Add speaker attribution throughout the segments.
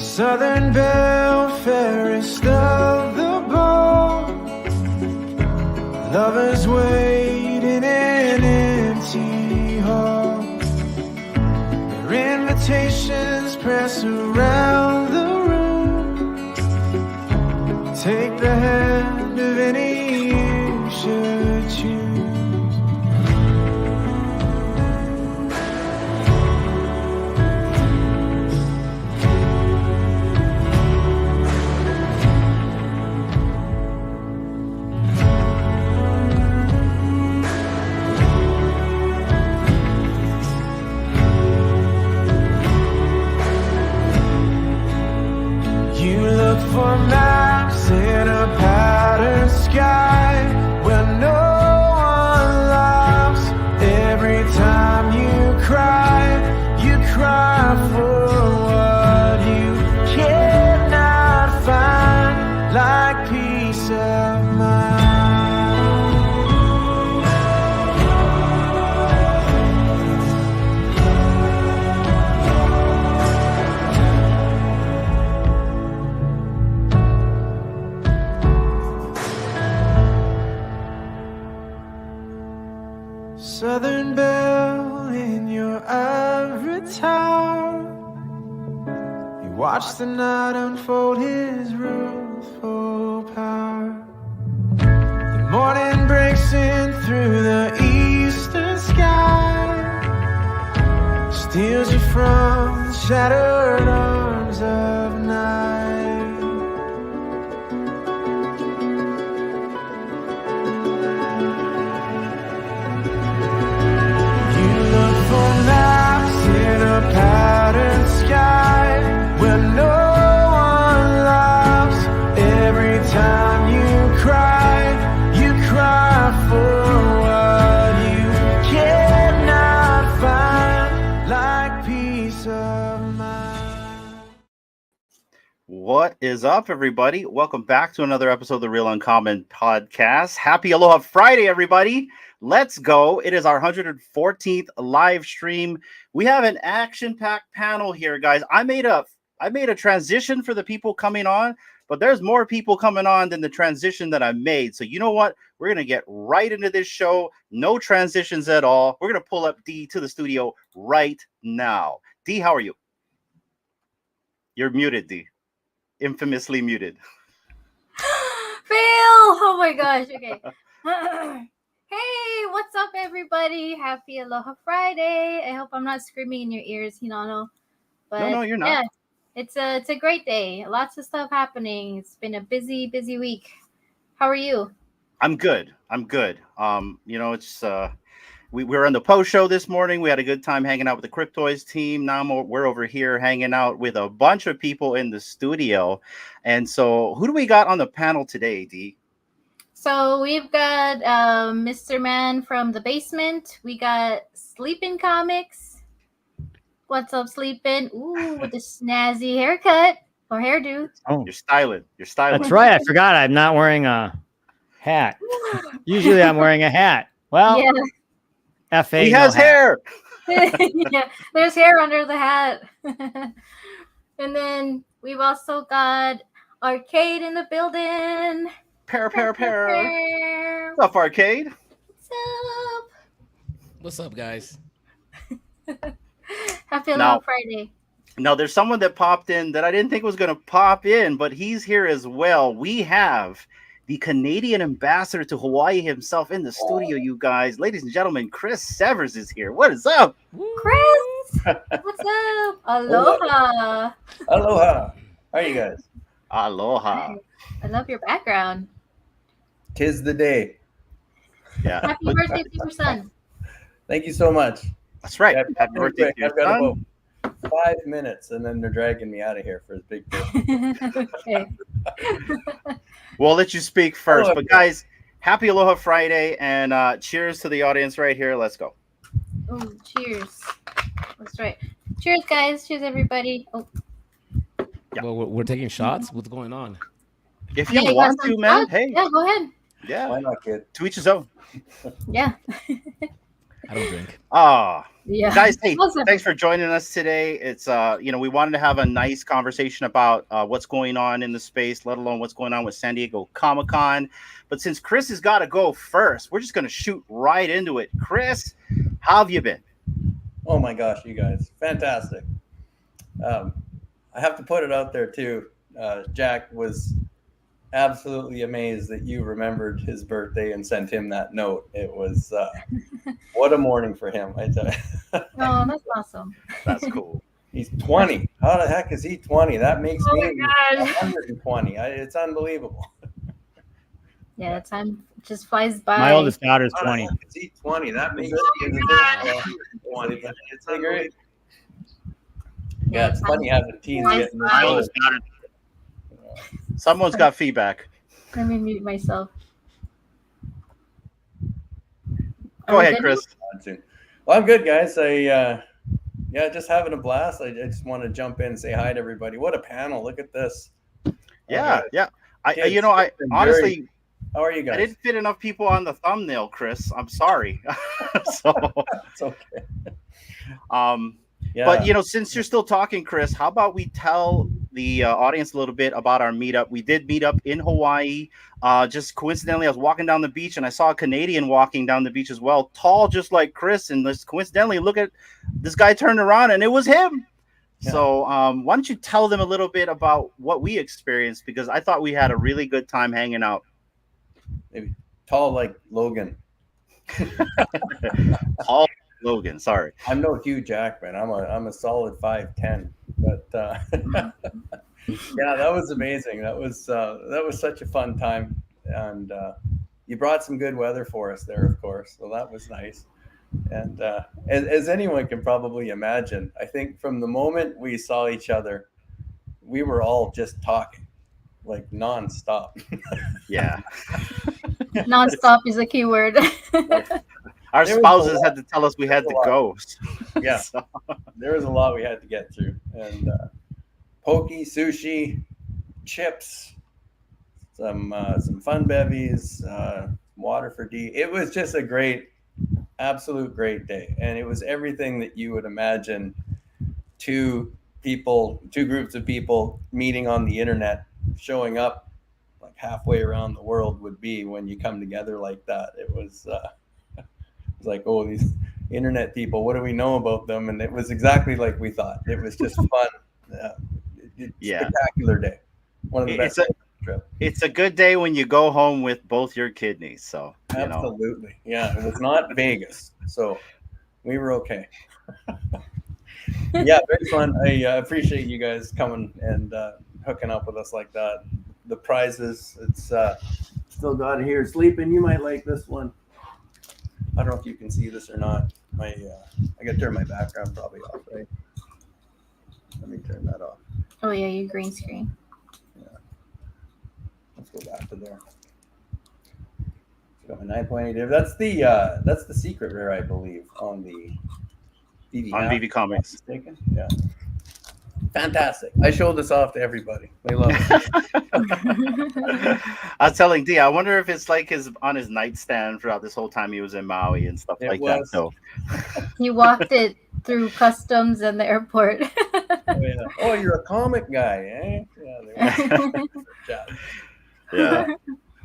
Speaker 1: Southern Belle, fairest of the boat. Lovers wait in an empty hall. Their invitations press around the room. Take the hand of any you should choose. For maps in a patterned sky where no one laughs. Every time you cry for what you cannot find, like peace of mind. Southern Belle in your ivory tower. You watch the night unfold his ruthless power. The morning breaks in through the eastern sky, steals you from the shattered arms of night. Patterned sky where no one laughs. Every time you cry for what you cannot find, like peace of mind.
Speaker 2: What is up, everybody? Welcome back to another episode of the Real Uncommon Podcast. Happy Aloha Friday, everybody. Let's go. It is our 114th live stream. We have an action-packed panel here, guys. I made a transition for the people coming on, but there's more people coming on than the transition that I made. So you know what? We're going to get right into this show. No transitions at all. We're going to pull up D to the studio right now. D, how are you? You're muted, D. Infamously muted.
Speaker 3: Phil! Oh my gosh. Okay. Hey, what's up, everybody? Happy Aloha Friday. I hope I'm not screaming in your ears, Hinano. But
Speaker 2: No, you're not.
Speaker 3: Yeah, it's a great day. Lots of stuff happening. It's been a busy week. How are you?
Speaker 2: I'm good. It's we were on the post show this morning. We had a good time hanging out with the Cryptoids team. Now we're over here hanging out with a bunch of people in the studio. And so who do we got on the panel today, D?
Speaker 3: So we've got Mr. Man from the basement. We got Sleepyn Comics. What's up, Sleepyn? Ooh, with the snazzy haircut or hairdo.
Speaker 2: Oh, you're styling.
Speaker 4: That's right. I forgot I'm not wearing a hat. Usually I'm wearing a hat. Well,
Speaker 3: yeah.
Speaker 4: F.A.
Speaker 2: He has hair.
Speaker 3: Yeah, there's hair under the hat. And then we've also got Arcade in the building.
Speaker 2: Pair. What's up, Arcade?
Speaker 5: What's up, guys?
Speaker 3: Happy Aloha Friday.
Speaker 2: Now, there's someone that popped in that I didn't think was going to pop in, but he's here as well. We have the Canadian ambassador to Hawaii himself in the studio, you guys. Ladies and gentlemen, Chris Severs is here. What is up?
Speaker 3: Chris! What's up? Aloha.
Speaker 6: Aloha. How are you guys?
Speaker 2: Aloha.
Speaker 3: I love your background.
Speaker 6: 'Tis the day.
Speaker 2: Yeah.
Speaker 3: Happy birthday to your son.
Speaker 6: Thank you so much.
Speaker 2: That's right. Happy birthday to your
Speaker 6: I've got
Speaker 2: son.
Speaker 6: about 5 minutes, and then they're dragging me out of here for his big birthday.
Speaker 3: Okay.
Speaker 2: We'll let you speak first.
Speaker 6: Aloha.
Speaker 2: But guys, happy Aloha Friday, and cheers to the audience right here. Let's go.
Speaker 3: Oh, cheers. That's right. Cheers, guys. Cheers, everybody. Oh.
Speaker 2: Yeah.
Speaker 5: Well, we're taking shots. What's going on?
Speaker 2: If you
Speaker 3: got
Speaker 2: want
Speaker 3: some
Speaker 2: to, man,
Speaker 3: shots?
Speaker 2: hey.
Speaker 3: Yeah, go ahead.
Speaker 2: Yeah.
Speaker 6: Why not, kid?
Speaker 2: To each his own.
Speaker 3: Yeah.
Speaker 5: I don't drink.
Speaker 2: Ah,
Speaker 3: Yeah.
Speaker 2: Guys, hey,
Speaker 3: Awesome.
Speaker 2: thanks for joining us today. It's we wanted to have a nice conversation about what's going on in the space, let alone what's going on with San Diego Comic-Con. But since Chris has got to go first, we're just going to shoot right into it. Chris, how have you been?
Speaker 6: Oh my gosh, you guys, fantastic. I have to put it out there too. Jack was absolutely amazed that you remembered his birthday and sent him that note. It was what a morning for him, I tell you.
Speaker 3: Oh, that's awesome.
Speaker 2: That's cool.
Speaker 6: He's 20. How the heck is he 20? That makes
Speaker 3: Oh
Speaker 6: me
Speaker 3: my God.
Speaker 6: 120. It's unbelievable.
Speaker 3: Yeah, time just flies by.
Speaker 4: My oldest daughter's
Speaker 6: How the
Speaker 4: 20.
Speaker 6: heck is he 20? That makes
Speaker 3: Oh
Speaker 6: me
Speaker 3: my
Speaker 6: 120. It's great.
Speaker 3: Yeah,
Speaker 6: Yeah, it's funny having teens
Speaker 3: Nice.
Speaker 6: getting
Speaker 4: My
Speaker 6: this old.
Speaker 4: oldest daughter.
Speaker 2: Someone's got feedback.
Speaker 3: Let me mute myself.
Speaker 2: Go
Speaker 3: Are we
Speaker 2: ahead,
Speaker 3: good
Speaker 2: Chris.
Speaker 6: Well, I'm good, guys. Just having a blast. I just want to jump in and say hi to everybody. What a panel! Look at this.
Speaker 2: Yeah, yeah. I
Speaker 6: Kids,
Speaker 2: I
Speaker 6: been
Speaker 2: honestly,
Speaker 6: How are you guys?
Speaker 2: I didn't fit enough people on the thumbnail, Chris. I'm sorry. So,
Speaker 6: It's okay. Yeah.
Speaker 2: but since you're still talking, Chris, how about we tell the audience a little bit about our meetup? We did meet up in Hawaii. Just coincidentally, I was walking down the beach and I saw a Canadian walking down the beach as well, tall, just like Chris. And just coincidentally, look at this guy turned around and it was him.
Speaker 6: Yeah.
Speaker 2: So why don't you tell them a little bit about what we experienced? Because I thought we had a really good time hanging out.
Speaker 6: Maybe tall like Logan.
Speaker 2: Paul Logan, sorry.
Speaker 6: I'm no Hugh Jackman. I'm a solid 5'10". But yeah, that was amazing. That was such a fun time, and you brought some good weather for us there, of course. So that was nice. And as anyone can probably imagine, I think from the moment we saw each other, we were all just talking, like nonstop.
Speaker 2: Yeah.
Speaker 3: Non-stop is a key word.
Speaker 2: Our
Speaker 6: There was a
Speaker 2: spouses
Speaker 6: lot.
Speaker 2: had to tell us we had to go.
Speaker 6: Yeah.
Speaker 2: So,
Speaker 6: There was a lot we had to get through, and poke, sushi, chips, some fun bevies, water for D. It was just a absolute great day, and it was everything that you would imagine two groups of people meeting on the internet, showing up like halfway around the world would be when you come together like that. It was like, oh, these internet people, what do we know about them? And it was exactly like we thought. It was just fun.
Speaker 2: Yeah.
Speaker 6: Spectacular day. One of the best days of the trip.
Speaker 2: it's a good day when you go home with both your kidneys. So,
Speaker 6: Absolutely. Yeah, it was not Vegas. So we were okay. Yeah, very fun. I appreciate you guys coming and hooking up with us like that. The prizes, it's still got it here. Sleepyn, you might like this one. I don't know if you can see this or not. I got to turn my background probably off, right? Let me turn that off.
Speaker 3: Oh yeah, your green screen.
Speaker 6: Let's go back to there. Got my 9.8. That's the secret rare, I believe, on the VV
Speaker 2: on VV Comics.
Speaker 6: Mistaken? Yeah. Fantastic. I showed this off to everybody. They love it.
Speaker 2: I was telling D, I wonder if it's like on his nightstand throughout this whole time he was in Maui and stuff like that. So
Speaker 3: He walked it through customs and the airport.
Speaker 6: Oh, yeah. Oh, you're a comic guy, eh? Yeah.
Speaker 2: yeah.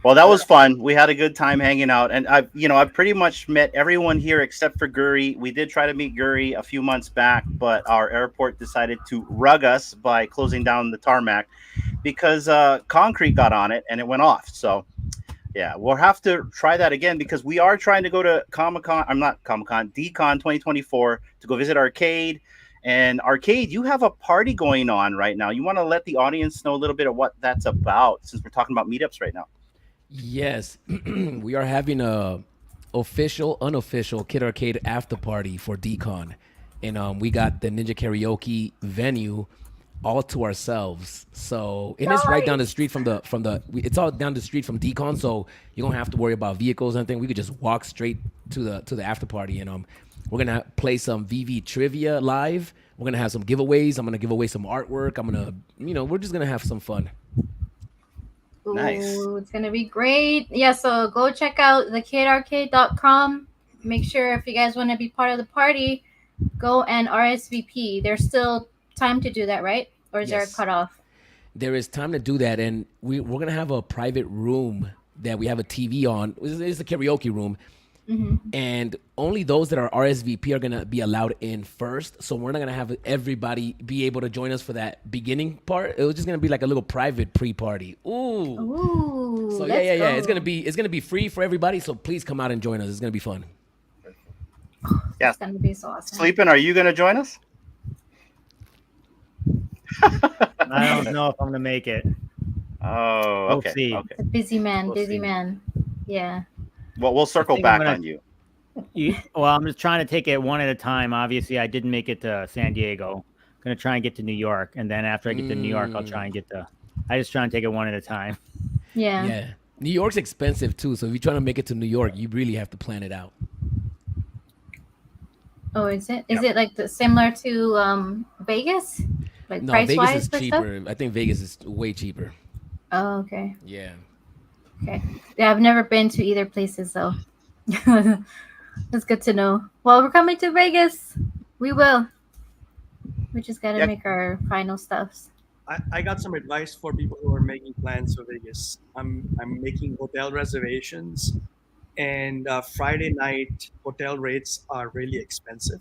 Speaker 2: Well, that was fun. We had a good time hanging out, and I've pretty much met everyone here except for Guri. We did try to meet Guri a few months back, but our airport decided to rug us by closing down the tarmac because concrete got on it and it went off. So, yeah, we'll have to try that again because we are trying to go to DCon 2024 to go visit Arcade. And Arcade, you have a party going on right now. You want to let the audience know a little bit of what that's about since we're talking about meetups right now.
Speaker 5: Yes, we are having a official, unofficial Kid Arcade after party for DCon, and we got the Ninja Karaoke venue all to ourselves. So and it's right down the street it's all down the street from DCon, so you don't have to worry about vehicles or anything. We could just walk straight to the after party, and we're gonna play some VV trivia live. We're gonna have some giveaways. I'm gonna give away some artwork. We're just gonna have some fun.
Speaker 2: Nice.
Speaker 3: Ooh, it's gonna be great. Yeah, so go check out thekidarcade.com. Make sure if you guys want to be part of the party, go and RSVP, there's still time to do that, right? Or is there a
Speaker 5: Yes.
Speaker 3: cutoff?
Speaker 5: There is time to do that, and we're gonna have a private room that we have a TV on. It's a karaoke room, and only those that are RSVP are gonna be allowed in first. So we're not gonna have everybody be able to join us for that beginning part. It was just gonna be like a little private pre-party. Ooh.
Speaker 3: Ooh.
Speaker 5: So
Speaker 3: let's
Speaker 5: yeah.
Speaker 3: go.
Speaker 5: It's gonna be free for everybody. So please come out and join us. It's gonna be fun.
Speaker 2: Yeah.
Speaker 3: It's gonna be so awesome.
Speaker 2: Sleepyn, are you going to join us?
Speaker 4: I don't know if I'm gonna make it.
Speaker 2: Oh,
Speaker 4: We'll
Speaker 2: okay.
Speaker 4: see.
Speaker 2: Okay.
Speaker 3: A busy man,
Speaker 2: We'll
Speaker 3: busy
Speaker 2: see.
Speaker 3: man. Yeah.
Speaker 2: Well, we'll circle
Speaker 4: think I'm
Speaker 2: back
Speaker 4: gonna-
Speaker 2: on you.
Speaker 4: Well, I'm just trying to take it one at a time. Obviously, I didn't make it to San Diego. Gonna try and get to New York, and then after I get to New York, I'll try and get to. I just try and take it one at a time.
Speaker 3: Yeah.
Speaker 5: Yeah. New York's expensive too. So if you're trying to make it to New York, you really have to plan it out.
Speaker 3: Oh, is it? Is it like similar to Vegas? Like
Speaker 5: No,
Speaker 3: price
Speaker 5: Vegas
Speaker 3: wise
Speaker 5: is
Speaker 3: for
Speaker 5: cheaper. I think Vegas is way cheaper.
Speaker 3: stuff? Oh, okay.
Speaker 5: Yeah.
Speaker 3: Okay. Yeah, I've never been to either places though. That's good to know. Well, we're coming to Vegas. We will. We just gotta
Speaker 2: Yeah.
Speaker 3: make our final stuffs.
Speaker 7: I got some advice for people who are making plans for Vegas. I'm making hotel reservations, and Friday night hotel rates are really expensive.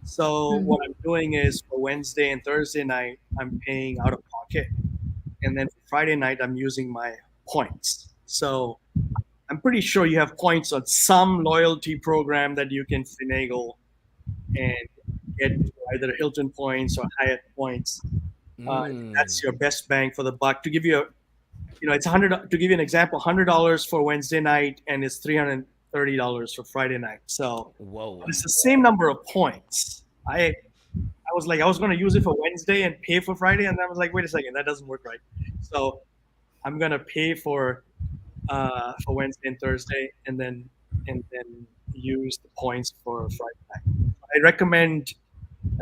Speaker 7: So what I'm doing is for Wednesday and Thursday night, I'm paying out of pocket, and then for Friday night, I'm using my points. So I'm pretty sure you have points on some loyalty program that you can finagle and get either Hilton points or Hyatt points. That's your best bang for the buck. To give you it's $100. To give you an example, $100 for Wednesday night, and it's $330 for Friday night. So
Speaker 5: Whoa.
Speaker 7: it's the same number of points. I was like, I was going to use it for Wednesday and pay for Friday, and I was like, wait a second, that doesn't work right. So I'm gonna pay for Wednesday and Thursday, and then use the points for Friday night. I recommend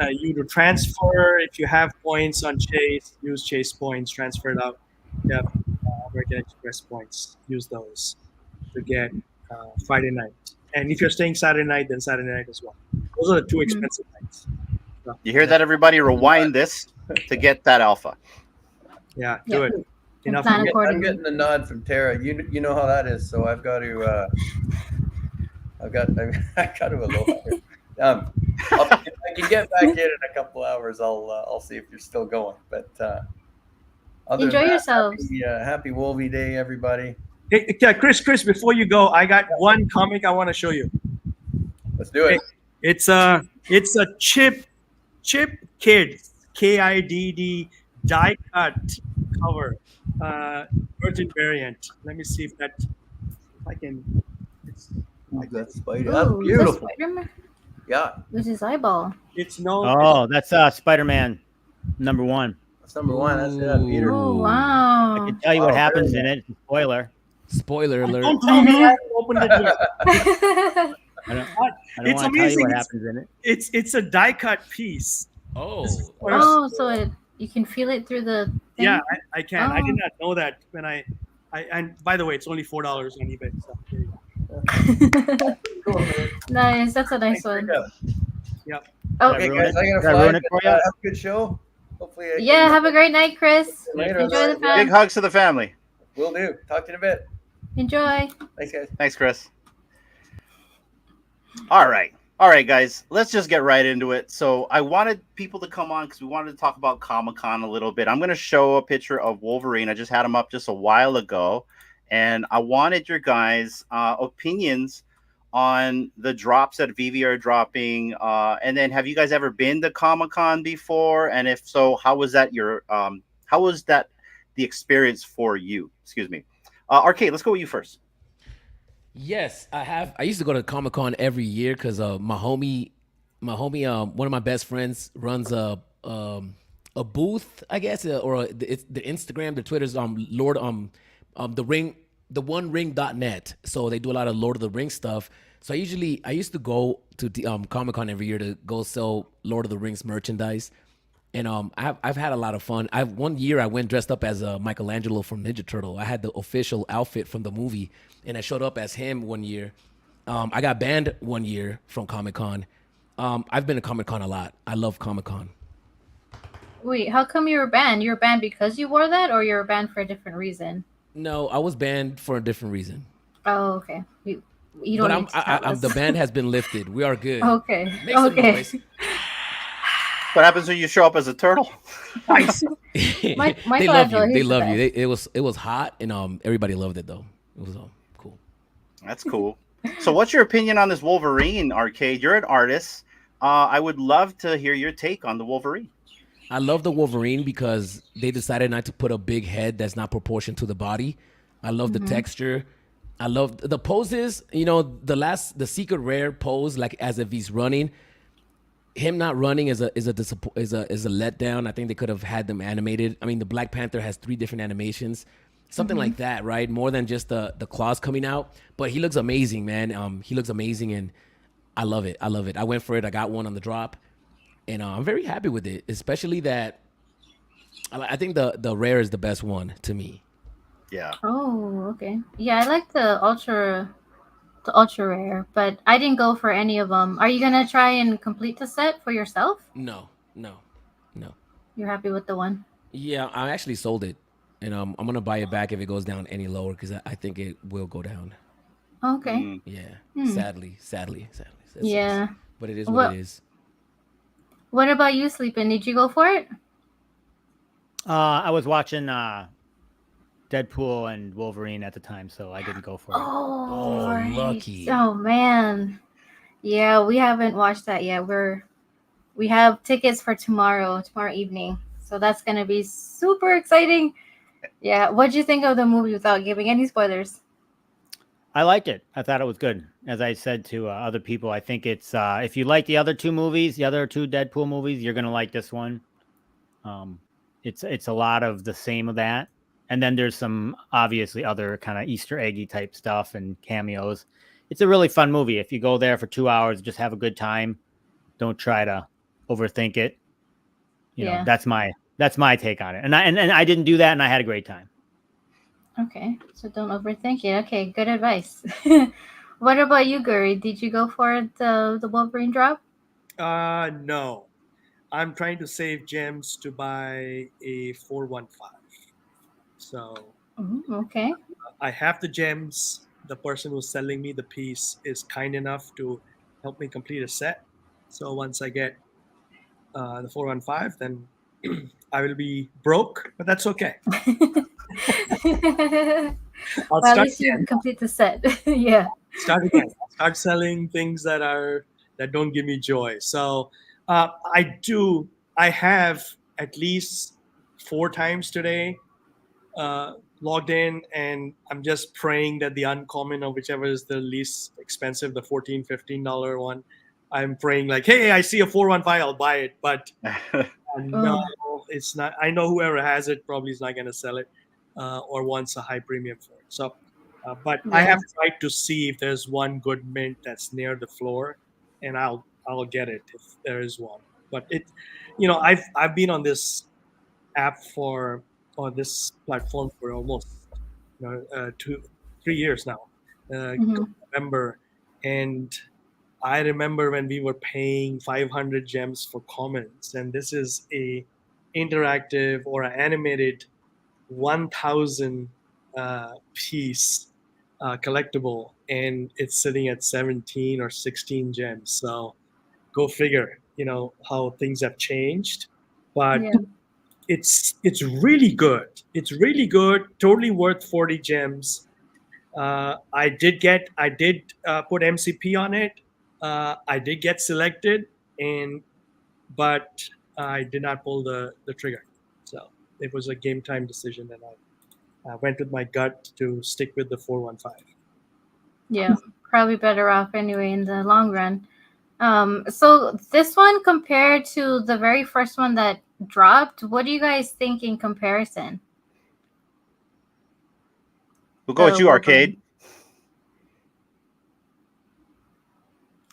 Speaker 7: you to transfer. If you have points on Chase, use Chase points, transfer it out. Yeah, American Express points, use those to get Friday night. And if you're staying Saturday night, then Saturday night as well. Those are the two expensive nights. So,
Speaker 2: You hear that, everybody? Rewind this to get that alpha.
Speaker 7: yeah, do it. Enough.
Speaker 3: Plan
Speaker 6: I'm
Speaker 3: accordingly.
Speaker 6: getting the nod from Tara. You know how that is. So I've got to. I got to aloha. If I can get back in a couple hours, I'll see if you're still going. But other
Speaker 3: Enjoy
Speaker 6: than that,
Speaker 3: yourselves.
Speaker 6: Happy Wolvie Day, everybody.
Speaker 7: Hey, Chris, before you go, I got one comic I want to show you.
Speaker 6: Let's do it.
Speaker 7: It's a Chip Kid, KIDD die cut cover, virgin variant. Let me see if I can.
Speaker 6: That's Spider.
Speaker 3: Ooh,
Speaker 6: That's
Speaker 3: is that
Speaker 6: beautiful.
Speaker 3: Spider-Man?
Speaker 6: Yeah,
Speaker 3: With his eyeball.
Speaker 7: It's no.
Speaker 4: Oh, that's Spider-Man #1.
Speaker 6: that's number one. That's Peter.
Speaker 3: Oh
Speaker 4: I
Speaker 3: wow.
Speaker 4: can tell you what
Speaker 6: Oh,
Speaker 4: happens
Speaker 6: really?
Speaker 4: in it. Spoiler.
Speaker 5: Spoiler alert.
Speaker 7: Don't tell me I haven't opened it yet.
Speaker 4: I don't
Speaker 7: It's
Speaker 4: want to tell you
Speaker 7: amazing.
Speaker 4: what
Speaker 7: It's-
Speaker 4: happ's in it.
Speaker 7: It's a die cut piece.
Speaker 5: Oh.
Speaker 3: Oh, so you can feel it through the thing?
Speaker 7: Yeah, I can. I
Speaker 3: Oh.
Speaker 7: did not know that when I and by the way, it's only $4 on eBay. So there you go.
Speaker 3: Nice. That's a nice
Speaker 6: Thanks,
Speaker 3: one.
Speaker 6: Jacob.
Speaker 3: Oh,
Speaker 6: Okay,
Speaker 4: ruin
Speaker 6: guys,
Speaker 4: it?
Speaker 6: I
Speaker 4: Did I
Speaker 6: gotta fly.
Speaker 4: ruin it for you?
Speaker 6: Have a good show. Hopefully, I
Speaker 3: yeah.
Speaker 6: can-
Speaker 3: Have a great night, Chris.
Speaker 6: Later.
Speaker 3: Enjoy the
Speaker 2: Big
Speaker 3: fun.
Speaker 2: hugs to the family.
Speaker 6: Will do. Talk to you in a bit.
Speaker 3: Enjoy.
Speaker 6: Thanks, guys.
Speaker 2: Thanks, Chris. All right, guys. Let's just get right into it. So I wanted people to come on because we wanted to talk about Comic-Con a little bit. I'm going to show a picture of Wolverine. I just had him up just a while ago, and I wanted your guys' opinions on the drops that VV are dropping. And then, have you guys ever been to Comic-Con before? And if so, how was that the experience for you? Excuse me. Arcade, let's go with you first.
Speaker 5: Yes, I have. I used to go to Comic-Con every year because my homie, one of my best friends runs a booth, I guess, or it's the Instagram, the Twitter's Lord the ring.net. So they do a lot of Lord of the Rings stuff. So I used to go to Comic-Con every year to go sell Lord of the Rings merchandise. And I've had a lot of fun. One year I went dressed up as Michelangelo from Ninja Turtle. I had the official outfit from the movie, and I showed up as him one year. I got banned one year from Comic-Con, I've been to Comic-Con a lot. I love Comic-Con.
Speaker 3: Wait, how come you were banned? You were banned because you wore that, or you were banned for a different reason?
Speaker 5: No, I was banned for a different reason.
Speaker 3: Oh, okay. You don't
Speaker 5: But
Speaker 3: need to tell us.
Speaker 5: the ban has been lifted. We are good.
Speaker 3: Okay.
Speaker 5: Make some
Speaker 3: Okay.
Speaker 5: noise.
Speaker 2: What happens when you show up as a turtle?
Speaker 7: Nice.
Speaker 5: They
Speaker 3: Michelangelo,
Speaker 5: love you. They
Speaker 3: he's the
Speaker 5: love you.
Speaker 3: best.
Speaker 5: It was hot, and everybody loved it though. It was cool.
Speaker 2: That's cool. So, what's your opinion on this Wolverine, Arcade? You're an artist. I would love to hear your take on the Wolverine.
Speaker 5: I love the Wolverine because they decided not to put a big head that's not proportioned to the body. I love the texture. I love the poses. You know, the secret rare pose, like as if he's running. Him not running is a letdown. I think they could have had them animated. I mean, the Black Panther has 3 different animations, something like that, right? More than just the claws coming out. But he looks amazing, man. He looks amazing, and I love it. I love it. I went for it. I got one on the drop, and I'm very happy with it. Especially that I think the rare is the best one to me.
Speaker 2: Yeah.
Speaker 3: Oh, okay. Yeah, I like the ultra rare, but I didn't go for any of them. Are you gonna try and complete the set for yourself?
Speaker 5: No.
Speaker 3: You're happy with the one?
Speaker 5: Yeah, I actually sold it, and I'm gonna buy it back if it goes down any lower because I think it will go down.
Speaker 3: Okay.
Speaker 5: Yeah, sadly.
Speaker 3: Yeah.
Speaker 5: But it is what it is.
Speaker 3: What about you, Sleepyn? Did you go for it?
Speaker 4: I was watching Deadpool and Wolverine at the time, so I didn't go for it.
Speaker 3: Oh, right.
Speaker 5: lucky.
Speaker 3: Oh man. Yeah, we haven't watched that yet. We have tickets for tomorrow evening. So that's gonna be super exciting. Yeah. What'd you think of the movie without giving any spoilers?
Speaker 4: I liked it. I thought it was good. As I said to other people, I think it's if you like the other 2 movies, the other 2 Deadpool movies, you're gonna like this one. It's a lot of the same of that, and then there's some obviously other kind of Easter eggy type stuff and cameos. It's a really fun movie. If you go there for 2 hours, just have a good time. Don't try to overthink it. You know, that's my take on it. And I didn't do that, and I had a great time.
Speaker 3: Okay, so don't overthink it. Okay, good advice. What about you, Guri? Did you go for the Wolverine drop?
Speaker 7: No. I'm trying to save gems to buy a 415. So
Speaker 3: Okay.
Speaker 7: I have the gems. The person who's selling me the piece is kind enough to help me complete a set. So once I get the 415, then I will be broke, but that's okay. I'll
Speaker 3: Well, at
Speaker 7: start
Speaker 3: least you
Speaker 7: again.
Speaker 3: complete the set. Yeah.
Speaker 7: Start again. Start selling things that don't give me joy. So I have at least 4 times today logged in, and I'm just praying that the uncommon or whichever is the least expensive, the $14, $15 one, I'm praying like, hey, I see a 415, I'll buy it. But no, it's not. I know whoever has it probably is not going to sell it or wants a high premium for it. So, but I have tried to see if there's one good mint that's near the floor, and I'll get it if there is one. But I've been on this app or this platform for almost 2-3 years now. November, and I remember when we were paying 500 gems for commons, and this is a interactive or an animated 1,000 piece collectible, and it's sitting at 17 or 16 gems. So go figure, how things have changed. But it's really good. It's really good. Totally worth 40 gems. I did put MCP on it. I did get selected, but I did not pull the trigger. So it was a game time decision, and I went with my gut to stick with the 415.
Speaker 3: Yeah, probably better off anyway in the long run. So this one compared to the very first one that dropped, what do you guys think in comparison?
Speaker 2: We'll go with you, Arcade.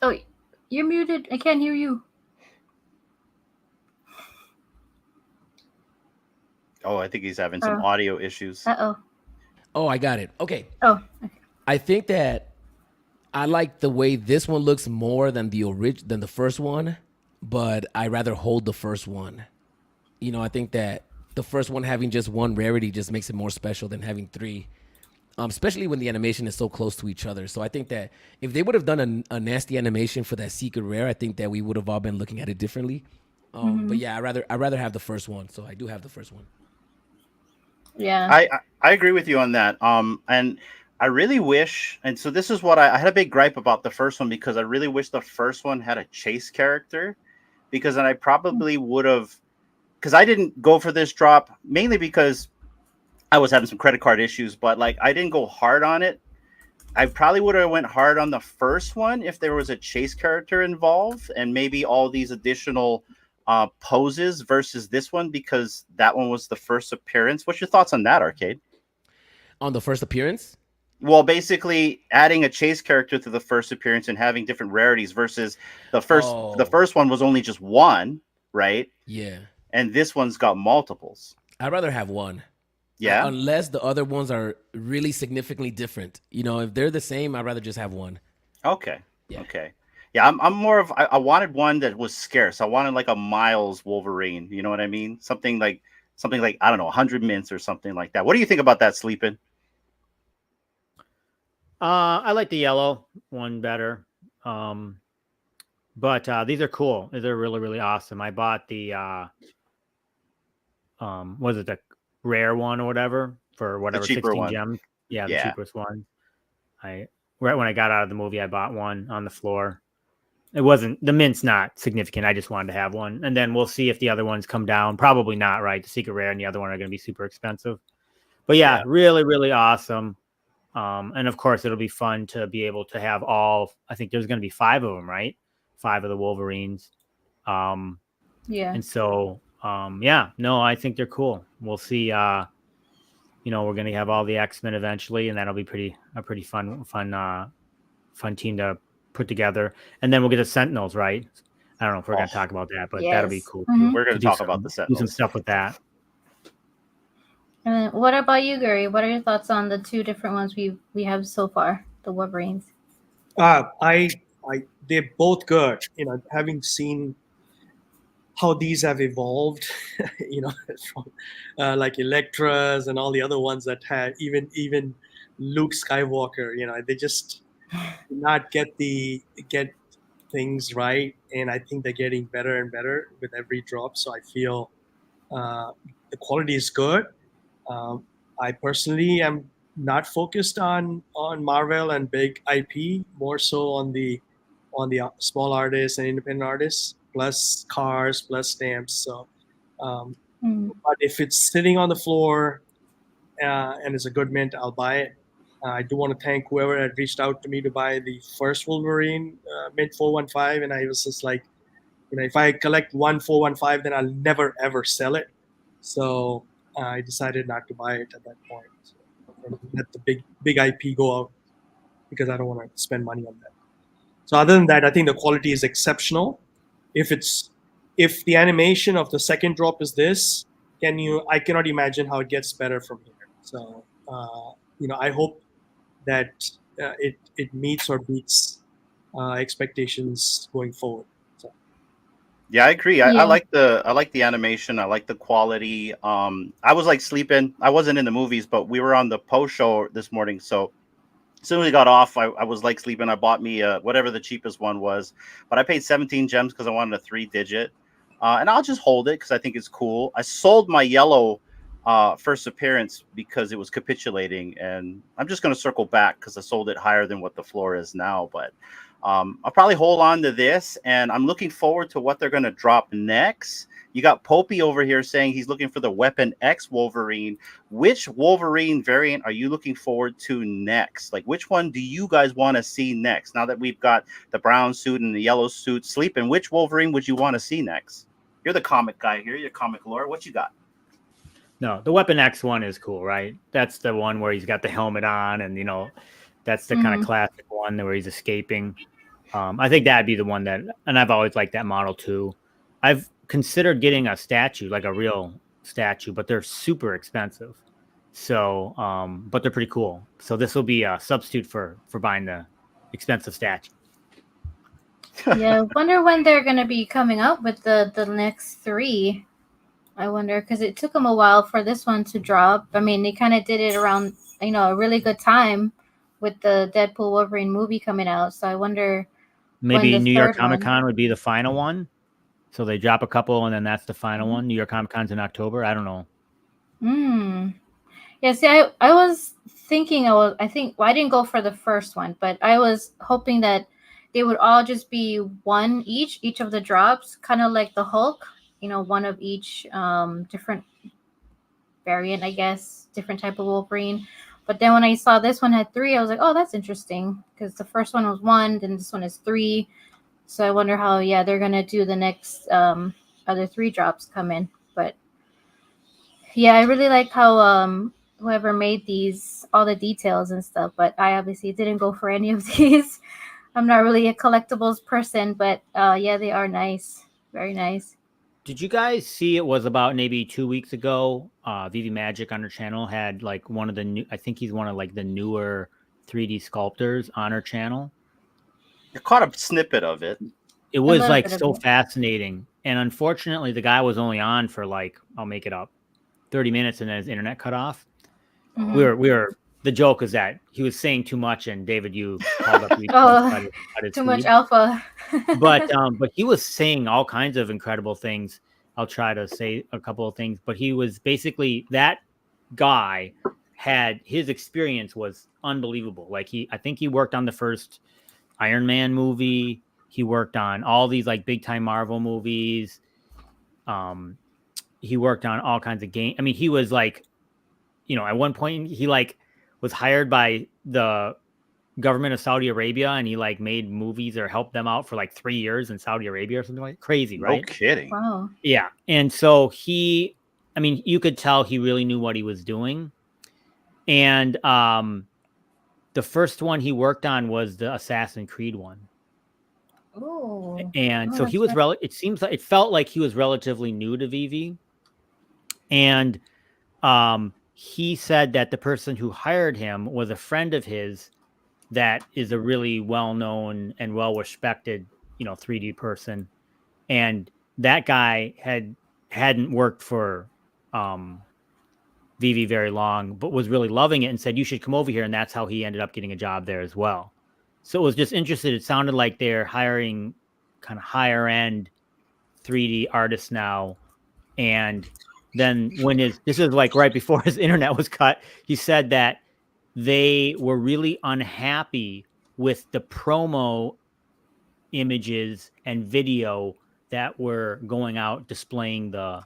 Speaker 3: Oh, you're muted. I can't hear you.
Speaker 2: Oh, I think he's having some audio issues.
Speaker 3: Uh-oh.
Speaker 5: Oh, I got it. Okay.
Speaker 3: Oh, okay.
Speaker 5: I think that I like the way this one looks more than the first one, but I rather hold the first one. You know, I think that the first one having just one rarity just makes it more special than having three. Especially when the animation is so close to each other. So I think that if they would have done a nasty animation for that secret rare, I think that we would have all been looking at it differently. But yeah, I rather have the first one. So I do have the first one.
Speaker 3: Yeah.
Speaker 2: I agree with you on that. And I really wish, and so this is what I had a big gripe about the first one, because I really wish the first one had a chase character, because then I probably would have, because I didn't go for this drop mainly because I was having some credit card issues, but like I didn't go hard on it. I probably would have went hard on the first one if there was a chase character involved and maybe all these additional poses versus this one, because that one was the first appearance. What's your thoughts on that, Arcade?
Speaker 5: On the first appearance?
Speaker 2: Well, basically adding a chase character to the first appearance and having different rarities versus the first one was only just one, right?
Speaker 5: Yeah.
Speaker 2: And this one's got multiples.
Speaker 5: I'd rather have one.
Speaker 2: Yeah.
Speaker 5: Unless the other ones are really significantly different. You know, if they're the same, I'd rather just have one.
Speaker 2: Okay.
Speaker 5: Yeah.
Speaker 2: Okay. Yeah, I'm more of I wanted one that was scarce. I wanted like a Miles Wolverine. You know what I mean? Something like I don't know, 100 mints or something like that. What do you think about that, Sleepyn?
Speaker 4: I like the yellow one better. But these are cool. These are really, really awesome. I bought the was it the rare one or whatever for whatever 16
Speaker 2: one.
Speaker 4: gems? Yeah, the
Speaker 2: Yeah.
Speaker 4: cheapest one. Right when I got out of the movie, I bought one on the floor. It wasn't, the mint's not significant. I just wanted to have one. And then we'll see if the other ones come down. Probably not, right? The secret rare and the other one are going to be super expensive. But yeah, really, really awesome. And of course, it'll be fun to be able to have all, I think there's going to be 5 of them, right? 5 of the Wolverines.
Speaker 3: Yeah.
Speaker 4: And so, yeah, no, I think they're cool. We'll see. We're going to have all the X-Men eventually, and that'll be a pretty fun team to put together. And then we'll get the Sentinels, right? I don't know if we're going to talk about that, but that'll be cool.
Speaker 2: We're going to talk about the Sentinels.
Speaker 4: Do some stuff with that.
Speaker 3: And what about you, Guri? What are your thoughts on the 2 different ones we have so far, the Wolverines?
Speaker 7: They're both good. You know, having seen how these have evolved, from like Electras and all the other ones that had even Luke Skywalker. You know, they just did not get things right, and I think they're getting better and better with every drop. So I feel the quality is good. I personally am not focused on Marvel and big IP, more so on the small artists and independent artists, plus cars, plus stamps. So, but if it's sitting on the floor and it's a good mint, I'll buy it. I do want to thank whoever had reached out to me to buy the first Wolverine mint 415, and I was just like, if I collect one 415, then I'll never ever sell it. So I decided not to buy it at that point. So, and let the big IP go out because I don't want to spend money on that. So other than that, I think the quality is exceptional. If the animation of the second drop is this, I cannot imagine how it gets better from here. So I hope that it meets or beats expectations going forward. So.
Speaker 2: Yeah, I agree. I like the animation. I like the quality. I was like Sleepyn. I wasn't in the movies, but we were on the post show this morning. So as soon as we got off, I was like Sleepyn. I bought me whatever the cheapest one was, but I paid 17 gems because I wanted a 3-digit, and I'll just hold it because I think it's cool. I sold my yellow first appearance because it was capitulating, and I'm just going to circle back because I sold it higher than what the floor is now. But I'll probably hold on to this, and I'm looking forward to what they're going to drop next. You got Popey over here saying he's looking for the Weapon X Wolverine. Which Wolverine variant are you looking forward to next? Like, which one do you guys want to see next? Now that we've got the brown suit and the yellow suit, Sleepyn, which Wolverine would you want to see next? You're the comic guy here. You're comic lore. What you got?
Speaker 4: No, the Weapon X one is cool, right? That's the one where he's got the helmet on, and that's the kind of classic one where he's escaping. I think that'd be the one and I've always liked that model too. I've considered getting a statue, like a real statue, but they're super expensive. So, but they're pretty cool. So this will be a substitute for buying the expensive statue.
Speaker 3: Yeah, I wonder when they're gonna be coming up with the next 3. I wonder because it took them a while for this one to drop. I mean, they kind of did it around a really good time with the Deadpool Wolverine movie coming out. So I wonder
Speaker 4: Maybe
Speaker 3: the
Speaker 4: New York
Speaker 3: third
Speaker 4: Comic
Speaker 3: one.
Speaker 4: Con would be the final one. So they drop a couple and then that's the final one. New York Comic Con's in October. I don't know.
Speaker 3: Yeah, see, I was thinking I didn't go for the first one, but I was hoping that they would all just be one each of the drops, kind of like the Hulk, one of each different variant, I guess, different type of Wolverine. But then when I saw this one had 3, I was like, oh, that's interesting because the first one was 1, then this one is 3. So I wonder how they're gonna do the next other 3 drops come in. But yeah, I really like how whoever made these, all the details and stuff, but I obviously didn't go for any of these. I'm not really a collectibles person, but yeah, they are nice. Very nice.
Speaker 4: Did you guys see it was about maybe 2 weeks ago? Vivi Magic on her channel had like one of the new, I think he's one of like the newer 3D sculptors on her channel.
Speaker 2: You caught a snippet of it.
Speaker 4: It was like so fascinating. And unfortunately, the guy was only on for like, I'll make it up, 30 minutes and then his internet cut off.
Speaker 3: Mhm.
Speaker 4: We were the joke is that he was saying too much and David, you called up
Speaker 3: too much alpha.
Speaker 4: but he was saying all kinds of incredible things. I'll try to say a couple of things, but he was basically, that guy had, his experience was unbelievable. Like I think he worked on the first Iron Man movie. He worked on all these like big time Marvel movies. He worked on all kinds of games. I mean, he was like, at one point he like was hired by the government of Saudi Arabia and he like made movies or helped them out for like 3 years in Saudi Arabia or something like crazy, right?
Speaker 2: No kidding.
Speaker 3: Wow.
Speaker 4: Yeah. And so you could tell he really knew what he was doing. And the first one he worked on was the Assassin's Creed one.
Speaker 3: Oh.
Speaker 4: And so he was it felt like he was relatively new to VV. And he said that the person who hired him was a friend of his that is a really well-known and well-respected, 3D person. And that guy hadn't worked for VV very long, but was really loving it and said, you should come over here. And that's how he ended up getting a job there as well. So it was just interesting. It sounded like they're hiring kind of higher end 3D artists now. And then this is like right before his internet was cut, he said that they were really unhappy with the promo images and video that were going out displaying the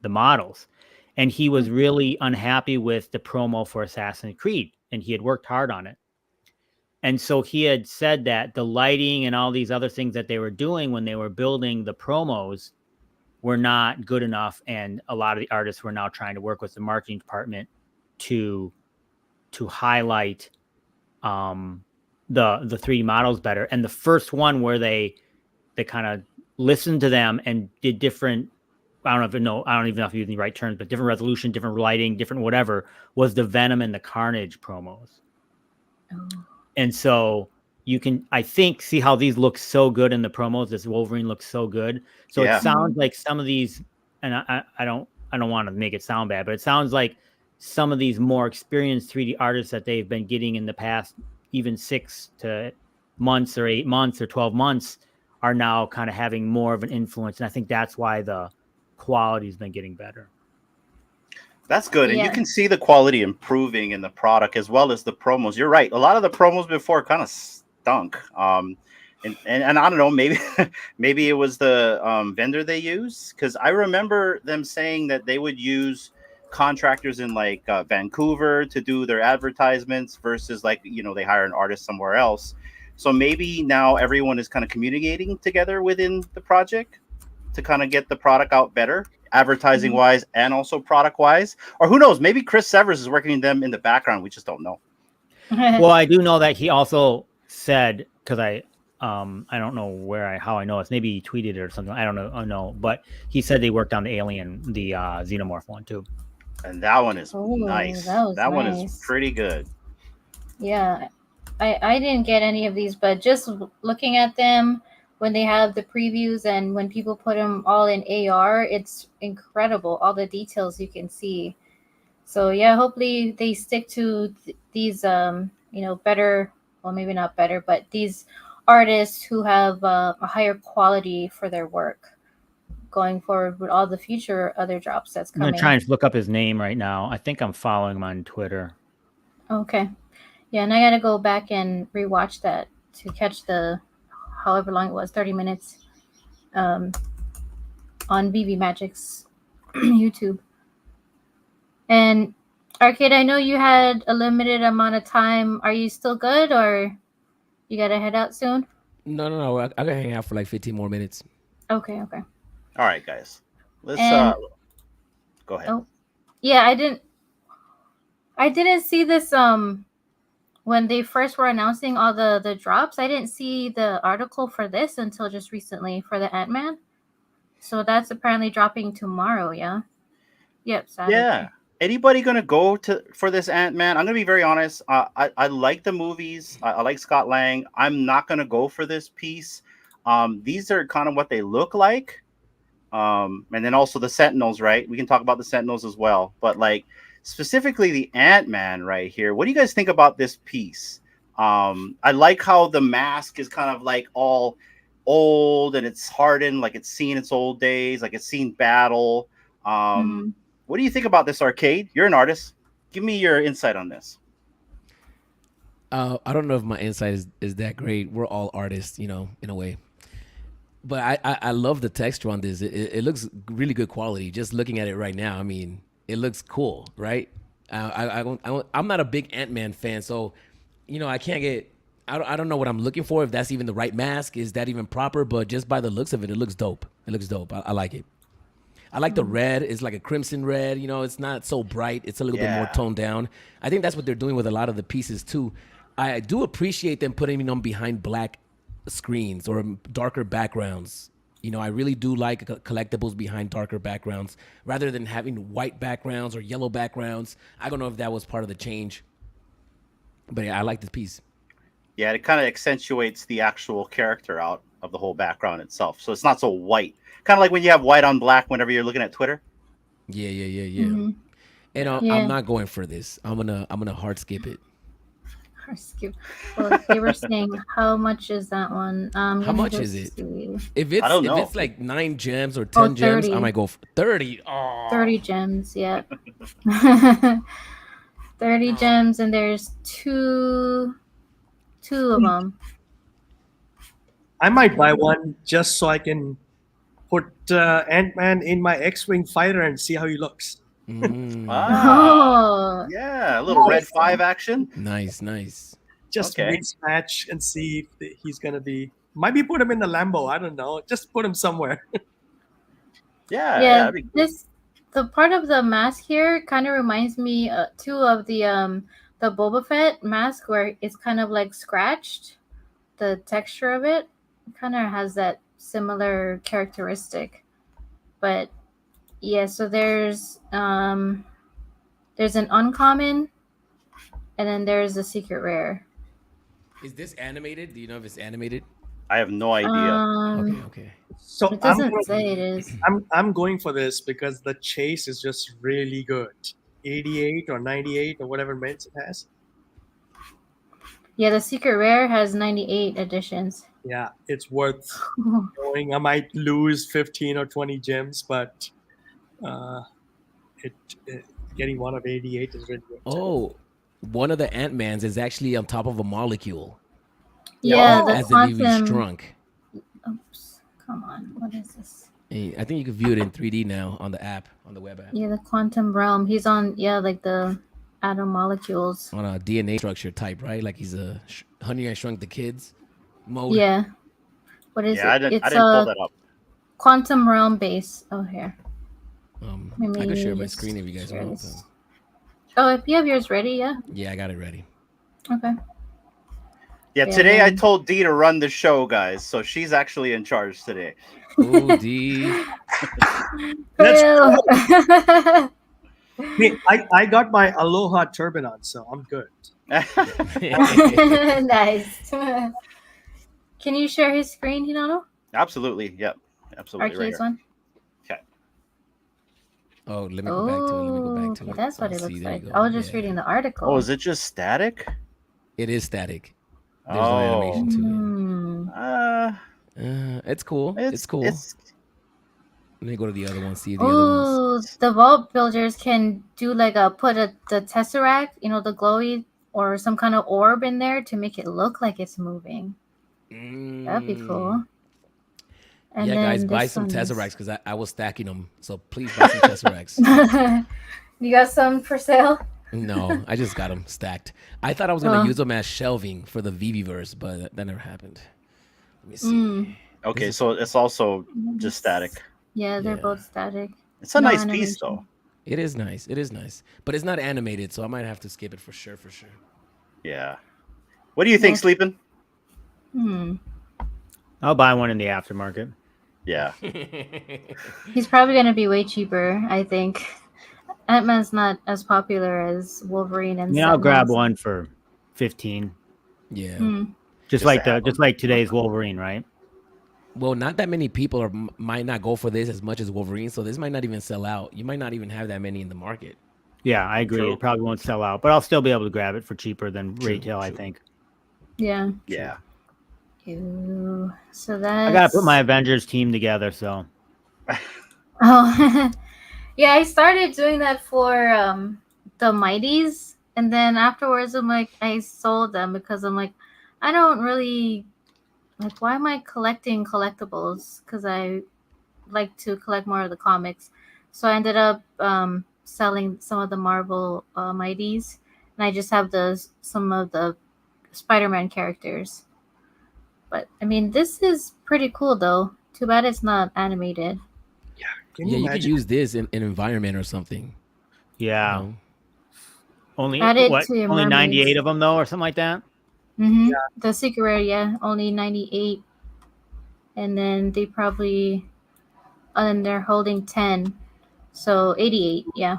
Speaker 4: models. And he was really unhappy with the promo for Assassin's Creed, and he had worked hard on it. And so he had said that the lighting and all these other things that they were doing when they were building the promos were not good enough. And a lot of the artists were now trying to work with the marketing department to highlight the 3D models better. And the first one where they kind of listened to them and did different, I don't even know if you're using the right terms, but different resolution, different lighting, different whatever, was the Venom and the Carnage promos. Oh. And so you can, I think, see how these look so good in the promos. This Wolverine looks so good. So It sounds like some of these, and I don't want to make it sound bad, but it sounds like some of these more experienced 3D artists that they've been getting in the past, even 6 to months or 8 months or 12 months, are now kind of having more of an influence. And I think that's why the quality has been getting better.
Speaker 2: That's good. And you can see the quality improving in the product as well as the promos. You're right. A lot of the promos before kind of stunk. And I don't know, maybe it was the vendor they used, because I remember them saying that they would use contractors in like Vancouver to do their advertisements versus like, they hire an artist somewhere else. So maybe now everyone is kind of communicating together within the project to kind of get the product out better, advertising wise and also product wise. Or who knows, maybe Chris Severs is working them in the background. We just don't know.
Speaker 4: Well, I do know that he also said, because I don't know how I know this. Maybe he tweeted it or something. I don't know. But he said they worked on the Alien, the Xenomorph one too.
Speaker 2: And that one is nice. That one is pretty good.
Speaker 3: Yeah. I didn't get any of these, but just looking at them when they have the previews and when people put them all in AR, it's incredible. All the details you can see. So yeah, hopefully they stick to these better, well, maybe not better, but these artists who have a higher quality for their work going forward with all the future other drops that's
Speaker 4: I'm
Speaker 3: coming.
Speaker 4: gonna try and look up his name right now. I think I'm following him on Twitter.
Speaker 3: Okay. Yeah, and I gotta go back and rewatch that to catch the however long it was, 30 minutes, on BB Magic's YouTube. And Arcade, I know you had a limited amount of time. Are you still good, or you gotta head out soon?
Speaker 5: No. I gotta hang out for like 15 more minutes.
Speaker 3: Okay.
Speaker 2: All right, guys. Let's
Speaker 3: And-
Speaker 2: go ahead.
Speaker 3: Oh, yeah, I didn't see this when they first were announcing all the drops. I didn't see the article for this until just recently for the Ant-Man. So that's apparently dropping tomorrow, yeah? Yep, Saturday.
Speaker 2: Yeah. Anybody gonna go for this Ant-Man? I'm gonna be very honest. I like the movies. I like Scott Lang. I'm not gonna go for this piece. These are kind of what they look like. And then also the Sentinels, right? We can talk about the Sentinels as well. But like specifically the Ant-Man right here. What do you guys think about this piece? I like how the mask is kind of like all old and it's hardened, like it's seen its old days, like it's seen battle. What do you think about this, Arcade? You're an artist. Give me your insight on this.
Speaker 5: I don't know if my insight is that great. We're all artists, in a way. But I love the texture on this. It looks really good quality. Just looking at it right now, I mean, it looks cool, right? I'm not a big Ant-Man fan, so I can't get. I don't know what I'm looking for. If that's even the right mask, is that even proper? But just by the looks of it, it looks dope. I like it. I like the red. It's like a crimson red. It's not so bright. It's a little bit more toned down. I think that's what they're doing with a lot of the pieces too. I do appreciate them putting them behind black screens or darker backgrounds. I really do like collectibles behind darker backgrounds rather than having white backgrounds or yellow backgrounds. I don't know if that was part of the change, but yeah, I like this piece.
Speaker 2: Yeah, it kind of accentuates the actual character out of the whole background itself. So it's not so white. Kind of like when you have white on black whenever you're looking at Twitter.
Speaker 5: Yeah.
Speaker 3: Mm-hmm.
Speaker 5: And I'm not going for this. I'm gonna hard skip it.
Speaker 3: Hard skip. Well, they were saying, how much is that one?
Speaker 5: How much is it?
Speaker 3: See.
Speaker 5: If it's like 9 gems or 10 gems, I might go for 30. Oh.
Speaker 3: 30 gems, yeah. 30 gems, and there's two of them.
Speaker 7: I might buy one just so I can put Ant-Man in my X-Wing fighter and see how he looks.
Speaker 3: Oh.
Speaker 2: Yeah, a little Red 5 action.
Speaker 5: Nice.
Speaker 7: Just
Speaker 2: Okay.
Speaker 7: mix match and see if he's going to be... Might be put him in the Lambo. I don't know. Just put him somewhere.
Speaker 2: Yeah.
Speaker 3: The part of the mask here kind of reminds me too of the Boba Fett mask, where it's kind of like scratched. The texture of it kind of has that similar characteristic. But yeah, so there's an uncommon, and then there's a secret rare.
Speaker 5: Is this animated? Do you know if it's animated?
Speaker 2: I have no idea.
Speaker 5: Okay.
Speaker 7: So
Speaker 3: It doesn't say it is.
Speaker 7: I'm going for this because the chase is just really good. 88 or 98 or whatever mints it has.
Speaker 3: Yeah, the secret rare has 98 editions.
Speaker 7: Yeah, it's worth going. I might lose 15 or 20 gems, but getting one of 88 is really good.
Speaker 5: Oh, one of the Ant-Mans is actually on top of a molecule.
Speaker 3: Yeah, the
Speaker 5: as the UV
Speaker 3: quantum.
Speaker 5: shrunk.
Speaker 3: Oops, come on. What is this?
Speaker 5: Hey, I think you can view it in 3D now on the app, on the web app.
Speaker 3: Yeah, the quantum realm. He's on, like the atom molecules.
Speaker 5: On a DNA structure type, right? Like he's a Honey, I Shrunk the Kids mode.
Speaker 3: Yeah. What is it?
Speaker 2: I didn't
Speaker 3: It's
Speaker 2: pull that up.
Speaker 3: quantum realm base. Oh, here.
Speaker 5: I can share my screen if you guys want.
Speaker 3: Oh, if you have yours ready, yeah.
Speaker 5: Yeah, I got it ready.
Speaker 3: Okay.
Speaker 2: Yeah, today I told Dee to run the show, guys. So she's actually in charge today.
Speaker 5: Ooh, D.
Speaker 7: Hey, I got my Aloha turban on, so I'm good.
Speaker 3: Nice. Can you share his screen, Hinano?
Speaker 2: Absolutely. Yep. Absolutely. Right
Speaker 3: Arcade's
Speaker 2: here.
Speaker 3: one.
Speaker 2: Okay.
Speaker 5: Oh, let me go back to it. Let me go back to
Speaker 3: Okay,
Speaker 5: it.
Speaker 3: that's what
Speaker 5: Oh,
Speaker 3: it
Speaker 5: see,
Speaker 3: looks
Speaker 5: there you
Speaker 3: like.
Speaker 5: go.
Speaker 3: I was just
Speaker 5: Yeah.
Speaker 3: reading the article.
Speaker 2: Oh, is it just static?
Speaker 5: It is static. There's no animation to it. It's cool. It's cool. Let me go to the other one. See the other ones.
Speaker 3: Oh, the vault builders can do like the tesseract, the glowy or some kind of orb in there to make it look like it's moving. That'd be cool. And
Speaker 5: yeah,
Speaker 3: then
Speaker 5: guys, buy
Speaker 3: this
Speaker 5: some
Speaker 3: one is-
Speaker 5: Tesseracts because I was stacking them. So please buy some Tesseracts.
Speaker 3: You got some for sale?
Speaker 5: No, I just got them stacked. I thought I was gonna use them as shelving for the VV-verse, but that never happened. Let me see.
Speaker 2: Okay, so it's also just static.
Speaker 3: Yeah, they're
Speaker 5: Yeah.
Speaker 3: both static.
Speaker 2: It's a
Speaker 3: No
Speaker 2: nice
Speaker 3: animation.
Speaker 2: piece, though.
Speaker 5: It is nice. It is nice, but it's not animated, so I might have to skip it for sure. For sure.
Speaker 2: Yeah. What do you think,
Speaker 3: Yes.
Speaker 2: Sleepin'?
Speaker 4: I'll buy one in the aftermarket.
Speaker 2: Yeah.
Speaker 3: He's probably gonna be way cheaper, I think. Ant-Man's not as popular as Wolverine and
Speaker 4: Yeah, I'll grab
Speaker 3: Sentinels.
Speaker 4: one for 15.
Speaker 5: Yeah.
Speaker 4: Just
Speaker 2: to
Speaker 4: like
Speaker 2: have
Speaker 4: just like today's Wolverine, right?
Speaker 5: Well, not that many people might not go for this as much as Wolverine, so this might not even sell out. You might not even have that many in the market.
Speaker 4: Yeah, I agree.
Speaker 2: True.
Speaker 4: It probably won't sell out, but I'll still be able to grab it for cheaper than retail, I think.
Speaker 3: Yeah.
Speaker 2: Yeah.
Speaker 3: Ew. So that's...
Speaker 4: I gotta put my Avengers team together, so
Speaker 3: Oh, yeah. I started doing that for the Mighties, and then afterwards, I'm like, I sold them because I'm like, I don't really like. Why am I collecting collectibles? Because I like to collect more of the comics. So I ended up selling some of the Marvel Mighties, and I just have some of the Spider-Man characters. But I mean, this is pretty cool though. Too bad it's not animated.
Speaker 7: Can
Speaker 5: Yeah,
Speaker 7: you
Speaker 5: you could
Speaker 7: imagine?
Speaker 5: use this in an environment or something.
Speaker 4: yeah.
Speaker 5: You know?
Speaker 4: Only
Speaker 3: Add it
Speaker 4: what?
Speaker 3: to your
Speaker 4: Only
Speaker 3: mermaids.
Speaker 4: 98 of them though, or something like that.
Speaker 3: The secret rare, yeah, only 98, and then they probably, and they're holding 10, so 88. Yeah,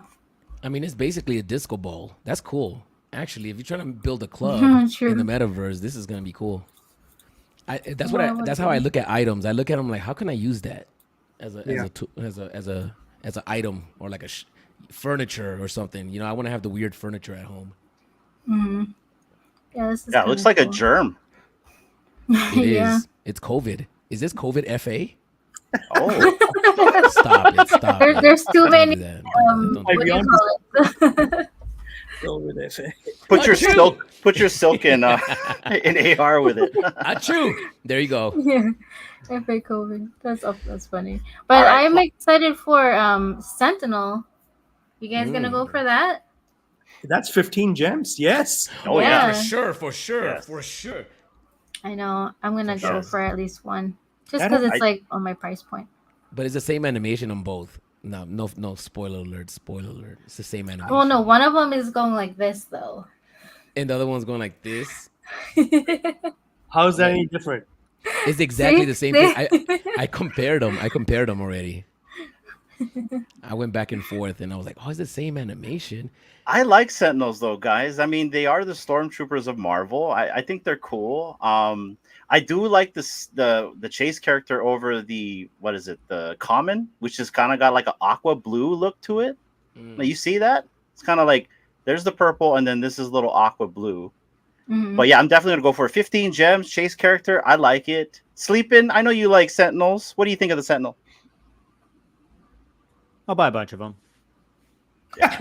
Speaker 5: I mean, it's basically a disco ball. That's cool. Actually, if you're trying to build a club
Speaker 3: True.
Speaker 5: in the metaverse, this is gonna be cool. That's
Speaker 3: Yeah, it
Speaker 5: that's
Speaker 3: would
Speaker 5: how I
Speaker 3: be.
Speaker 5: look at items. I look at them like, how can I use that as a
Speaker 7: Yeah.
Speaker 5: as an item or like furniture or something? You know, I want to have the weird furniture at home.
Speaker 3: Yeah, this is.
Speaker 2: Yeah, it looks
Speaker 3: kinda
Speaker 2: like a
Speaker 3: cool.
Speaker 2: germ.
Speaker 5: It is.
Speaker 3: Yeah.
Speaker 5: It's COVID. Is this COVID FA?
Speaker 2: Oh.
Speaker 5: Stop it. Stop it.
Speaker 3: There's too
Speaker 5: Don't
Speaker 3: many.
Speaker 5: do that. Don't do
Speaker 3: What do you
Speaker 5: that.
Speaker 3: call it?
Speaker 7: Go with it.
Speaker 2: Put your
Speaker 5: Achoo!
Speaker 2: silk in AR with it.
Speaker 5: Achoo! There you go.
Speaker 3: Yeah, FA COVID. That's funny. But
Speaker 2: All right.
Speaker 3: I'm excited for Sentinel. You guys gonna go for that?
Speaker 7: That's 15 gems. Yes.
Speaker 2: Oh
Speaker 3: Yeah.
Speaker 2: yeah.
Speaker 5: For sure.
Speaker 2: Yes.
Speaker 5: For sure.
Speaker 3: I know. I'm gonna go
Speaker 2: Yes.
Speaker 3: for at least one, just
Speaker 7: That-
Speaker 3: because it's
Speaker 2: I-
Speaker 3: like on my price point.
Speaker 5: But it's the same animation on both. No spoiler alert. Spoiler alert. It's the same animation.
Speaker 3: Oh no, one of them is going like this though.
Speaker 5: And the other one's going like this.
Speaker 7: How is that any different?
Speaker 5: It's exactly
Speaker 3: See?
Speaker 5: the same
Speaker 3: See?
Speaker 5: thing. I compared them. I compared them already. I went back and forth, and I was like, "Oh, it's the same animation."
Speaker 2: I like Sentinels though, guys. I mean, they are the stormtroopers of Marvel. I think they're cool. I do like the chase character over the the common, which has kind of got like an aqua blue look to it. Now, you see that? It's kind of like there's the purple, and then this is little aqua blue.
Speaker 3: Mhm.
Speaker 2: But yeah, I'm definitely gonna go for 15 gems chase character. I like it. Sleepin', I know you like Sentinels. What do you think of the Sentinel?
Speaker 4: I'll buy a bunch of them.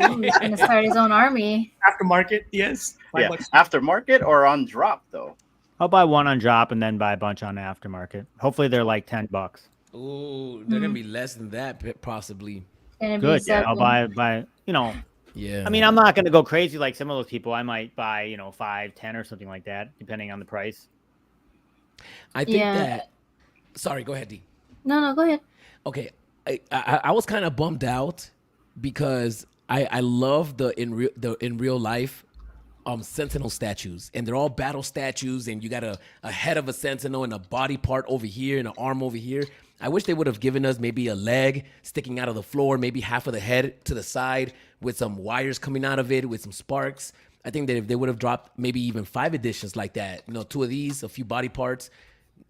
Speaker 3: Ooh, he's gonna start his own army.
Speaker 7: Aftermarket, yes.
Speaker 2: Yeah, aftermarket or on drop though.
Speaker 4: I'll buy one on drop and then buy a bunch on aftermarket. Hopefully they're like $10.
Speaker 5: Ooh, they're gonna be less than that, possibly.
Speaker 3: Gonna be
Speaker 4: Good. Yeah, I'll
Speaker 3: 7.
Speaker 4: buy.
Speaker 5: Yeah.
Speaker 4: I mean, I'm not gonna go crazy like some of those people. I might buy 5, 10 or something like that, depending on the price.
Speaker 5: I think
Speaker 3: Yeah.
Speaker 5: that. Sorry, go ahead, D.
Speaker 3: No, go ahead.
Speaker 5: Okay, I was kind of bummed out because I love the in real life Sentinel statues, and they're all battle statues, and you got a head of a Sentinel and a body part over here and an arm over here. I wish they would have given us maybe a leg sticking out of the floor, maybe half of the head to the side with some wires coming out of it with some sparks. I think that if they would have dropped maybe even 5 editions like that, 2 of these, a few body parts,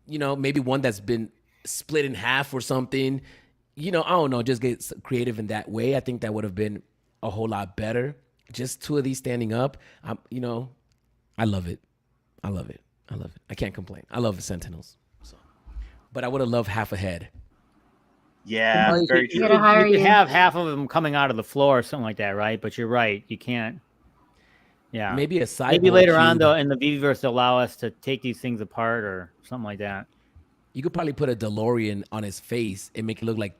Speaker 5: maybe one that's been split in half or something, I don't know, just get creative in that way. I think that would have been a whole lot better. Just 2 of these standing up, I love it. I love it. I can't complain. I love the Sentinels. So, but I would have loved half a head.
Speaker 2: Yeah, very
Speaker 3: You
Speaker 2: true.
Speaker 3: gotta hire
Speaker 4: You could
Speaker 3: you.
Speaker 4: have half of them coming out of the floor or something like that, right? But you're right. You can't. Yeah.
Speaker 5: Maybe a cyborg
Speaker 4: Maybe later on,
Speaker 5: cube.
Speaker 4: though, in the Vverse, they'll allow us to take these things apart or something like that.
Speaker 5: You could probably put a DeLorean on his face and make it look like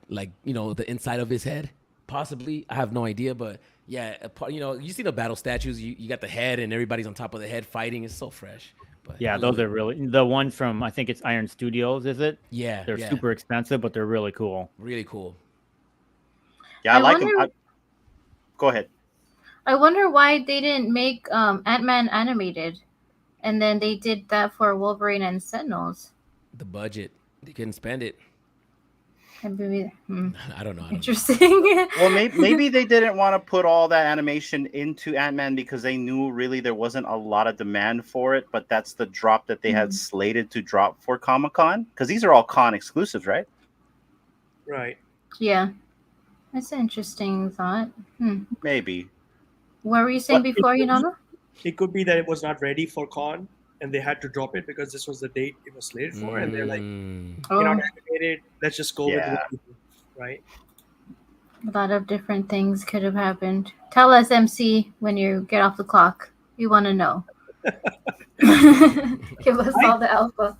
Speaker 5: the inside of his head. Possibly, I have no idea, but yeah, you see the battle statues. You got the head and everybody's on top of the head fighting. It's so fresh. But
Speaker 4: Yeah,
Speaker 5: I love
Speaker 4: those
Speaker 5: it.
Speaker 4: are really the ones from I think it's Iron Studios, is it?
Speaker 5: Yeah,
Speaker 4: They're
Speaker 5: yeah.
Speaker 4: super expensive, but they're really cool.
Speaker 5: Really cool.
Speaker 2: Yeah, I like
Speaker 3: wonder-
Speaker 2: them. Go ahead.
Speaker 3: I wonder why they didn't make Ant-Man animated, and then they did that for Wolverine and Sentinels.
Speaker 5: The budget, they couldn't spend it.
Speaker 3: And maybe,
Speaker 5: I don't know.
Speaker 3: interesting.
Speaker 2: Well, maybe they didn't want to put all that animation into Ant-Man because they knew really there wasn't a lot of demand for it, but that's the drop that they had slated to drop for Comic-Con, because these are all con exclusives, right?
Speaker 7: Right.
Speaker 3: Yeah, that's an interesting thought.
Speaker 2: Maybe.
Speaker 3: What were you saying
Speaker 2: But
Speaker 3: before, Yunano?
Speaker 7: It could be that it was not ready for con and they had to drop it because this was the date it was slated for, and they're like, you're not animated, let's just go with
Speaker 2: Yeah.
Speaker 7: what we do, right?
Speaker 3: A lot of different things could have happened. Tell us, MC, when you get off the clock. We want to know. Give us all the alpha.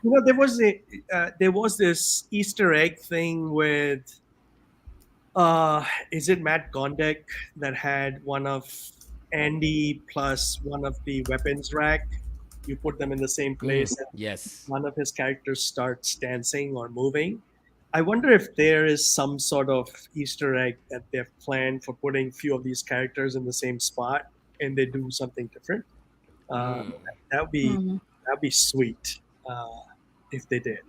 Speaker 7: There was this Easter egg thing with is it Matt Gondek that had one of Andy plus one of the weapons rack? You put them in the same place and
Speaker 5: Yes.
Speaker 7: one of his characters starts dancing or moving. I wonder if there is some sort of Easter egg that they've planned for putting a few of these characters in the same spot and they do something different. That would be sweet if they did.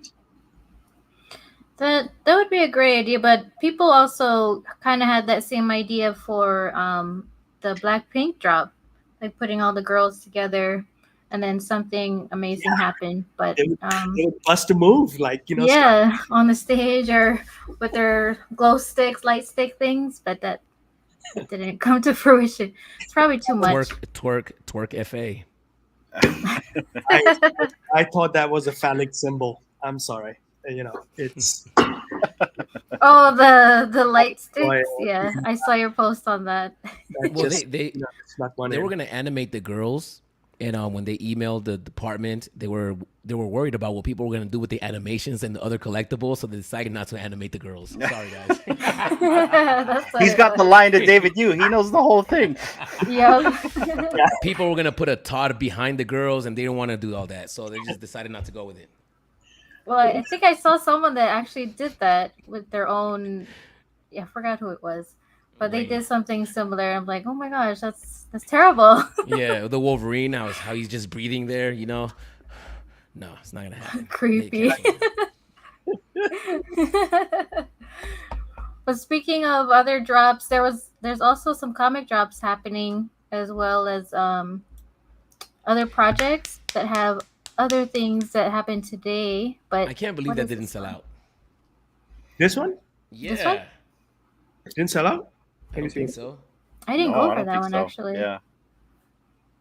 Speaker 3: That would be a great idea, but people also kind of had that same idea for the Blackpink drop, like putting all the girls together, and then something amazing happened. But
Speaker 7: They would bust a move, like
Speaker 3: yeah, on the stage or with their glow sticks, light stick things, but that didn't come to fruition. It's probably too much.
Speaker 5: Twerk FA.
Speaker 7: I thought that was a phallic symbol. I'm sorry. It's
Speaker 3: Oh, the light sticks.
Speaker 7: Why-
Speaker 3: Yeah, I saw your post on that.
Speaker 5: Well,
Speaker 7: just, it's not one.
Speaker 5: they were gonna animate the girls, and when they emailed the department, they were worried about what people were gonna do with the animations and the other collectibles, so they decided not to animate the girls. Sorry, guys.
Speaker 3: That's what
Speaker 2: He's
Speaker 3: it
Speaker 2: got the
Speaker 3: was.
Speaker 2: line to David Yu. He knows the whole thing.
Speaker 3: Yep.
Speaker 5: People were gonna put a Todd behind the girls, and they didn't want to do all that, so they just decided not to go with it.
Speaker 3: Well, I think I saw someone that actually did that with their own. Yeah, I forgot who it was, but they
Speaker 5: Right.
Speaker 3: did something similar. I'm like, oh my gosh, that's terrible.
Speaker 5: Yeah, the Wolverine, how he's just breathing there, No, it's not gonna happen.
Speaker 3: Creepy. But speaking of other drops, there's also some comic drops happening, as well as other projects that have other things that happened today. But
Speaker 5: I can't believe
Speaker 3: what
Speaker 5: that
Speaker 3: is
Speaker 5: didn't
Speaker 3: this
Speaker 5: sell
Speaker 3: one?
Speaker 5: out.
Speaker 7: This one
Speaker 5: Yeah,
Speaker 3: one?
Speaker 7: didn't sell out.
Speaker 5: I don't think so.
Speaker 3: I didn't
Speaker 2: No,
Speaker 3: go
Speaker 2: I
Speaker 3: for
Speaker 2: don't
Speaker 3: that
Speaker 2: think
Speaker 3: one
Speaker 2: so.
Speaker 3: actually.
Speaker 2: Yeah.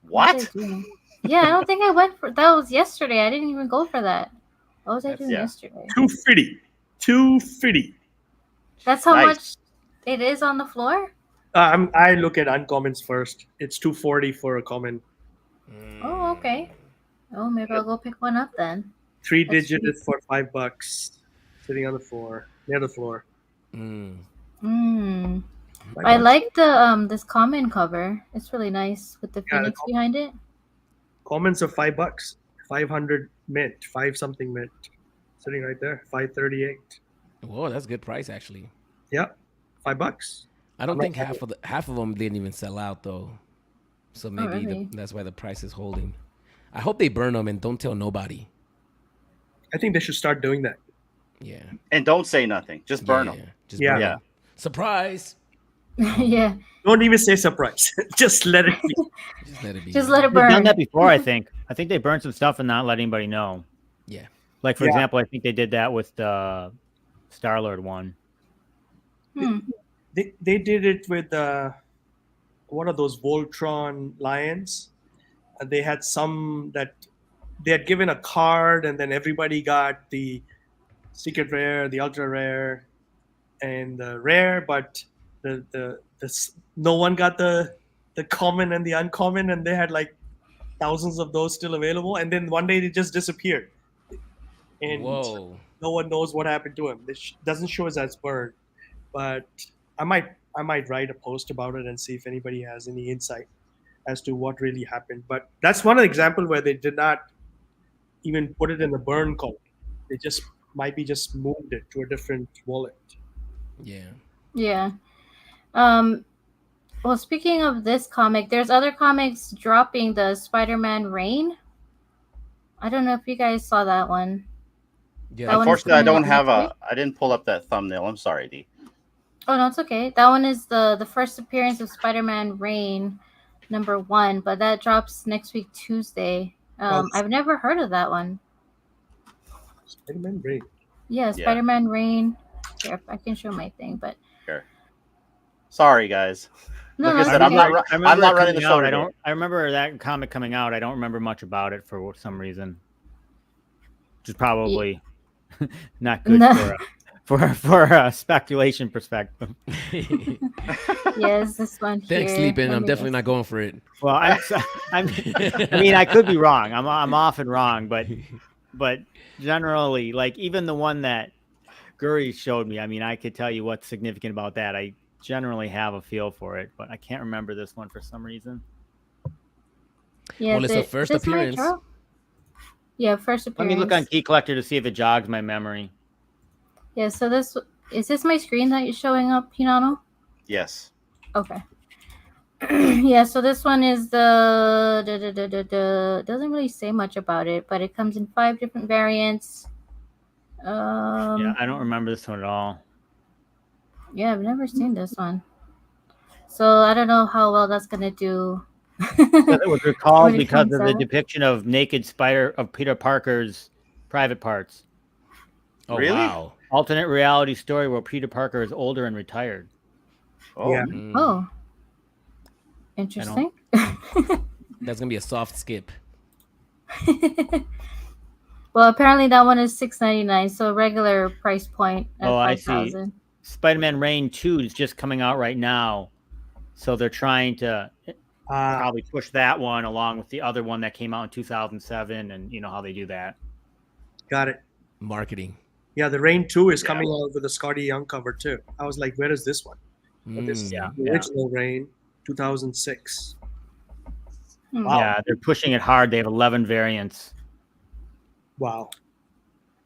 Speaker 3: What
Speaker 2: What?
Speaker 3: did I do? Yeah, I don't think I went for that. Was yesterday. I didn't even go for that. What was I doing
Speaker 2: yeah.
Speaker 3: yesterday?
Speaker 7: 250.
Speaker 3: That's how
Speaker 2: Nice.
Speaker 3: much it is on the floor.
Speaker 7: I look at uncommons first. It's 240 for a common.
Speaker 3: Oh, okay. Oh, maybe I'll go pick one up then.
Speaker 7: 3
Speaker 3: That's
Speaker 7: digit
Speaker 3: cheap.
Speaker 7: is for $5, sitting on the floor, near the floor.
Speaker 5: Mm.
Speaker 3: Mm.
Speaker 7: $5.
Speaker 3: I like the this common cover. It's really nice with the
Speaker 7: Yeah, the
Speaker 3: phoenix behind it.
Speaker 7: Commons are $5, 500 mint, 5 something mint, sitting right there, 538.
Speaker 5: Whoa, that's a good price actually.
Speaker 7: Yeah, $5.
Speaker 5: I don't
Speaker 7: I'm
Speaker 5: think
Speaker 7: not-
Speaker 5: half of them didn't even sell out though, so maybe
Speaker 3: really?
Speaker 5: that's why the price is holding. I hope they burn them and don't tell nobody.
Speaker 7: I think they should start doing that.
Speaker 5: Yeah,
Speaker 2: And don't say nothing. Just burn them.
Speaker 5: Just
Speaker 7: Yeah.
Speaker 5: burn
Speaker 2: Yeah.
Speaker 5: 'em. Surprise.
Speaker 3: Yeah.
Speaker 7: Don't even say surprise. Just let it be.
Speaker 5: Just let it be.
Speaker 3: Just let it
Speaker 4: They've done
Speaker 3: burn.
Speaker 4: that before, I think. I think they burned some stuff and not let anybody know.
Speaker 5: Yeah.
Speaker 4: Like, for
Speaker 7: Yeah.
Speaker 4: example, I think they did that with the Star-Lord one.
Speaker 3: Hmm.
Speaker 7: They did it with one of those Voltron lions. They had some that they had given a card, and then everybody got the secret rare, the ultra rare, and the rare, but no one got the common and the uncommon, and they had like thousands of those still available. And then one day they just disappeared, and
Speaker 5: Whoa.
Speaker 7: no one knows what happened to him. It doesn't show us as bird, but I might write a post about it and see if anybody has any insight as to what really happened. But that's one example where they did not even put it in the burn column. They just moved it to a different wallet.
Speaker 5: Yeah.
Speaker 3: Yeah. Well, speaking of this comic, there's other comics dropping the Spider-Man Reign. I don't know if you guys saw that one.
Speaker 5: Yeah.
Speaker 3: That one is
Speaker 2: Unfortunately, I
Speaker 3: coming
Speaker 2: don't
Speaker 3: out
Speaker 2: have
Speaker 3: next week.
Speaker 2: I didn't pull up that thumbnail. I'm sorry, D.
Speaker 3: Oh no, it's okay. That one is the first appearance of Spider-Man Reign, #1, but that drops next week Tuesday. I've never heard of that one.
Speaker 7: Spider-Man Reign.
Speaker 3: Yeah, Spider-Man Reign. Here, I can show my thing, but
Speaker 2: Here. Sorry, guys.
Speaker 3: no,
Speaker 2: Like I
Speaker 3: that's
Speaker 2: said,
Speaker 3: okay.
Speaker 2: I'm not running the show
Speaker 4: out.
Speaker 2: today.
Speaker 4: I remember that comic coming out. I don't remember much about it for some reason. Which is probably not good
Speaker 3: No.
Speaker 4: for a speculation perspective.
Speaker 3: Yes, this one here.
Speaker 5: Thanks, Sleepyn.
Speaker 3: Let
Speaker 5: I'm
Speaker 3: me
Speaker 5: definitely
Speaker 3: just-
Speaker 5: not going for it.
Speaker 4: Well, I mean, I could be wrong. I'm often wrong, but generally, like even the one that Guri showed me, I mean, I could tell you what's significant about that. I generally have a feel for it, but I can't remember this one for some reason.
Speaker 3: Yeah,
Speaker 5: Well, it's the first
Speaker 3: this might
Speaker 5: appearance.
Speaker 3: drop. Yeah, first
Speaker 4: Let
Speaker 3: appearance.
Speaker 4: me look on Key Collector to see if it jogs my memory.
Speaker 3: Yeah, so is this my screen that is showing up, Hinano?
Speaker 2: Yes.
Speaker 3: Okay. Yeah, so this one is the doesn't really say much about it, but it comes in 5 different variants.
Speaker 4: Yeah, I don't remember this one at all.
Speaker 3: Yeah, I've never seen this one. So I don't know how well that's gonna do.
Speaker 4: It was recalled
Speaker 3: When it
Speaker 4: because
Speaker 3: comes
Speaker 4: of the
Speaker 3: out.
Speaker 4: depiction of naked spider of Peter Parker's private parts.
Speaker 5: Oh,
Speaker 2: Really?
Speaker 5: wow.
Speaker 4: Alternate reality story where Peter Parker is older and retired.
Speaker 2: Oh,
Speaker 7: Yeah.
Speaker 5: Mm.
Speaker 3: Oh, interesting.
Speaker 5: That's going to be a soft skip.
Speaker 3: Well, apparently that one is $6.99, so regular price point at
Speaker 4: Oh, I see.
Speaker 3: 5,000.
Speaker 4: Spider-Man Reign 2 is just coming out right now. So they're trying to probably push that one along with the other one that came out in 2007, and you know how they do that.
Speaker 7: Got it.
Speaker 5: Marketing.
Speaker 7: Yeah, the Rain 2 is coming out with a Scotty Young cover too. I was like, where is this one? But this is
Speaker 5: Mm.
Speaker 7: the original Rain, 2006.
Speaker 3: Hmm.
Speaker 7: Wow.
Speaker 4: Yeah, they're pushing it hard. They have 11 variants.
Speaker 7: Wow.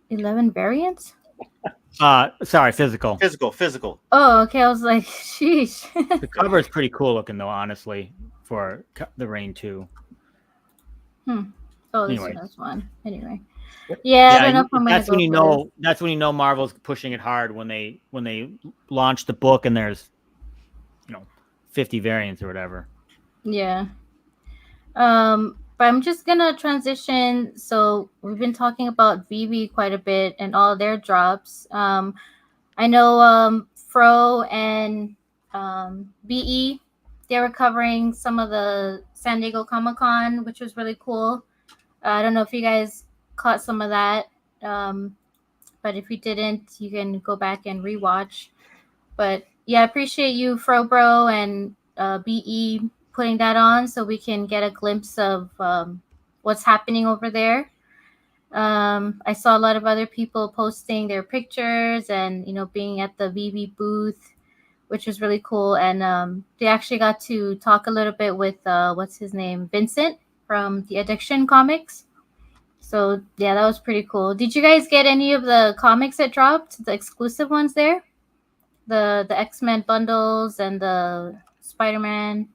Speaker 3: 11 variants?
Speaker 4: Sorry, physical.
Speaker 2: Physical.
Speaker 3: Oh, okay. I was like, sheesh.
Speaker 4: The cover is pretty cool looking, though, honestly, for the Reign 2.
Speaker 3: Oh, this
Speaker 4: Anyway.
Speaker 3: is one. Anyway. Yeah, I don't know if I'm gonna
Speaker 4: that's
Speaker 3: go
Speaker 4: when you
Speaker 3: for
Speaker 4: know.
Speaker 3: this.
Speaker 4: That's when you know Marvel's pushing it hard when they launch the book and there's 50 variants or whatever.
Speaker 3: Yeah. But I'm just gonna transition. So we've been talking about VB quite a bit and all their drops. I know Fro and BE, they were covering some of the San Diego Comic-Con, which was really cool. I don't know if you guys caught some of that. But if you didn't, you can go back and rewatch. But yeah, I appreciate you, Frobro and BE, putting that on so we can get a glimpse of what's happening over there. I saw a lot of other people posting their pictures and being at the VB booth, which was really cool. And they actually got to talk a little bit with what's his name, Vincent from the Addiction Comics. So yeah, that was pretty cool. Did you guys get any of the comics that dropped, the exclusive ones there? The X-Men bundles and the Spider-Man.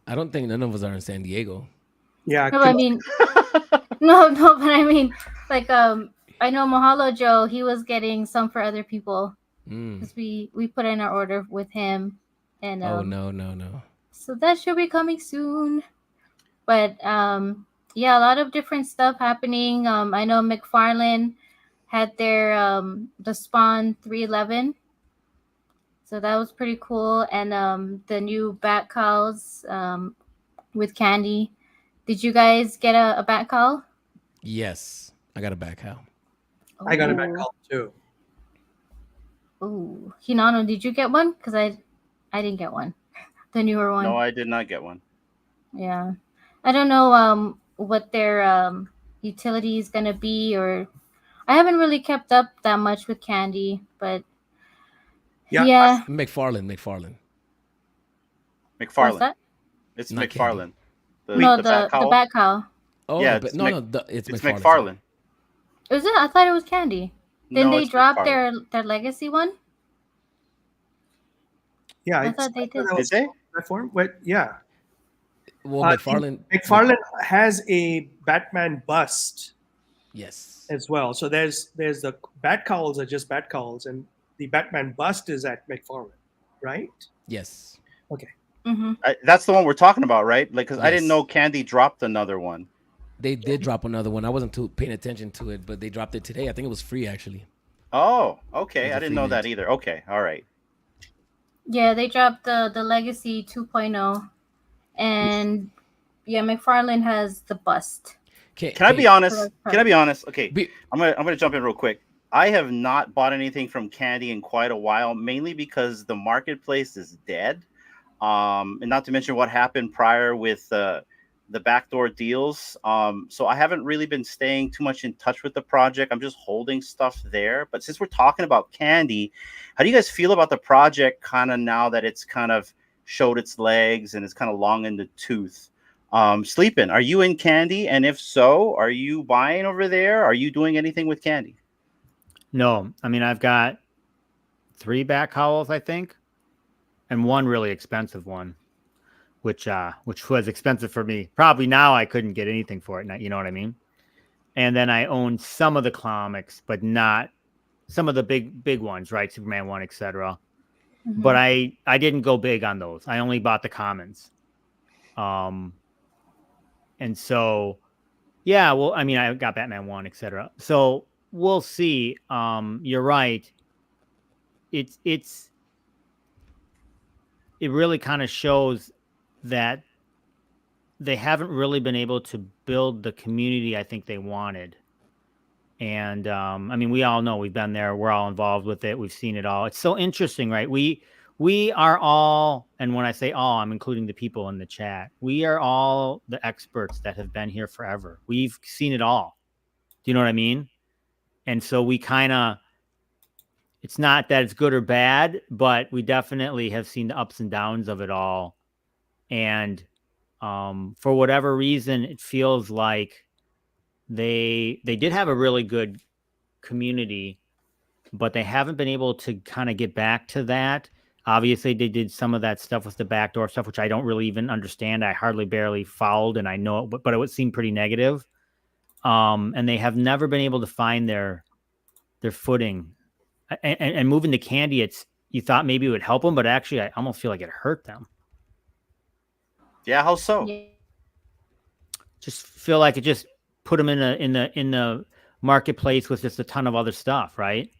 Speaker 5: I don't think none of us are in San Diego.
Speaker 7: Yeah.
Speaker 3: No, I mean, no, but I mean, like, I know Mahalo Joe, he was getting some for other people
Speaker 5: Mm.
Speaker 3: because we put in our order with him. and
Speaker 5: Oh no.
Speaker 3: so that should be coming soon. But yeah, a lot of different stuff happening. I know McFarlane had their the Spawn 311, so that was pretty cool. And the new bat calls with Candy. Did you guys get a bat call?
Speaker 5: Yes, I got a back how.
Speaker 7: I got a back call too.
Speaker 3: Ooh, Hinano, did you get one? Because I didn't get one. The newer one.
Speaker 2: No, I did not get one.
Speaker 3: Yeah, I don't know what their utility is gonna be, or I haven't really kept up that much with Candy, but
Speaker 7: Yeah.
Speaker 5: McFarlane.
Speaker 3: What's
Speaker 2: McFarlane.
Speaker 3: that?
Speaker 2: It's
Speaker 5: Not
Speaker 2: McFarlane.
Speaker 3: No,
Speaker 2: bat
Speaker 3: the
Speaker 2: cowl?
Speaker 3: bat cow.
Speaker 5: Oh,
Speaker 2: Yeah,
Speaker 5: but
Speaker 2: it's
Speaker 5: it's
Speaker 2: It's
Speaker 5: McFarlane.
Speaker 2: McFarlane.
Speaker 3: Is it? I thought it was Candy. Didn't
Speaker 2: No,
Speaker 3: they
Speaker 2: it's
Speaker 3: drop
Speaker 2: McFarlane.
Speaker 3: their legacy one?
Speaker 7: Yeah,
Speaker 3: I thought they did.
Speaker 7: that was
Speaker 2: Did they?
Speaker 7: platform. But yeah,
Speaker 5: Well, McFarlane.
Speaker 7: McFarlane has a Batman bust
Speaker 5: Yes.
Speaker 7: as well. So there's the bat cowls are just bat cowls, and the Batman bust is at McFarlane, right?
Speaker 5: Yes.
Speaker 7: Okay.
Speaker 3: Mm-hmm.
Speaker 2: That's the one we're talking about, right? Like, because I didn't
Speaker 5: Yes.
Speaker 2: know Candy dropped another one.
Speaker 5: They did drop another one. I wasn't too paying attention to it, but they dropped it today. I think it was free actually.
Speaker 2: Oh,
Speaker 5: It
Speaker 2: okay.
Speaker 5: was
Speaker 2: I
Speaker 5: a
Speaker 2: didn't
Speaker 5: free
Speaker 2: know that
Speaker 5: mint.
Speaker 2: either. Okay, all right.
Speaker 3: Yeah, they dropped the legacy 2.0, and yeah, McFarlane has the bust.
Speaker 2: Can I be honest? Can I be honest? Okay,
Speaker 5: Be-
Speaker 2: I'm gonna jump in real quick. I have not bought anything from Candy in quite a while, mainly because the marketplace is dead. And not to mention what happened prior with the backdoor deals. So I haven't really been staying too much in touch with the project. I'm just holding stuff there. But since we're talking about Candy, how do you guys feel about the project kind of now that it's kind of showed its legs and it's kind of long in the tooth? Sleepin', are you in Candy? And if so, are you buying over there? Are you doing anything with Candy?
Speaker 4: No, I mean, I've got 3 back cowls, I think, and one really expensive one, which was expensive for me. Probably now I couldn't get anything for it. You know what I mean? And then I own some of the comics, but not some of the big ones, right? Superman 1, etc.
Speaker 3: Mhm.
Speaker 4: But I didn't go big on those. I only bought the commons. And so, yeah, well, I mean, I got Batman 1, etc. So we'll see. You're right. It really kind of shows that they haven't really been able to build the community I think they wanted. And I mean, we all know, we've been there. We're all involved with it. We've seen it all. It's so interesting, right? We are all, and when I say all, I'm including the people in the chat. We are all the experts that have been here forever. We've seen it all. Do you know what I mean? And so we kind of, it's not that it's good or bad, but we definitely have seen the ups and downs of it all. And for whatever reason, it feels like they did have a really good community, but they haven't been able to kind of get back to that. Obviously, they did some of that stuff with the backdoor stuff, which I don't really even understand. I hardly barely followed, and I know it, but it would seem pretty negative. And they have never been able to find their footing. And moving to Candy, you thought maybe it would help them, but actually, I almost feel like it hurt them.
Speaker 2: Yeah, how so?
Speaker 3: Yeah.
Speaker 4: Just feel like it just put them in the marketplace with just a ton of other stuff, right?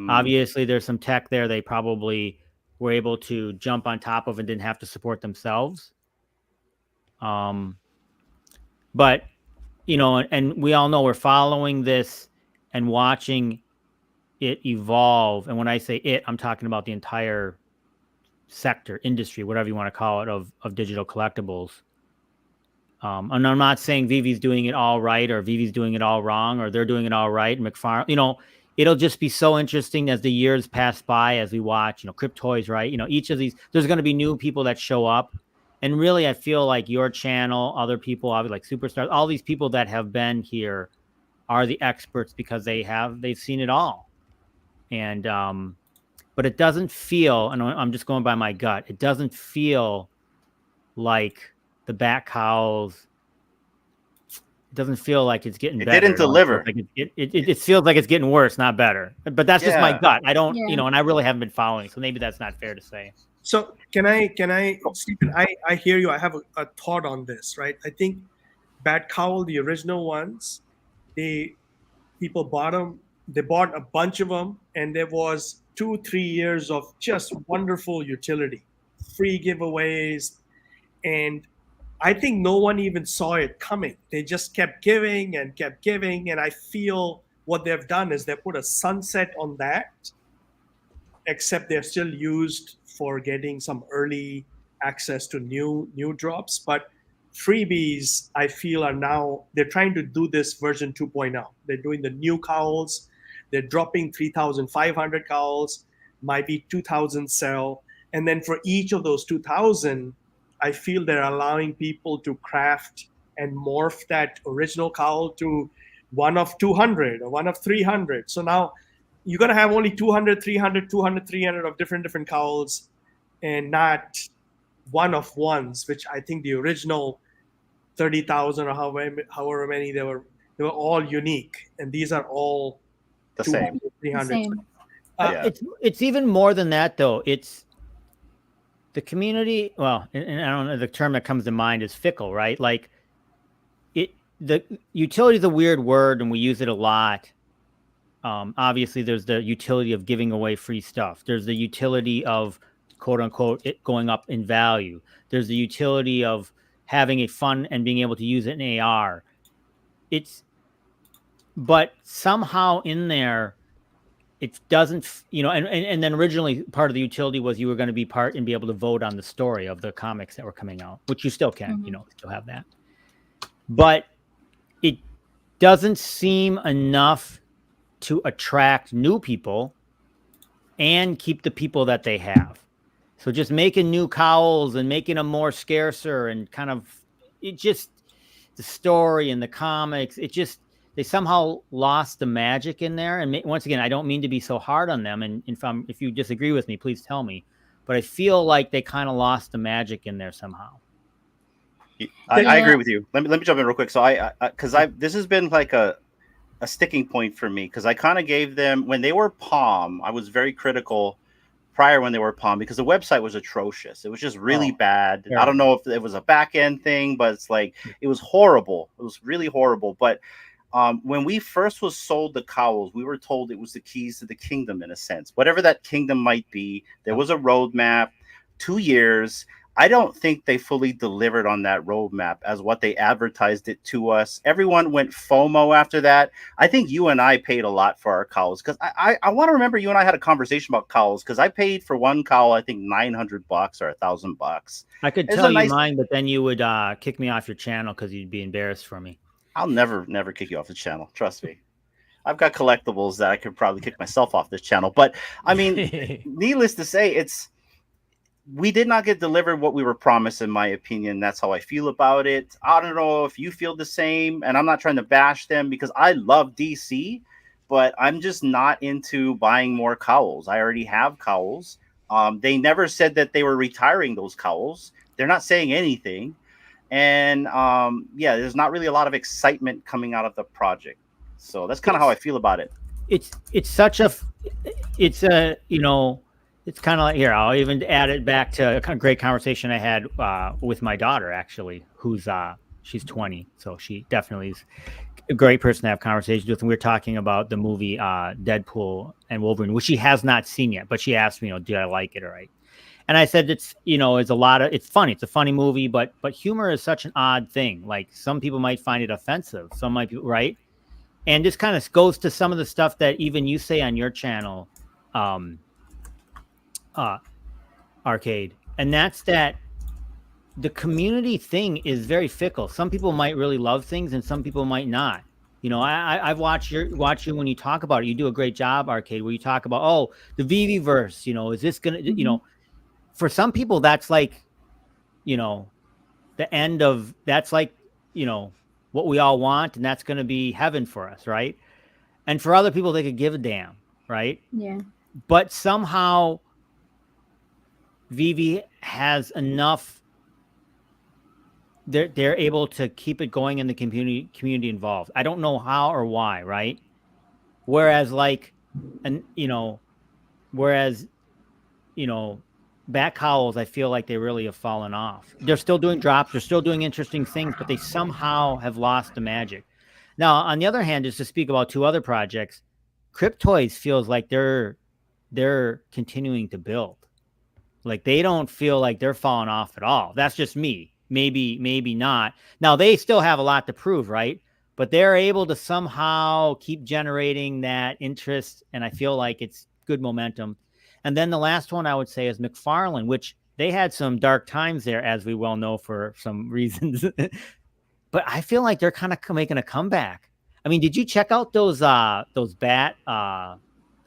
Speaker 4: Obviously, there's some tech there they probably were able to jump on top of and didn't have to support themselves. But, you know, and we all know we're following this and watching it evolve. And when I say it, I'm talking about the entire sector, industry, whatever you want to call it, of digital collectibles. And I'm not saying Vivi's doing it all right or Vivi's doing it all wrong or they're doing it all right. McFarlane, you know, it'll just be so interesting as the years pass by, as we watch, you know, Cryptoys, right? You know, each of these, there's going to be new people that show up. And really, I feel like your channel, other people, obviously like Superstars, all these people that have been here are the experts because they've seen it all. And, but it doesn't feel, and I'm just going by my gut, it doesn't feel like the back cowls doesn't feel like it's getting
Speaker 2: It
Speaker 4: better.
Speaker 2: didn't deliver.
Speaker 4: It feels like it's getting worse, not better. But that's just my
Speaker 2: Yeah.
Speaker 4: gut. I don't,
Speaker 3: Yeah.
Speaker 4: and I really haven't been following, so maybe that's not fair to say.
Speaker 7: So Stephen, I hear you. I have a thought on this, right? I think Bad Cowl, the original ones, people bought them. They bought a bunch of them, and there was 2-3 years of just wonderful utility, free giveaways, and I think no one even saw it coming. They just kept giving and kept giving, and I feel what they've done is they put a sunset on that, except they're still used for getting some early access to new drops. But freebies, I feel, are now they're trying to do this version 2.0. They're doing the new cowls. They're dropping 3,500 cowls, might be 2,000 sell, and then for each of those 2,000, I feel they're allowing people to craft and morph that original cowl to one of 200 or one of 300. So now you're going to have only 200, 300, 200, 300 of different cowls and not one of ones, which I think the original 30,000 or however many they were all unique. And these are all
Speaker 2: The
Speaker 7: 200,
Speaker 2: same.
Speaker 7: 300.
Speaker 3: Same.
Speaker 2: Yeah.
Speaker 4: It's even more than that, though. It's the community. Well, and I don't know, the term that comes to mind is fickle, right? Like the utility is a weird word, and we use it a lot. Obviously, there's the utility of giving away free stuff. There's the utility of, quote unquote, it going up in value. There's the utility of having a fun and being able to use it in AR. But somehow in there, it doesn't, and then originally part of the utility was you were going to be part and be able to vote on the story of the comics that were coming out, which you still can, still have that. But it doesn't seem enough to attract new people and keep the people that they have. So just making new cowls and making them more scarcer and kind of, it just, the story and the comics, they somehow lost the magic in there. And once again, I don't mean to be so hard on them. And if you disagree with me, please tell me. But I feel like they kind of lost the magic in there somehow.
Speaker 2: I agree with you. Let me jump in real quick. So this has been like a sticking point for me, because I kind of gave them, when they were Palm, I was very critical prior when they were Palm, because the website was atrocious. It was just really bad. Terrible. I don't know if it was a back end thing, but it's like, it was horrible. It was really horrible. But when we first was sold the cowls, we were told it was the keys to the kingdom, in a sense. Whatever that kingdom might be, there was a roadmap, 2 years. I don't think they fully delivered on that roadmap as what they advertised it to us. Everyone went FOMO after that. I think you and I paid a lot for our cowls, because I want to remember you and I had a conversation about cowls, because I paid for one cowl, I think $900 or $1,000.
Speaker 4: I could tell you mine, but then you would kick me off your channel because you'd be embarrassed for me.
Speaker 2: I'll never kick you off the channel. Trust me. I've got collectibles that I could probably kick myself off this channel. But I mean, needless to say, we did not get delivered what we were promised, in my opinion. That's how I feel about it. I don't know if you feel the same, and I'm not trying to bash them, because I love DC, but I'm just not into buying more cowls. I already have cowls. They never said that they were retiring those cowls. They're not saying anything. And there's not really a lot of excitement coming out of the project. So that's kind of how I feel about it. It's kind of like, here, I'll even add it back to a great conversation I had with my daughter, actually, she's 20. So she definitely is a great person to have conversations with. And we were talking about the movie Deadpool and Wolverine, which she has not seen yet, but she asked me, did I like it? All right. And I said, it's funny. It's a funny movie, but humor is such an odd thing. Like, some people might find it offensive. Some might be, right. And this kind of goes to some of the stuff that even you say on your channel, Arcade, and that's that the community thing is very fickle. Some people might really love things and some people might not. I've watched you when you talk about it. You do a great job, Arcade, where you talk about, the VV verse, is this gonna, for some people that's like, the end of, that's like, what we all want, and that's going to be heaven for us, right? And for other people, they could give a damn, right?
Speaker 3: Yeah.
Speaker 4: But somehow VV has enough they're able to keep it going and the community involved. I don't know how or why, right? Whereas Bat Cowls, I feel like they really have fallen off. They're still doing drops, they're still doing interesting things, but they somehow have lost the magic. Now, on the other hand, just to speak about two other projects, Cryptoys feels like they're continuing to build. Like they don't feel like they're falling off at all. That's just me. Maybe not. Now they still have a lot to prove, right? But they're able to somehow keep generating that interest, and I feel like it's good momentum. And then the last one I would say is McFarlane, which they had some dark times there, as we well know for some reasons. But I feel like they're kind of making a comeback. I mean, did you check out those the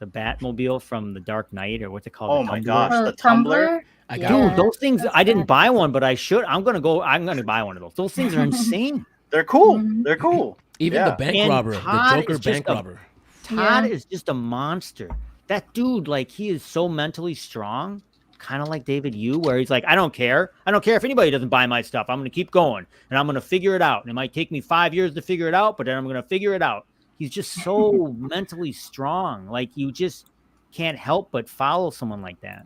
Speaker 4: Batmobile from the Dark Knight, or what's it called?
Speaker 2: Oh my gosh, the Tumbler.
Speaker 5: I got
Speaker 4: Dude, those things, I didn't buy one, but I should. I'm going to buy one of those. Those things are insane.
Speaker 2: They're cool. They're cool.
Speaker 5: Even the bank
Speaker 4: And
Speaker 5: robber,
Speaker 4: Todd
Speaker 5: the Joker
Speaker 4: is just
Speaker 5: bank robber.
Speaker 4: Todd is just a monster. That dude, like, he is so mentally strong, kind of like David Yu, where he's like, I don't care. I don't care if anybody doesn't buy my stuff. I'm going to keep going, and I'm going to figure it out. And it might take me 5 years to figure it out, but then I'm going to figure it out. He's just so mentally strong. Like, you just can't help but follow someone like that.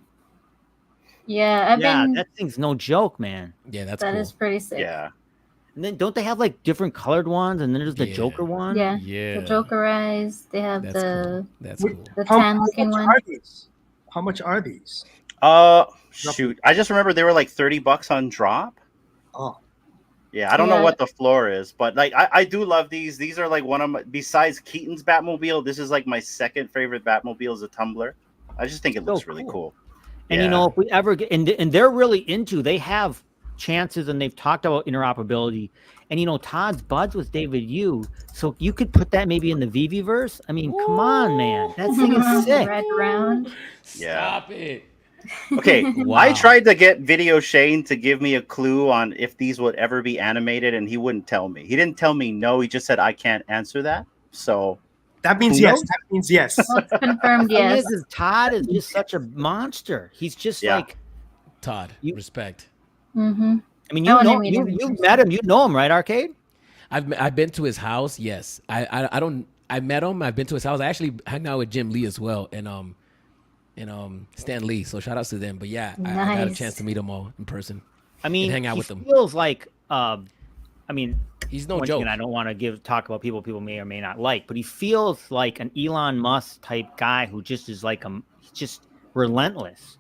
Speaker 3: Yeah,
Speaker 4: That thing's no joke, man.
Speaker 5: Yeah, that's
Speaker 3: that
Speaker 5: cool.
Speaker 3: is pretty sick.
Speaker 2: Yeah.
Speaker 4: And then don't they have like different colored ones? And then there's the Joker one.
Speaker 3: Yeah,
Speaker 5: Yeah.
Speaker 3: the Joker eyes. They have
Speaker 5: That's
Speaker 3: the
Speaker 5: cool. That's
Speaker 7: Wait,
Speaker 5: cool.
Speaker 3: the
Speaker 7: How
Speaker 3: tan looking
Speaker 7: much
Speaker 3: one.
Speaker 7: are these? How much are these?
Speaker 2: Shoot. I just remember they were like $30 on drop.
Speaker 7: Oh,
Speaker 2: Yeah, I don't know
Speaker 3: Yeah.
Speaker 2: what the floor is, but like I do love these. These are like one of my, besides Keaton's Batmobile, this is like my second favorite Batmobile is a Tumbler. I just think it looks really cool.
Speaker 4: And
Speaker 2: Yeah.
Speaker 4: you know, if we ever get, and they're really into, they have chances, and they've talked about interoperability. And you know, Todd's buds with David Yu, so you could put that maybe in the VV verse. I mean, come on, man, that thing is sick.
Speaker 3: Red round.
Speaker 2: Yeah.
Speaker 5: Stop it.
Speaker 2: Okay,
Speaker 5: Wow.
Speaker 2: I tried to get Video Shane to give me a clue on if these would ever be animated, and he wouldn't tell me. He didn't tell me no. He just said I can't answer that. So
Speaker 7: that means
Speaker 2: Who
Speaker 7: yes.
Speaker 2: knows?
Speaker 7: That means yes.
Speaker 3: Well, it's confirmed.
Speaker 4: The thing
Speaker 3: Yes.
Speaker 4: is Todd is just such a monster. He's just
Speaker 2: Yeah.
Speaker 4: like,
Speaker 5: Todd,
Speaker 4: You-
Speaker 5: respect.
Speaker 3: Mm-hmm.
Speaker 4: I mean,
Speaker 3: I wanna
Speaker 4: you
Speaker 3: meet him.
Speaker 4: met him, you know him, right, Arcade?
Speaker 5: I've been to his house. Yes, I don't. I met him. I've been to his house. I actually hung out with Jim Lee as well, and Stan Lee. So shout outs to them. But yeah, I got a
Speaker 3: Nice.
Speaker 5: chance to meet them all in person.
Speaker 4: I mean,
Speaker 5: hang out
Speaker 4: he
Speaker 5: with him.
Speaker 4: feels like, I mean,
Speaker 5: He's no
Speaker 4: once
Speaker 5: joke.
Speaker 4: again, I don't want to talk about people may or may not like, but he feels like an Elon Musk type guy who just is like just relentless.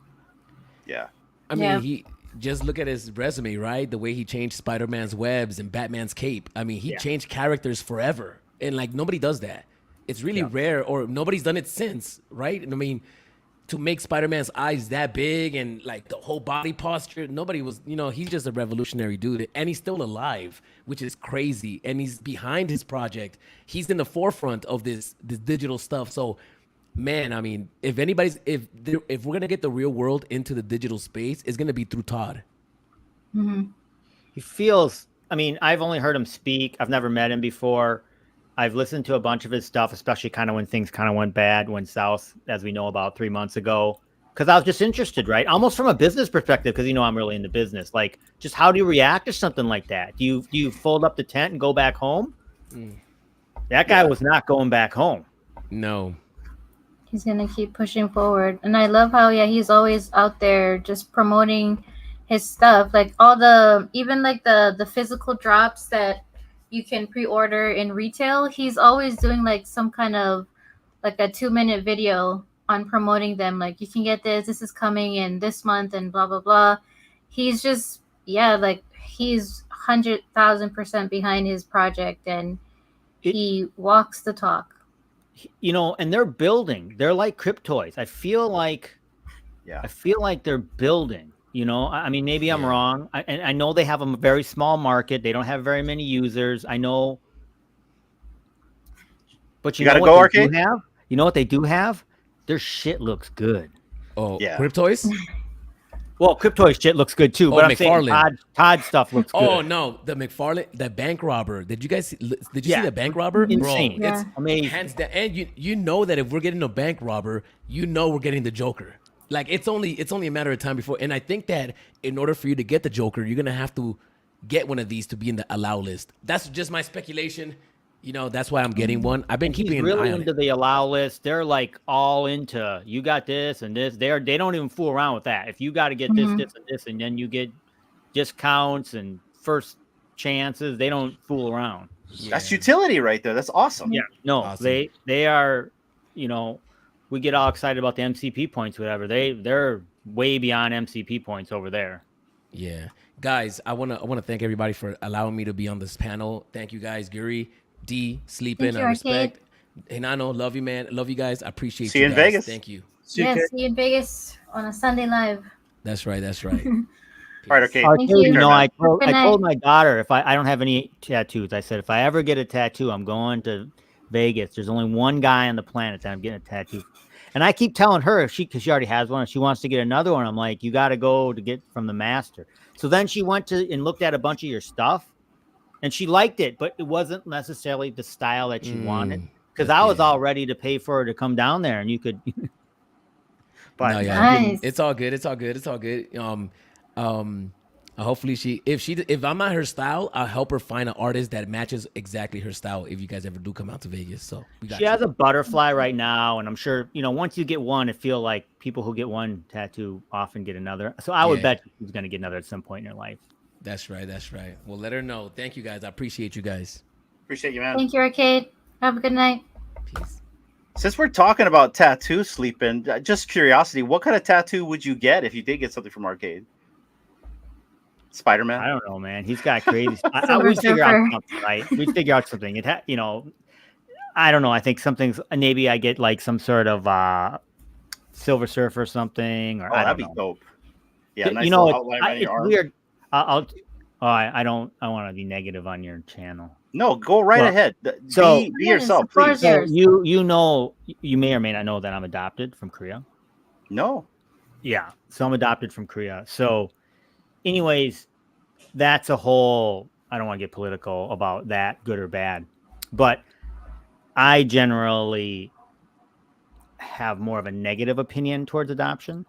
Speaker 2: yeah.
Speaker 5: I mean,
Speaker 3: Yeah.
Speaker 5: he just look at his resume, right? The way he changed Spider-Man's webs and Batman's cape. I mean, he
Speaker 4: Yeah.
Speaker 5: changed characters forever, and like nobody does that. It's really rare, or nobody's done it since, right? I mean, to make Spider-Man's eyes that big and like the whole body posture, nobody was. You know, he's just a revolutionary dude, and he's still alive, which is crazy. And he's behind his project. He's in the forefront of this digital stuff. So. Man, I mean, if we're gonna get the real world into the digital space, it's gonna be through Todd.
Speaker 4: He feels, I mean, I've only heard him speak. I've never met him before. I've listened to a bunch of his stuff, especially kind of when things kind of went south, as we know about 3 months ago. Because I was just interested, right? Almost from a business perspective, because you know I'm really into business. Like, just how do you react to something like that? Do you fold up the tent and go back home? That guy was not going back home.
Speaker 5: No.
Speaker 3: He's gonna keep pushing forward, and I love how he's always out there just promoting his stuff, like all the even like the physical drops that you can pre-order in retail. He's always doing like some kind of like a 2-minute video on promoting them. Like, you can get this is coming in this month, and blah blah blah. He's just like he's 100,000% behind his project, and he walks the talk.
Speaker 4: You know, and they're building. They're like Cryptoys. I feel like they're building. You know, I mean, maybe I'm wrong. I know they have a very small market. They don't have very many users. I know, but you
Speaker 2: gotta
Speaker 4: know
Speaker 2: go,
Speaker 4: what they
Speaker 2: Arcade?
Speaker 4: do have? You know what they do have? Their shit looks good.
Speaker 5: Oh,
Speaker 2: Yeah.
Speaker 5: Cryptoys?
Speaker 4: Well, Cryptoys shit looks good too.
Speaker 5: Oh,
Speaker 4: But I'm saying
Speaker 5: McFarlane.
Speaker 4: Todd stuff looks good.
Speaker 5: Oh no, the McFarlane, the bank robber. Did you guys see the bank robber?
Speaker 4: Insane.
Speaker 5: Bro, it's
Speaker 4: Amazing.
Speaker 5: hands down. And you know that if we're getting a bank robber, you know we're getting the Joker. Like it's only a matter of time before. And I think that in order for you to get the Joker, you're gonna have to get one of these to be in the allow list. That's just my speculation. You know, that's why I'm getting one. I've been keeping an
Speaker 4: really
Speaker 5: eye on
Speaker 4: into
Speaker 5: it.
Speaker 4: the allow list. They're like all into you got this and this. They don't even fool around with that. If you got to get this, this, and this, and then you get discounts and first chances, they don't fool around.
Speaker 2: That's utility right there. That's awesome.
Speaker 4: Yeah, no,
Speaker 5: Awesome.
Speaker 4: they are. You know, we get all excited about the MCP points, whatever. They're way beyond MCP points over there.
Speaker 5: Yeah, guys, I wanna thank everybody for allowing me to be on this panel. Thank you guys, Guri, D, Sleepyn, I respect. Hey, Nano, love you, man. Love you guys. I appreciate
Speaker 2: See you in
Speaker 5: guys.
Speaker 2: Vegas.
Speaker 5: Thank you.
Speaker 3: See you in Vegas on a Sunday live.
Speaker 5: That's right. That's right.
Speaker 2: All right, okay.
Speaker 3: Thank you.
Speaker 4: You know, I told
Speaker 3: Good night.
Speaker 4: my daughter if I don't have any tattoos. I said if I ever get a tattoo, I'm going to Vegas. There's only one guy on the planet that I'm getting a tattoo. And I keep telling her because she already has one, and she wants to get another one. I'm like, you got to go to get from the master. So then she went to and looked at a bunch of your stuff, and she liked it, but it wasn't necessarily the style that she wanted. Because I was all ready to pay for her to come down there, and you could. But
Speaker 5: no, yeah,
Speaker 3: Nice.
Speaker 5: it's all good. It's all good. It's all good. Hopefully if I'm not her style, I'll help her find an artist that matches exactly her style. If you guys ever do come out to Vegas, so we got
Speaker 4: she has a butterfly right now, and I'm sure once you get one, it feel like people who get one tattoo often get another. So I would bet she's gonna get another at some point in her life.
Speaker 5: That's right. That's right. Well, let her know. Thank you guys. I appreciate you guys.
Speaker 2: Appreciate you, man.
Speaker 3: Thank you, Arcade. Have a good night.
Speaker 5: Peace.
Speaker 2: Since we're talking about tattoos, Sleeping, just curiosity, what kind of tattoo would you get if you did get something from Arcade? Spider-Man?
Speaker 4: I don't know, man. He's got crazy.
Speaker 3: Silver
Speaker 4: we'd figure out
Speaker 3: Surfer.
Speaker 4: something, right? We'd figure out something. I don't know. I think something's maybe I get like some sort of Silver Surfer or something, or I
Speaker 2: that'd
Speaker 4: don't
Speaker 2: be
Speaker 4: know.
Speaker 2: dope. Yeah, nice
Speaker 4: You know,
Speaker 2: little outline around
Speaker 4: it's
Speaker 2: your arm.
Speaker 4: weird. I don't. I want to be negative on your channel.
Speaker 2: No, go right
Speaker 4: Well,
Speaker 2: ahead.
Speaker 4: so-
Speaker 2: Be yourself,
Speaker 3: the floor is
Speaker 2: please.
Speaker 3: yours.
Speaker 4: You may or may not know that I'm adopted from Korea.
Speaker 2: No.
Speaker 4: Yeah, so I'm adopted from Korea. So, anyways, that's a whole. I don't want to get political about that, good or bad, but I generally have more of a negative opinion towards adoption.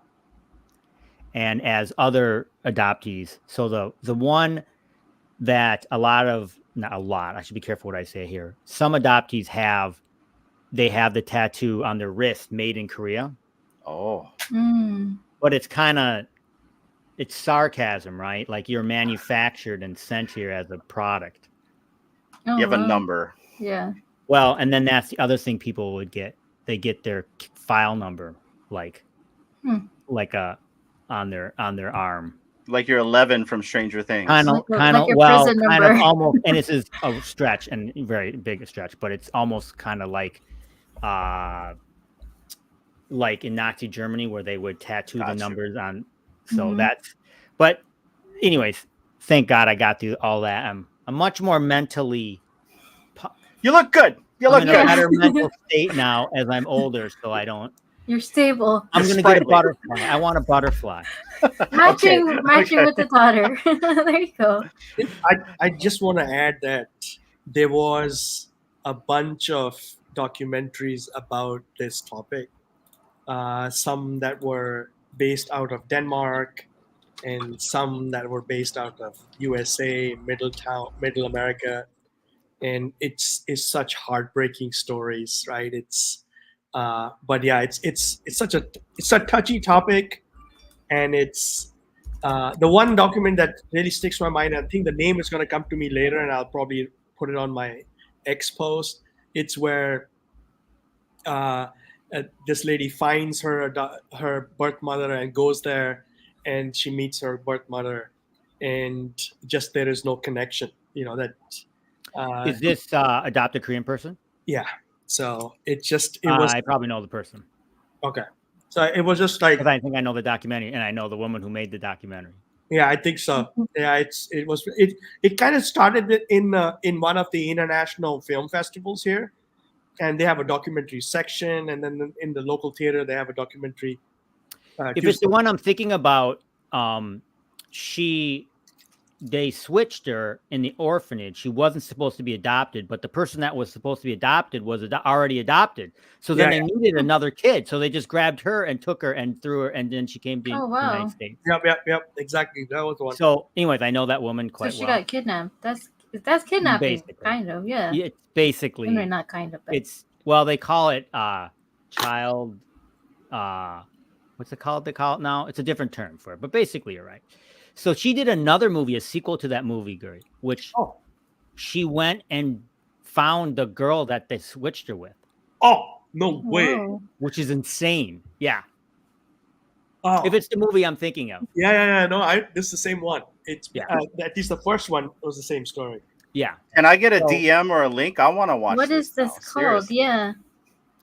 Speaker 4: And as other adoptees, so the one that not a lot, I should be careful what I say here. Some adoptees have the tattoo on their wrist made in Korea,
Speaker 2: Oh.
Speaker 4: but it's sarcasm, right? Like you're manufactured and sent here as a product.
Speaker 3: Oh,
Speaker 2: You have a
Speaker 3: wow.
Speaker 2: number.
Speaker 3: Yeah.
Speaker 4: Well, and then that's the other thing people would get. They get their file number on their arm.
Speaker 2: Like you're 11 from Stranger Things.
Speaker 4: Kind of,
Speaker 3: Like your prison
Speaker 4: kind of
Speaker 3: number.
Speaker 4: almost, and this is a stretch and very big a stretch, but it's almost kind of like in Nazi Germany where they would tattoo the numbers on. So but anyways, thank God I got through all that. I'm much more mentally.
Speaker 2: You look good. You look
Speaker 4: I'm in a
Speaker 2: good.
Speaker 4: better mental state now as I'm older, so I don't.
Speaker 3: You're stable.
Speaker 4: I'm gonna get a butterfly. I want a butterfly.
Speaker 3: Matching with the daughter. There you go.
Speaker 7: I just want to add that there was a bunch of documentaries about this topic. Some that were based out of Denmark, and some that were based out of USA, Middle America, and it's such heartbreaking stories, right? But yeah, it's such a touchy topic, and it's the one document that really sticks to my mind. I think the name is going to come to me later, and I'll probably put it on my X post. It's where this lady finds her birth mother and goes there, and she meets her birth mother, and just there is no connection.
Speaker 4: Is this adopted Korean person?
Speaker 7: Yeah. So it was
Speaker 4: I probably know the person.
Speaker 7: okay. So it was just like,
Speaker 4: Because I think I know the documentary, and I know the woman who made the documentary.
Speaker 7: yeah, I think so. Yeah, it kind of started in one of the international film festivals here, and they have a documentary section, and then in the local theater they have a documentary.
Speaker 4: If it's the one I'm thinking about, she they switched her in the orphanage. She wasn't supposed to be adopted, but the person that was supposed to be adopted was already adopted. So then
Speaker 7: Yeah,
Speaker 4: they needed another kid. So they just grabbed her and took her and threw her, and then she came to
Speaker 3: Oh,
Speaker 4: the United
Speaker 3: wow.
Speaker 4: States.
Speaker 7: Yep. Exactly. That was the one.
Speaker 4: So, anyways, I know that woman
Speaker 3: So
Speaker 4: quite
Speaker 3: she
Speaker 4: well.
Speaker 3: got kidnapped. That's kidnapping,
Speaker 4: Basically.
Speaker 3: kind of. Yeah.
Speaker 4: It's basically
Speaker 3: I mean, not kind of, but
Speaker 4: it's they call it child what's it called? They call it now. It's a different term for it, but basically you're right. So she did another movie, a sequel to that movie, Guri, which she went and found the girl that they switched her with.
Speaker 7: Oh, no way.
Speaker 3: Whoa.
Speaker 4: Which is insane. Yeah.
Speaker 7: Oh.
Speaker 4: If it's the movie I'm thinking of.
Speaker 7: Yeah. No, this is the same one. It's
Speaker 4: Yeah.
Speaker 7: At least the first one was the same story.
Speaker 4: Yeah.
Speaker 2: Can I get a DM or a link? I want to watch.
Speaker 3: What is this
Speaker 2: now,
Speaker 3: called?
Speaker 2: seriously.
Speaker 3: Yeah.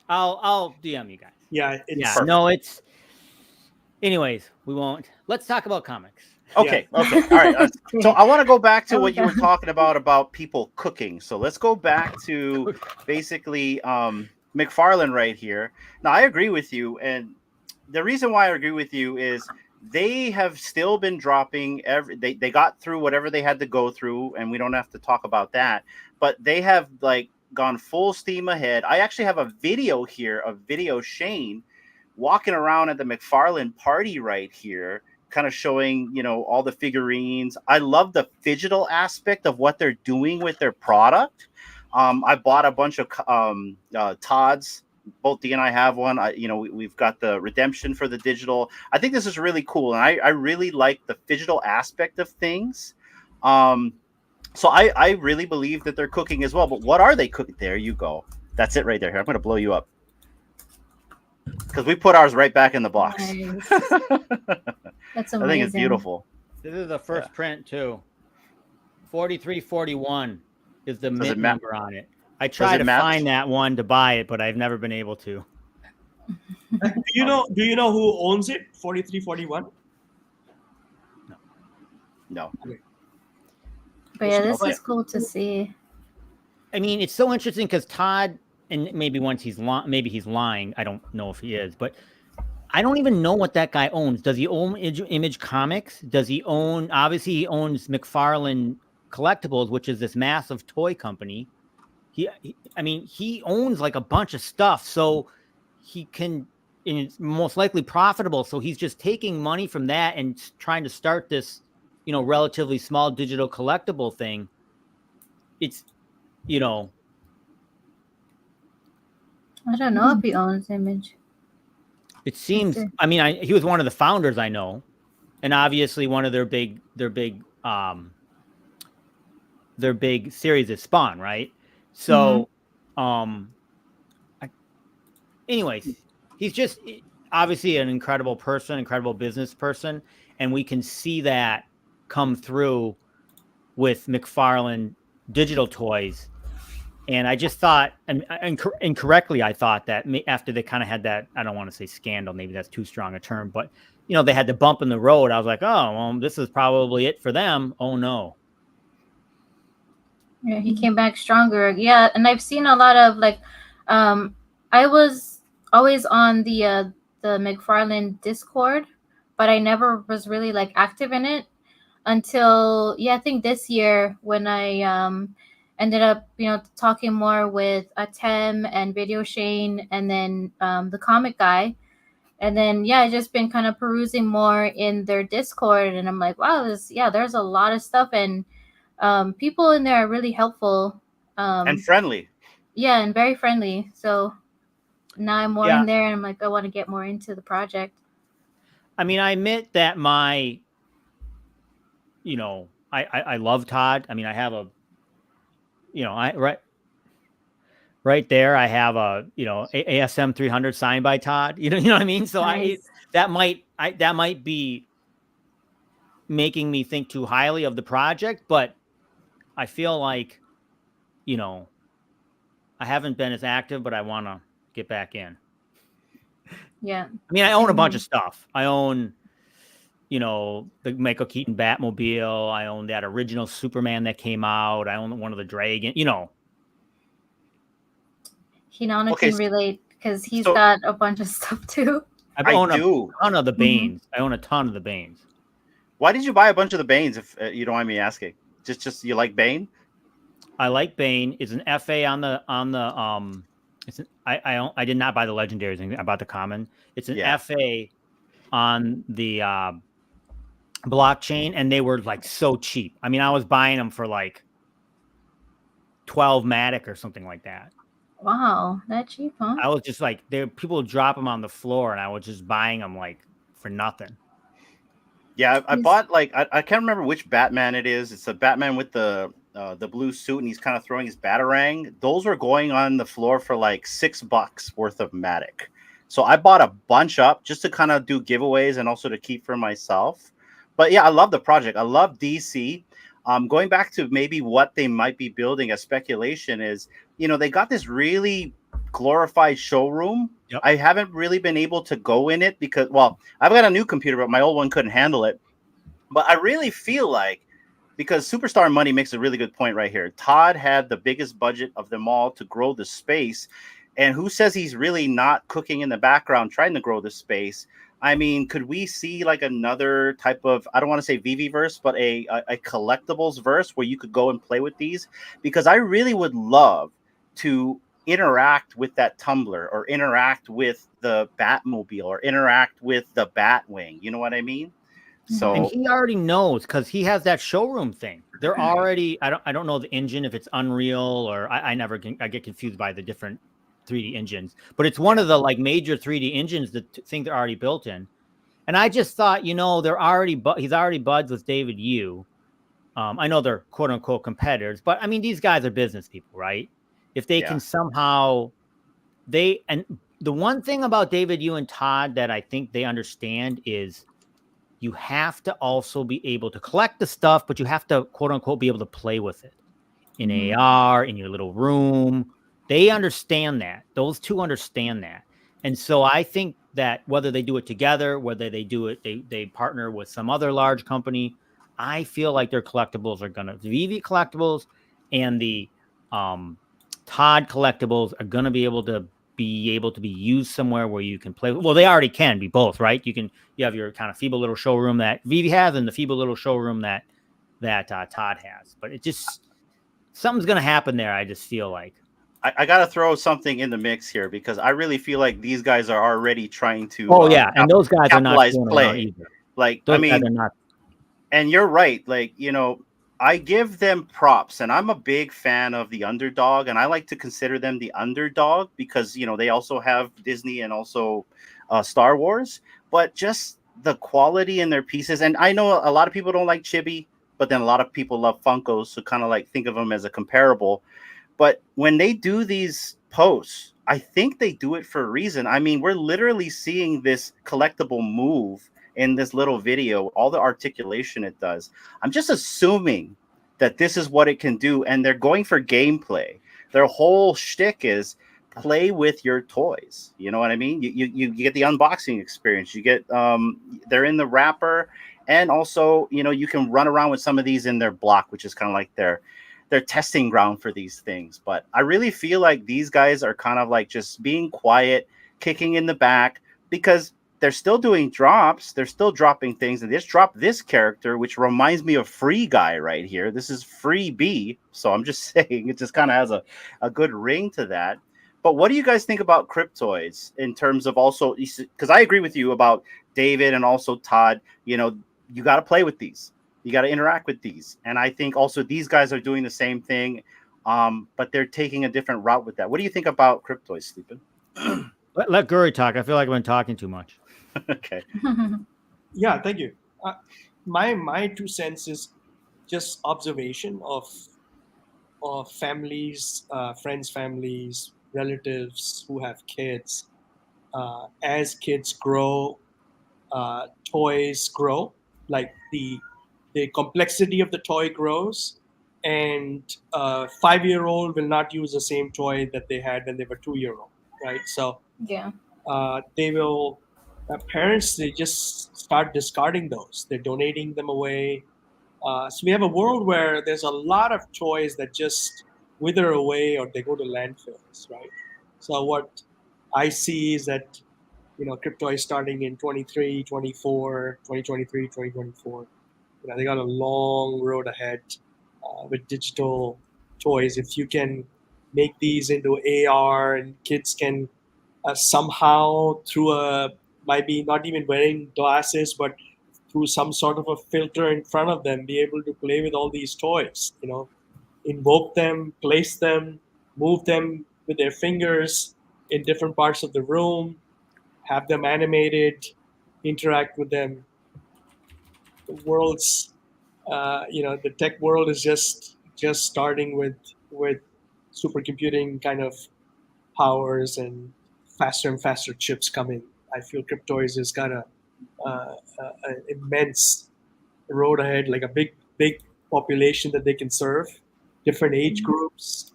Speaker 4: I'll DM you guys.
Speaker 7: Yeah.
Speaker 4: Yeah.
Speaker 2: Perfect.
Speaker 4: No, it's. Anyways, we won't. Let's talk about comics.
Speaker 2: Okay. All right. So I want to go back to
Speaker 3: Oh,
Speaker 2: what you were
Speaker 3: God.
Speaker 2: talking about people cooking. So let's go back to basically McFarlane right here. Now I agree with you, and the reason why I agree with you is they have still been dropping they got through whatever they had to go through, and we don't have to talk about that. But they have like gone full steam ahead. I actually have a video here of Video Shane walking around at the McFarlane party right here, kind of showing, all the figurines. I love the digital aspect of what they're doing with their product. I bought a bunch of Todd's. Both Dee and I have one. We've got the redemption for the digital. I think this is really cool, and I really like the digital aspect of things. So I really believe that they're cooking as well. But what are they cooking? There you go. That's it right there. Here, I'm going to blow you up because we put ours right back in the box.
Speaker 3: Nice. That's amazing.
Speaker 2: I think it's beautiful.
Speaker 4: This is the first print too. 4341 is the
Speaker 2: Does
Speaker 4: mint
Speaker 2: it ma-
Speaker 4: number on it. I tried
Speaker 2: it
Speaker 4: to
Speaker 2: match?
Speaker 4: find that one to buy it, but I've never been able to.
Speaker 7: Do you know who owns it? 4341.
Speaker 2: No.
Speaker 3: But yeah, this is cool to see.
Speaker 4: I mean, it's so interesting because Todd, and maybe once maybe he's lying. I don't know if he is, but I don't even know what that guy owns. Does he own Image Comics? Does he own? Obviously, he owns McFarlane Collectibles, which is this massive toy company. He owns like a bunch of stuff, so he can, and it's most likely profitable. So he's just taking money from that and trying to start this, relatively small digital collectible thing. It's,
Speaker 3: I don't know if he owns Image.
Speaker 4: it seems. I mean, he was one of the founders, I know, and obviously one of their big series is Spawn, right? So, anyways, he's just obviously an incredible person, incredible business person, and we can see that come through with McFarlane Digital Toys. And I just thought, and incorrectly, I thought that after they kind of had that, I don't want to say scandal, maybe that's too strong a term, but they had the bump in the road. I was like, oh, well, this is probably it for them. Oh no.
Speaker 3: Yeah, he came back stronger. Yeah, and I've seen a lot of I was always on the McFarlane Discord, but I never was really active in it until I think this year when I ended up talking more with Atem and Video Shane and then the comic guy, and then I just been kind of perusing more in their Discord, and I'm like, wow, there's a lot of stuff, and people in there are really helpful
Speaker 2: and friendly.
Speaker 3: Yeah, and very friendly. So now I'm more in there, and I'm like, I want to get more into the project.
Speaker 4: I mean, I admit that I love Todd. I mean, I have right there, I have a ASM 300 signed by Todd. You know what I mean? So
Speaker 3: Nice.
Speaker 4: that might be making me think too highly of the project, but I feel like, I haven't been as active, but I want to get back in.
Speaker 3: Yeah.
Speaker 4: I mean, I own a bunch of stuff. I own, the Michael Keaton Batmobile. I own that original Superman that came out. I own one of the Dragon,
Speaker 3: Hinana can relate because he's got a bunch of stuff too.
Speaker 4: I own a ton of the Banes. I own a ton of the Banes.
Speaker 2: Why did you buy a bunch of the Banes? If you don't mind me asking, just you like Bane?
Speaker 4: I like Bane. It's an FA on the It's an, I did not buy the legendaries. I bought the common. It's an FA on the blockchain, and they were like so cheap. I mean, I was buying them for like 12 Matic or something like that.
Speaker 3: Wow, that cheap, huh?
Speaker 4: I was just like, people would drop them on the floor, and I was just buying them like for nothing.
Speaker 2: Yeah, I bought like I can't remember which Batman it is. It's a Batman with the blue suit, and he's kind of throwing his batarang. Those were going on the floor for like $6 worth of Matic. So I bought a bunch up just to kind of do giveaways and also to keep for myself. But yeah, I love the project. I love DC. Going back to maybe what they might be building as speculation is, they got this really glorified showroom.
Speaker 4: Yep.
Speaker 2: I haven't really been able to go in it because, well, I've got a new computer, but my old one couldn't handle it. But I really feel like, because Superstar Money makes a really good point right here. Todd had the biggest budget of them all to grow the space. And who says he's really not cooking in the background trying to grow the space? I mean, could we see like another type of, I don't want to say VV-verse, but a collectibles verse where you could go and play with these? Because I really would love to interact with that tumbler or interact with the Batmobile or interact with the Batwing. You know what I mean? So,
Speaker 4: and he already knows because he has that showroom thing. They're already, I don't know the engine, if it's Unreal or I get confused by the different 3D engines, but it's one of the like major 3D engines that think they're already built in. And I just thought, he's already buds with David Yu. I know they're quote unquote competitors, but I mean, these guys are business people, right? If they can somehow, and the one thing about David Yu and Todd that I think they understand is you have to also be able to collect the stuff, but you have to quote unquote be able to play with it in AR, in your little room. They understand that. Those two understand that. And so I think that whether they do it together, whether they do it, they partner with some other large company, I feel like their collectibles are the VV collectibles and the Todd collectibles are going to be able to be used somewhere where you can play. Well, they already can be both, right? You have your kind of feeble little showroom that VV has and the feeble little showroom that Todd has. But it just, something's going to happen there. I just feel like.
Speaker 2: I got to throw something in the mix here because I really feel like these guys are already trying to.
Speaker 4: And those guys are not
Speaker 2: play
Speaker 4: either.
Speaker 2: Like,
Speaker 4: those
Speaker 2: I mean,
Speaker 4: guys are not.
Speaker 2: And you're right. Like, I give them props, and I'm a big fan of the underdog, and I like to consider them the underdog because they also have Disney and also Star Wars, but just the quality in their pieces. And I know a lot of people don't like Chibi, but then a lot of people love Funkos, so kind of like think of them as a comparable. But when they do these posts, I think they do it for a reason. I mean, we're literally seeing this collectible move in this little video, all the articulation it does. I'm just assuming that this is what it can do, and they're going for gameplay. Their whole shtick is play with your toys. You know what I mean? You get the unboxing experience. You get they're in the wrapper, and also you can run around with some of these in their block, which is kind of like their testing ground for these things. But I really feel like these guys are kind of like just being quiet, kicking in the back, because they're still doing drops. They're still dropping things. And they just dropped this character, which reminds me of Free Guy right here. This is Free B. So I'm just saying it just kind of has a good ring to that. But what do you guys think about Cryptoids in terms of also, because I agree with you about David and also Todd, you got to play with these. You got to interact with these. And I think also these guys are doing the same thing, but they're taking a different route with that. What do you think about Cryptoids, Sleepyn?
Speaker 4: Let Guri talk. I feel like I've been talking too much.
Speaker 2: Okay.
Speaker 7: Yeah, thank you. My 2 cents is just observation of families, friends, families, relatives who have kids. As kids grow, toys grow. Like the complexity of the toy grows, and a 5-year-old will not use the same toy that they had when they were 2-year-old, right? So
Speaker 3: Yeah.
Speaker 7: they will. Parents, they just start discarding those. They're donating them away. So we have a world where there's a lot of toys that just wither away or they go to landfills, right? So what I see is that, crypto is starting in 2023, 2024. they got a long road ahead with digital toys. If you can make these into AR and kids can somehow through might be not even wearing glasses, but through some sort of a filter in front of them, be able to play with all these toys, invoke them, place them, move them with their fingers in different parts of the room, have them animated, interact with them. The world's, the tech world is just starting with supercomputing kind of powers and faster chips coming. I feel Cryptoys has got an immense road ahead, like a big population that they can serve, different age groups.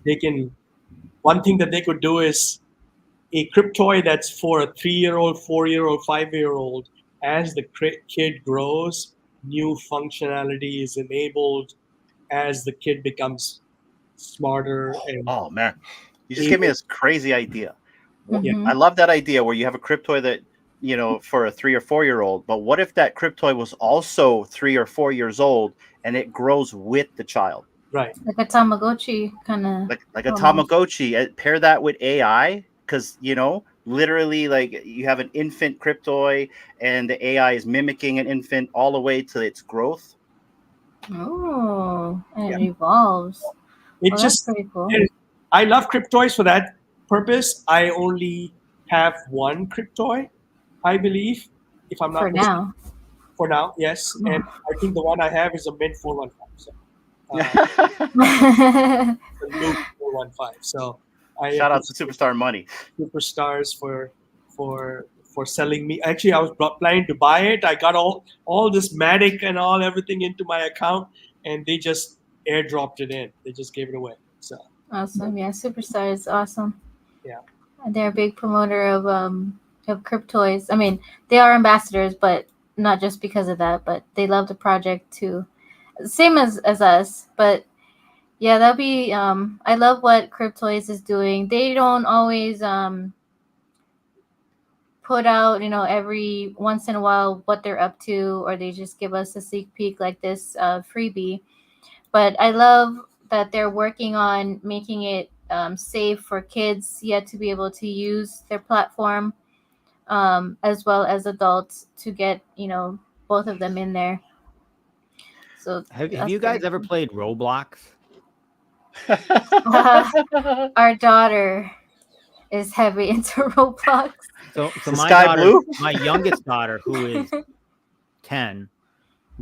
Speaker 7: They can. One thing that they could do is a Cryptoy that's for a 3-year-old, 4-year-old, 5-year-old. As the kid grows, new functionality is enabled as the kid becomes smarter and
Speaker 2: Oh man, you just gave me this crazy idea.
Speaker 3: Mhm.
Speaker 2: I love that idea where you have a Cryptoy that for a 3 or 4-year-old. But what if that Cryptoy was also 3 or 4 years old and it grows with the child,
Speaker 7: right.
Speaker 3: Like a Tamagotchi kind of.
Speaker 2: like a Tamagotchi? Pair that with AI, because literally, like, you have an infant Cryptoy and the AI is mimicking an infant all the way to its growth.
Speaker 3: Oh, and
Speaker 7: Yeah.
Speaker 3: it evolves.
Speaker 7: It
Speaker 3: Well,
Speaker 7: just
Speaker 3: that's pretty cool.
Speaker 7: I love Cryptoys for that purpose. I only have one Cryptoy, I believe, if I'm not
Speaker 3: For
Speaker 7: mistaken.
Speaker 3: now.
Speaker 7: For now, yes, and I think the one I have is a Mint 415. So, the new 415. So I
Speaker 2: Shout out to Superstar Money.
Speaker 7: Superstars for selling me. Actually, I was planning to buy it. I got all this Matic and everything into my account, and they just airdropped it in. They just gave it away. So
Speaker 3: Awesome. Yeah, Superstar is awesome.
Speaker 7: Yeah.
Speaker 3: And they're a big promoter of Cryptoys. I mean, they are ambassadors, but not just because of that, but they love the project too. Same as us, but yeah, that'll be I love what Cryptoys is doing. They don't always put out, every once in a while what they're up to, or they just give us a sneak peek like this freebie. But I love that they're working on making it safe for kids yet to be able to use their platform, as well as adults to get, both of them in there. So
Speaker 4: Have you guys ever played Roblox?
Speaker 3: Our daughter is heavy into Roblox.
Speaker 4: So
Speaker 2: The
Speaker 4: my
Speaker 2: Sky
Speaker 4: daughter,
Speaker 2: Blue?
Speaker 4: my youngest daughter, who is 10,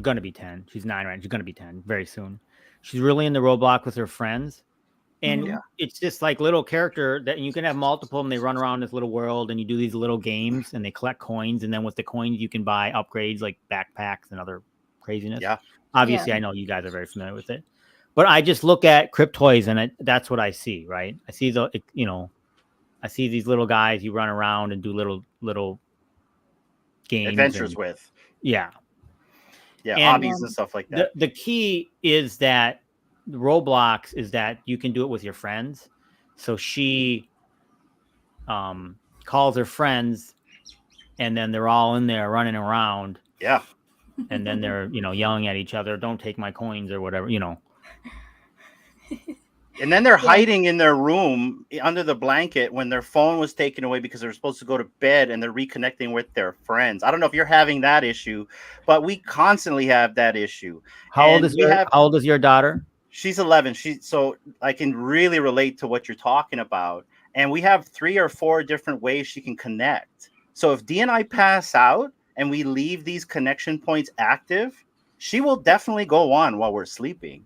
Speaker 4: gonna be 10. She's 9 right? She's gonna be 10 very soon. She's really into Roblox with her friends. And it's just like little character that you can have multiple, and they run around this little world, and you do these little games, and they collect coins, and then with the coins you can buy upgrades like backpacks and other craziness.
Speaker 2: Yeah.
Speaker 4: Obviously, I know you guys are very familiar with it, but I just look at Cryptoys, and that's what I see. Right? I see I see these little guys you run around and do little games,
Speaker 2: Adventures with.
Speaker 4: Yeah,
Speaker 2: and hobbies and stuff like that.
Speaker 4: The key is that Roblox is that you can do it with your friends. So she calls her friends, and then they're all in there running around.
Speaker 2: Yeah.
Speaker 4: And then they're, yelling at each other, "Don't take my coins," or whatever,
Speaker 2: And then they're hiding in their room under the blanket when their phone was taken away because they're supposed to go to bed, and they're reconnecting with their friends. I don't know if you're having that issue, but we constantly have that issue.
Speaker 4: How old is your daughter?
Speaker 2: She's 11. So I can really relate to what you're talking about. And we have 3 or 4 different ways she can connect. So if Dee and I pass out and we leave these connection points active, she will definitely go on while we're sleeping.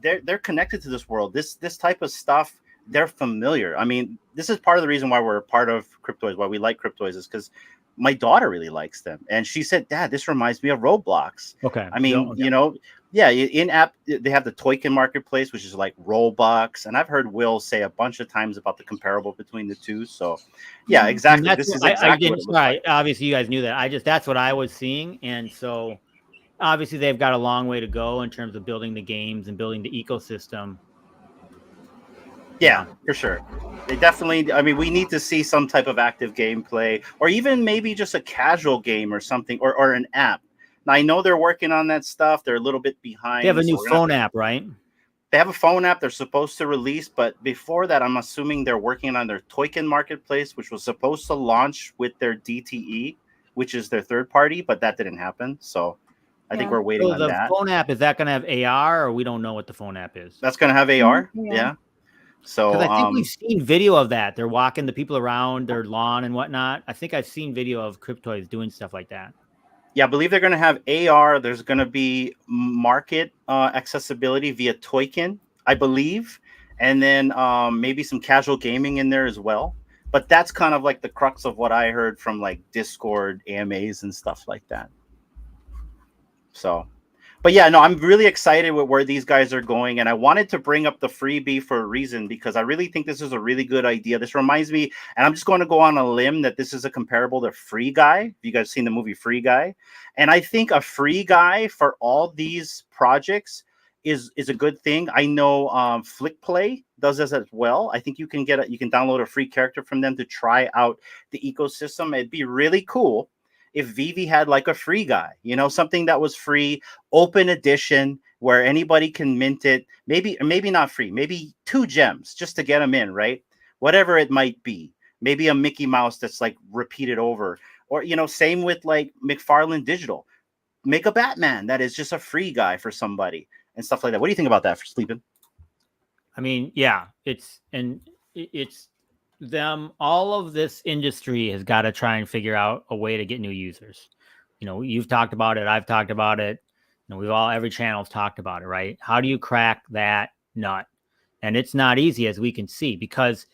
Speaker 2: They're connected to this world. This type of stuff, they're familiar. I mean, this is part of the reason why we're a part of Cryptoys, why we like Cryptoys, is because my daughter really likes them. And she said, "Dad, this reminds me of Roblox."
Speaker 4: Okay.
Speaker 2: I mean, in app, they have the Toykin Marketplace, which is like Robux. And I've heard Will say a bunch of times about the comparable between the two. So, yeah, exactly. This is exactly what it looks like.
Speaker 4: Obviously, you guys knew that. That's what I was seeing. And so, obviously, they've got a long way to go in terms of building the games and building the ecosystem.
Speaker 2: Yeah, for sure. They definitely, we need to see some type of active gameplay, or even maybe just a casual game or something, or an app Now I know they're working on that stuff. They're a little bit behind.
Speaker 4: They have a new
Speaker 2: we're gonna have
Speaker 4: phone
Speaker 2: to-
Speaker 4: app, right?
Speaker 2: They have a phone app they're supposed to release, but before that, I'm assuming they're working on their Toykin marketplace, which was supposed to launch with their DTE, which is their third party, but that didn't happen. So I think
Speaker 3: Yeah.
Speaker 2: we're waiting
Speaker 4: So
Speaker 2: on
Speaker 4: the
Speaker 2: that.
Speaker 4: phone app, is that going to have AR, or we don't know what the phone app is?
Speaker 2: That's going to have AR.
Speaker 3: Yeah.
Speaker 2: Yeah. So
Speaker 4: Because I think we've seen video of that. They're walking the people around their lawn and whatnot. I think I've seen video of Cryptoys doing stuff like that.
Speaker 2: yeah, I believe they're going to have AR. There's going to be market accessibility via Toykin, I believe, and then maybe some casual gaming in there as well. But that's kind of like the crux of what I heard from like Discord AMAs and stuff like that. So, but yeah, no, I'm really excited with where these guys are going. And I wanted to bring up the freebie for a reason, because I really think this is a really good idea. This reminds me, and I'm just going to go on a limb that this is a comparable to Free Guy. Have you guys seen the movie Free Guy? And I think a free guy for all these projects is a good thing. I know FlickPlay does this as well. I think you can download a free character from them to try out the ecosystem. It'd be really cool if Vivi had like a free guy, you know, something that was free, open edition, where anybody can mint it. Maybe not free, maybe 2 gems just to get them in, right? Whatever it might be. Maybe a Mickey Mouse that's like repeated over, or, you know, same with like McFarlane Digital. Make a Batman that is just a free guy for somebody and stuff like that. What do you think about that, for Sleepyn?
Speaker 4: I mean, yeah, it's them. All of this industry has got to try and figure out a way to get new users. You know, you've talked about it. I've talked about it. You know, every channel's talked about it, right? How do you crack that nut? And it's not easy, as we can see, because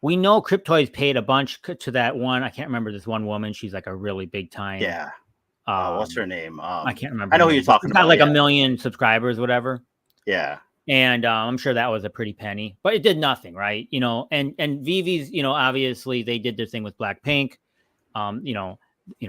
Speaker 4: we know Cryptoys paid a bunch to that one. I can't remember this one woman. She's like a really big time.
Speaker 2: Yeah. What's her name?
Speaker 4: I can't remember.
Speaker 2: I know who you're talking
Speaker 4: She's
Speaker 2: about.
Speaker 4: got like
Speaker 2: yeah.
Speaker 4: 1 million subscribers, whatever.
Speaker 2: Yeah.
Speaker 4: And I'm sure that was a pretty penny, but it did nothing, right? You know, and Vivi's, you know, obviously they did their thing with Blackpink. You know,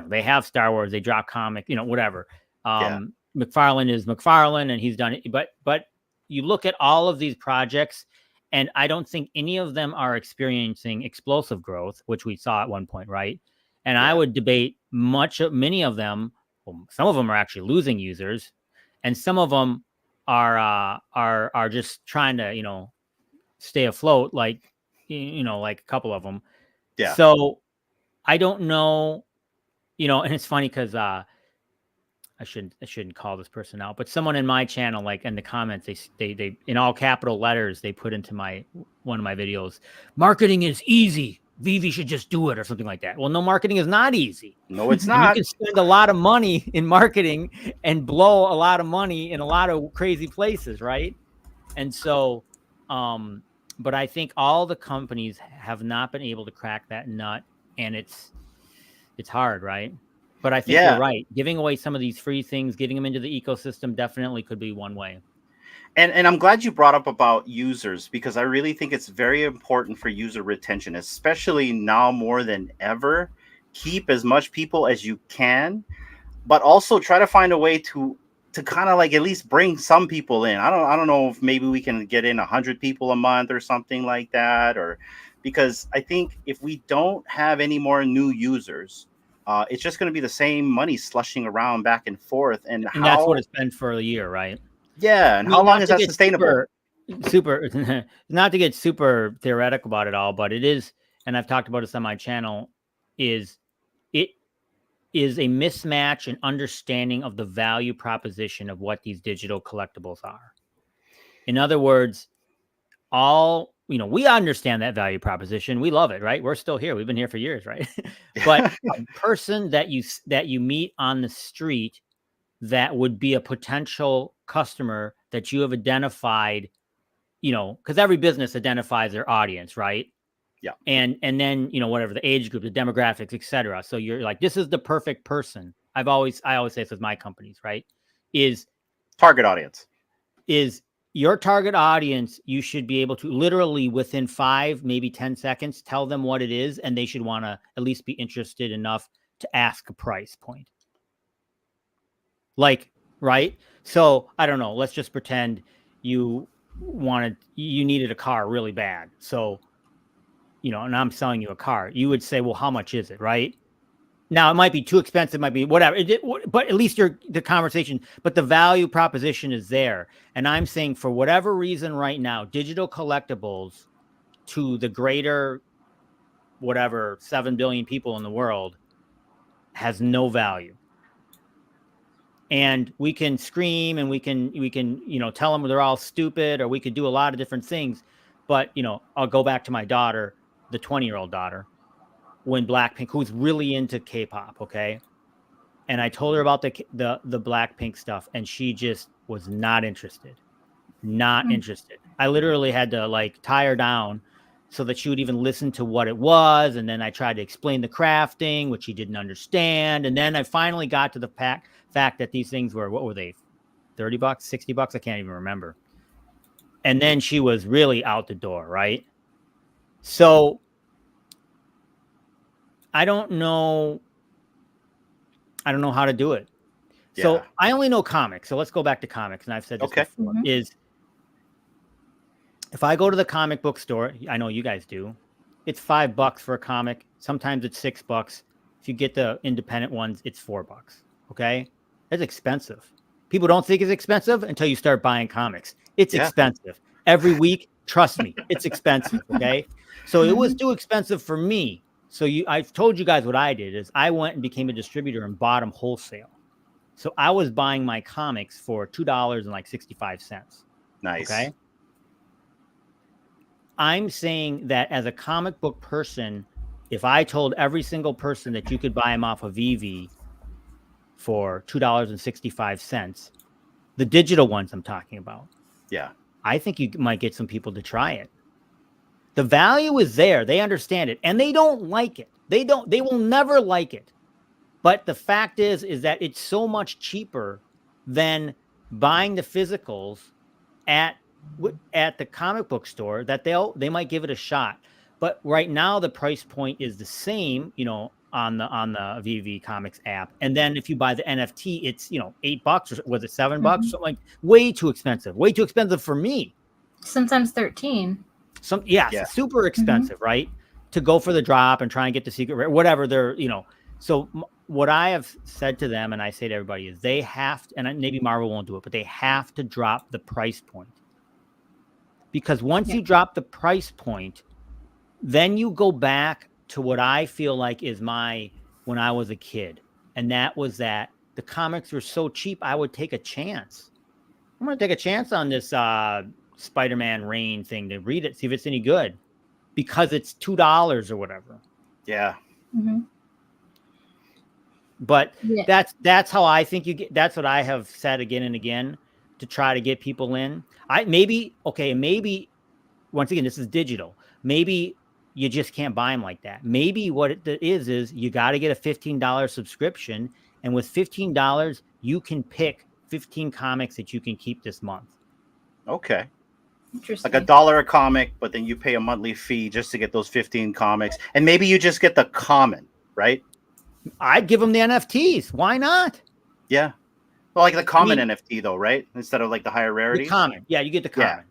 Speaker 4: they have Star Wars, they drop comic, you know, whatever. McFarlane is McFarlane, and he's done it. But you look at all of these projects, and I don't think any of them are experiencing explosive growth, which we saw at one point, right? And I would debate many of them. Well, some of them are actually losing users, and some of them are just trying to, you know, stay afloat, like, you know, like a couple of them.
Speaker 2: Yeah.
Speaker 4: So I don't know, you know, and it's funny because I shouldn't call this person out, but someone in my channel, like in the comments, they in all capital letters, they put into one of my videos, marketing is easy. Vivi should just do it, or something like that. Well, no, marketing is not easy.
Speaker 2: No, it's not.
Speaker 4: You can spend a lot of money in marketing and blow a lot of money in a lot of crazy places, right? And so, but I think all the companies have not been able to crack that nut, and it's hard, right? But I think you're right. Giving away some of these free things, getting them into the ecosystem, definitely could be one way.
Speaker 2: And I'm glad you brought up about users, because I really think it's very important for user retention, especially now more than ever. Keep as much people as you can, but also try to find a way to kind of like at least bring some people in. I don't know if maybe we can get in 100 people a month or something like that, or because I think if we don't have any more new users, it's just going to be the same money slushing around back and forth. And
Speaker 4: that's what it's been for a year, right?
Speaker 2: Yeah, and how long is that sustainable?
Speaker 4: Super not to get super theoretical about it all, but it is, and I've talked about this on my channel, it is a mismatch in understanding of the value proposition of what these digital collectibles are. In other words, we understand that value proposition. We love it, right? We're still here. We've been here for years, right? But a person that you meet on the street that would be a potential customer that you have identified, you know, because every business identifies their audience, right?
Speaker 2: Yeah.
Speaker 4: And then, you know, whatever the age group, the demographics, etc. So you're like, this is the perfect person. I always say this with my companies, right? Is
Speaker 2: target audience.
Speaker 4: Is your target audience, you should be able to literally within 5, maybe 10 seconds, tell them what it is, and they should want to at least be interested enough to ask a price point. Like, right? So I don't know. Let's just pretend you needed a car really bad. So, you know, and I'm selling you a car. You would say, well, how much is it? Right? Now it might be too expensive, might be whatever, but at least the conversation, but the value proposition is there. And I'm saying for whatever reason right now, digital collectibles to the greater, whatever, 7 billion people in the world has no value. And we can scream and we can, tell them they're all stupid, or we could do a lot of different things. But, I'll go back to my daughter, the 20-year-old daughter, when Blackpink, who's really into K-pop, okay? And I told her about the Blackpink stuff, and she just was not interested. Not interested. I literally had to tie her down so that she would even listen to what it was. And then I tried to explain the crafting, which she didn't understand. And then I finally got to the fact that these things were, what were they? $30, $60? I can't even remember. And then she was really out the door, right? So I don't know how to do it. Yeah. So I only know comics. So let's go back to comics. And I've said this before, is if I go to the comic book store, I know you guys do, it's $5 for a comic. Sometimes it's $6. If you get the independent ones, it's $4. Okay. That's expensive. People don't think it's expensive until you start buying comics. It's expensive. Every week, trust me, it's expensive. Okay. So it was too expensive for me. So I've told you guys what I did is I went and became a distributor and bought them wholesale. So I was buying my comics for $2.65.
Speaker 2: Nice.
Speaker 4: Okay. I'm saying that as a comic book person, if I told every single person that you could buy them off of Vivi for $2.65, the digital ones I'm talking about.
Speaker 2: Yeah.
Speaker 4: I think you might get some people to try it. The value is there. They understand it, and they don't like it. They will never like it. But the fact is that it's so much cheaper than buying the physicals at the comic book store that they might give it a shot. But right now the price point is the same, on the VV Comics app. And then if you buy the NFT, it's $8 or was it $7? Something like way too expensive for me.
Speaker 3: Sometimes 13.
Speaker 4: Super expensive, right? To go for the drop and try and get the secret, whatever they're, So what I have said to them, and I say to everybody, is they have to, and maybe Marvel won't do it, but they have to drop the price point. Because once you drop the price point, then you go back to what I feel like is when I was a kid. And that was that the comics were so cheap, I would take a chance. I'm going to take a chance on this Spider-Man Rain thing to read it, see if it's any good, because it's $2 or whatever.
Speaker 2: Yeah.
Speaker 3: Mm-hmm.
Speaker 4: But that's how I think you get. That's what I have said again and again to try to get people in. Maybe once again, this is digital. Maybe you just can't buy them like that. Maybe what it is you got to get a $15 subscription, and with $15, you can pick 15 comics that you can keep this month.
Speaker 2: Okay.
Speaker 3: Interesting.
Speaker 2: Like $1 a comic, but then you pay a monthly fee just to get those 15 comics, and maybe you just get the common, right?
Speaker 4: I'd give them the NFTs. Why not?
Speaker 2: Yeah. Well, like the common NFT though, right? Instead of like the higher rarity.
Speaker 4: The common. Yeah, you get the common.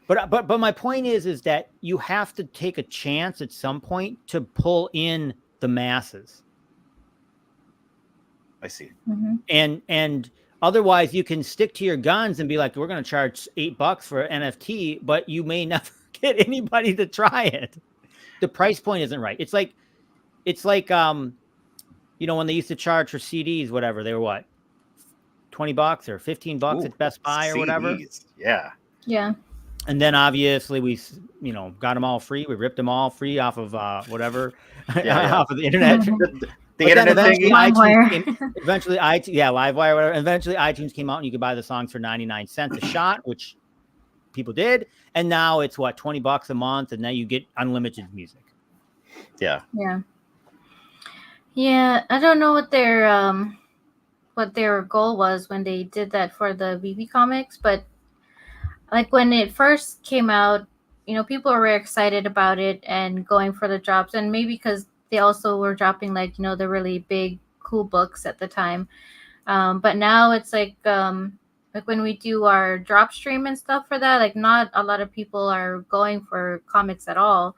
Speaker 4: Yeah. But my point is that you have to take a chance at some point to pull in the masses.
Speaker 2: I see.
Speaker 3: Mm-hmm.
Speaker 4: And otherwise you can stick to your guns and be like, we're going to charge $8 for an NFT, but you may never get anybody to try it. The price point isn't right. It's like when they used to charge for CDs, whatever, they were what, $20 or $15 at Best Buy or whatever.
Speaker 2: Yeah.
Speaker 3: Yeah.
Speaker 4: And then obviously we, got them all free. We ripped them all free off of whatever, off of the internet.
Speaker 2: The internet thing.
Speaker 4: Eventually Livewire, whatever. Eventually iTunes came out and you could buy the songs for 99 cents a shot, which people did. And now it's what, $20 a month, and now you get unlimited music.
Speaker 2: Yeah.
Speaker 3: Yeah. Yeah, I don't know what their goal was when they did that for the VV comics, but like when it first came out, people were very excited about it and going for the drops, and maybe because they also were dropping the really big cool books at the time. But now it's like when we do our drop stream and stuff for that, like not a lot of people are going for comics at all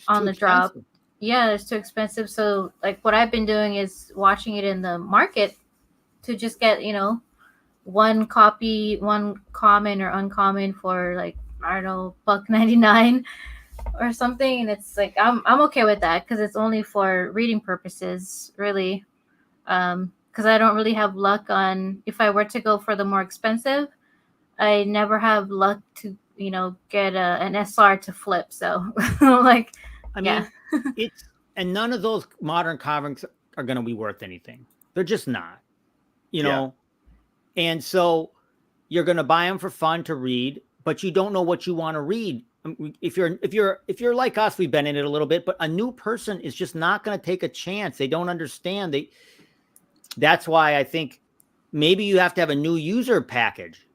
Speaker 3: on the drop. yeah, it's too expensive. So like what I've been doing is watching it in the market to just get, one copy, one common or uncommon for like, I don't know, $1.99 or something, and it's like I'm okay with that because it's only for reading purposes, really. Because I don't really have luck on, if I were to go for the more expensive, I never have luck to get an SR to flip. So like,
Speaker 4: I
Speaker 3: yeah.
Speaker 4: mean, it's and none of those modern comics are going to be worth anything. They're just not, you
Speaker 2: Yeah.
Speaker 4: know. And so you're going to buy them for fun to read, but you don't know what you want to read. If you're like us, we've been in it a little bit, but a new person is just not going to take a chance. They don't understand. That's why I think maybe you have to have a new user package,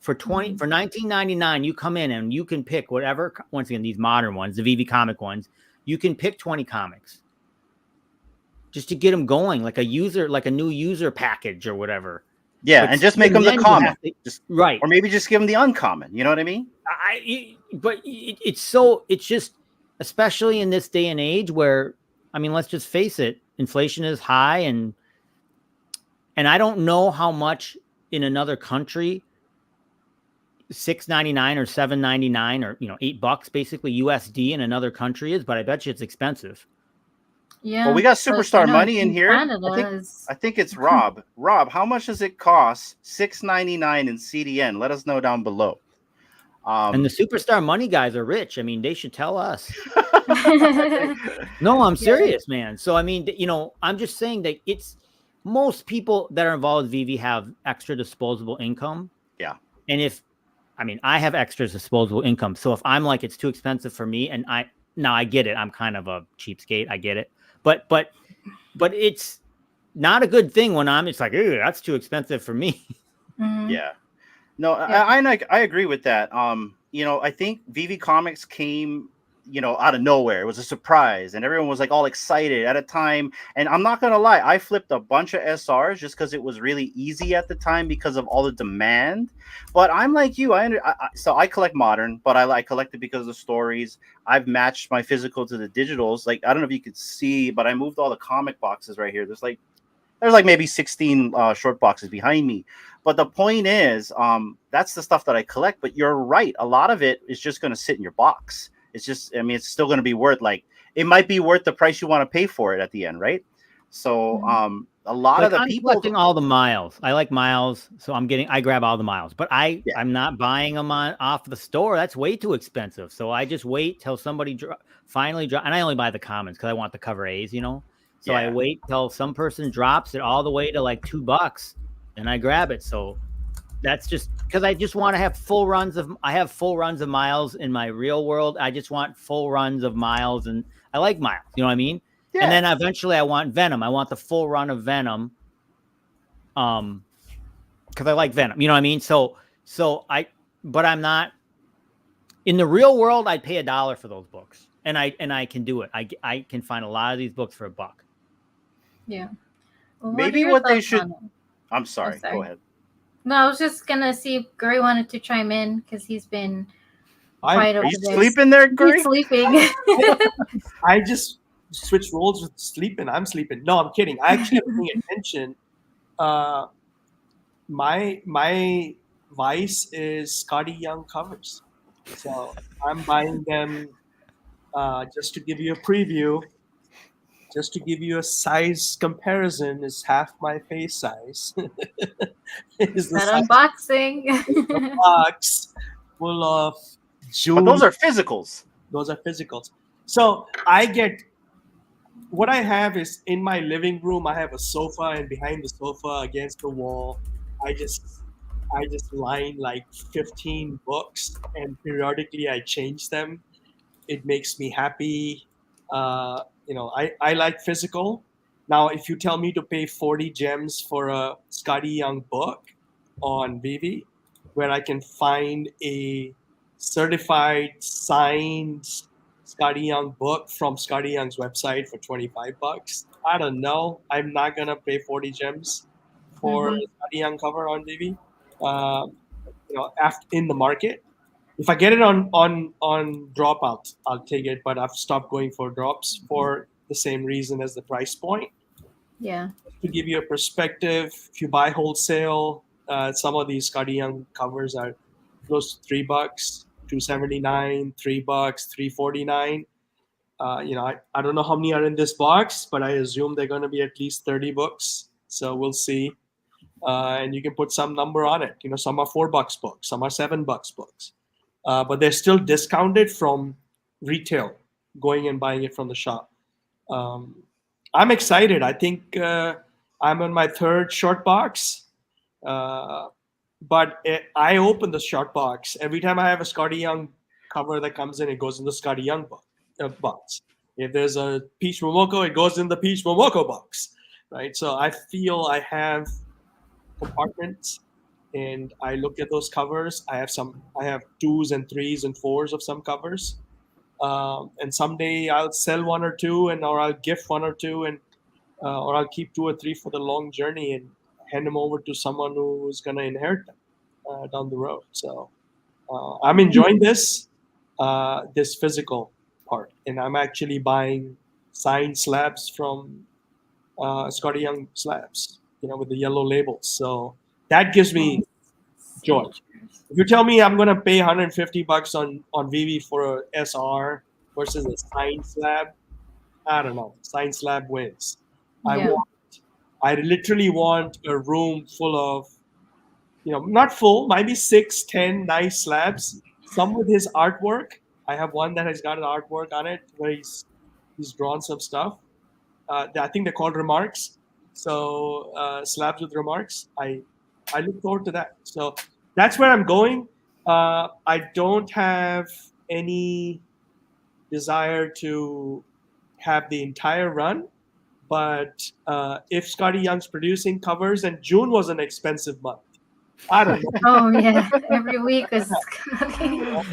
Speaker 4: for $19.99, you come in and you can pick whatever. Once again, these modern ones, the VV comic ones, you can pick 20 comics just to get them going, like a new user package or whatever.
Speaker 2: Yeah,
Speaker 4: But
Speaker 2: and just make them the
Speaker 4: then
Speaker 2: common,
Speaker 4: right?
Speaker 2: Or maybe just give them the uncommon. You know what I mean?
Speaker 4: It's just, especially in this day and age where, I mean, let's just face it, inflation is high, and I don't know how much in another country $6.99 or $7.99 or $8 basically USD in another country is, but I bet you it's expensive.
Speaker 3: Yeah.
Speaker 2: Well, we got
Speaker 3: but,
Speaker 2: superstar money in here.
Speaker 3: Canada
Speaker 2: I think it's Rob. Rob, how much does it cost? $6.99 in CDN. Let us know down below.
Speaker 4: And the superstar money guys are rich. I mean, they should tell us. No, I'm serious, man. So I mean, I'm just saying that it's most people that are involved with VV have extra disposable income.
Speaker 2: Yeah.
Speaker 4: And I have extra disposable income. So if I'm like, it's too expensive for me, and I get it. I'm kind of a cheapskate. I get it. But it's not a good thing when it's like, ooh, that's too expensive for me.
Speaker 3: Mhm.
Speaker 2: Yeah. No,
Speaker 3: Yeah.
Speaker 2: I agree with that. I think VV Comics came, out of nowhere. It was a surprise, and everyone was like all excited at a time. And I'm not gonna lie, I flipped a bunch of SRs just because it was really easy at the time because of all the demand. But I'm like you, so I collect modern, but I collect it because of the stories. I've matched my physical to the digitals. Like, I don't know if you could see, but I moved all the comic boxes right here. There's like maybe 16 short boxes behind me. But the point is, that's the stuff that I collect. But you're right. A lot of it is just going to sit in your box. It's just, I mean, it's still going to be worth, it might be worth the price you want to pay for it at the end, right? So a lot of the
Speaker 4: I'm
Speaker 2: people.
Speaker 4: collecting all the miles. I like miles, so I grab all the miles. But I'm not buying them off the store. That's way too expensive. So I just wait till somebody finally drop, and I only buy the commons because I want the cover A's, So I wait till some person drops it all the way to like $2, and I grab it. So that's just because I just want to have full runs of. I have full runs of miles in my real world. I just want full runs of miles, and I like miles. You know what I mean?
Speaker 2: Yeah.
Speaker 4: And then eventually I want Venom. I want the full run of Venom. Because I like Venom. You know what I mean? But I'm not in the real world. I'd pay $1 for those books, and I can do it. I can find a lot of these books for $1.
Speaker 3: Yeah. Well,
Speaker 2: Maybe what they should. I'm sorry. Go ahead.
Speaker 3: No, I was just gonna see if Guri wanted to chime in because he's been quiet over
Speaker 2: Are you
Speaker 3: this.
Speaker 2: sleeping there, Guri?
Speaker 3: He's sleeping.
Speaker 7: I just switched roles with Sleepyn. I'm sleeping. No, I'm kidding. I actually am paying attention. My vice is Scotty Young covers, so I'm buying them just to give you a preview. Just to give you a size comparison, is half my face size. Is the
Speaker 3: That
Speaker 7: size
Speaker 3: unboxing.
Speaker 7: of the box full of jewelry.
Speaker 2: But those are physicals.
Speaker 7: Those are physicals. So I get what I have is in my living room. I have a sofa, and behind the sofa, against the wall, I just line like 15 books, and periodically I change them. It makes me happy. I like physical. Now, if you tell me to pay 40 gems for a Scotty Young book on VV, where I can find a certified signed Scotty Young book from Scotty Young's website for $25, I don't know. I'm not gonna pay 40 gems for a Scotty Young cover on VV. After in the market. If I get it on drop, I'll take it. But I've stopped going for drops for the same reason as the price point.
Speaker 3: Yeah.
Speaker 7: To give you a perspective, if you buy wholesale, some of these Scotty Young covers are close to $3, $2.79, $3, $3.49. I don't know how many are in this box, but I assume they're going to be at least 30 books. So we'll see. And you can put some number on it. Some are $4 books, some are $7 books, but they're still discounted from retail, going and buying it from the shop. I'm excited. I think I'm on my third short box. But I open the short box. Every time I have a Scotty Young cover that comes in, it goes in the Scotty Young box. If there's a Peach Momoko, it goes in the Peach Momoko box, right? So I feel I have compartments, and I look at those covers. I have 2s and 3s and 4s of some covers. And someday I'll sell one or two, or I'll gift one or two, and or I'll keep 2 or 3 for the long journey and hand them over to someone who's going to inherit them down the road. So I'm enjoying this physical part, and I'm actually buying signed slabs from Scotty Young slabs, with the yellow labels. So that gives me joy. If you tell me I'm going to pay $150 on Vivi for a SR versus a signed slab, I don't know. Signed slab wins.
Speaker 3: Yeah.
Speaker 7: I literally want a room full of, not full, maybe 6, 10 nice slabs. Some with his artwork. I have one that has got an artwork on it where he's drawn some stuff. I think they're called remarks. So slabs with remarks. I look forward to that. So that's where I'm going. I don't have any desire to have the entire run. But if Scotty Young's producing covers, and June was an expensive month, I don't know.
Speaker 3: Oh yeah, every week was.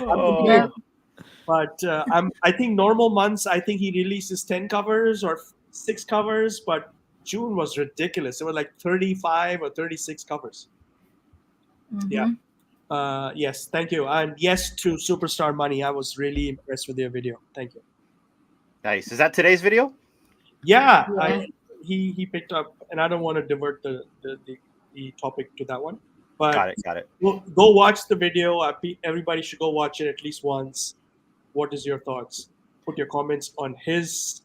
Speaker 2: Oh.
Speaker 7: But I think normal months, I think he releases 10 covers or 6 covers. But June was ridiculous. It was like 35 or 36 covers.
Speaker 3: Mhm.
Speaker 7: Yeah. Yes. Thank you. And yes to Superstar Money. I was really impressed with your video. Thank you.
Speaker 2: Nice. Is that today's video?
Speaker 7: Yeah,
Speaker 3: Yeah.
Speaker 7: he picked up, and I don't want to divert the topic to that one, but
Speaker 2: Got it.
Speaker 7: go watch the video. Everybody should go watch it at least once. What is your thoughts? Put your comments on his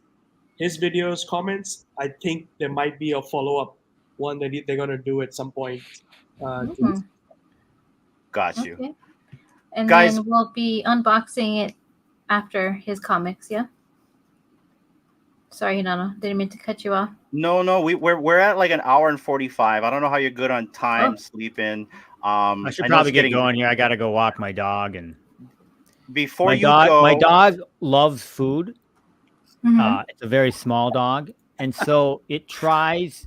Speaker 7: videos comments. I think there might be a follow-up one that they're going to do at some point.
Speaker 3: Mhm.
Speaker 2: Got you.
Speaker 3: Okay. And
Speaker 2: Guys-
Speaker 3: then we'll be unboxing it after his comics. Yeah. Sorry, Hinano. Didn't mean to cut you off.
Speaker 2: No, we're at like an hour and 45. I don't know how you're good on time, Sleepyn.
Speaker 4: I should
Speaker 2: know
Speaker 4: probably
Speaker 2: it's
Speaker 4: get
Speaker 2: getting-
Speaker 4: going here. I got to go walk my dog, and
Speaker 2: Before
Speaker 4: my
Speaker 2: you
Speaker 4: dog,
Speaker 2: go,
Speaker 4: my dog loves food.
Speaker 3: Mhm.
Speaker 4: It's a very small dog, and so it tries.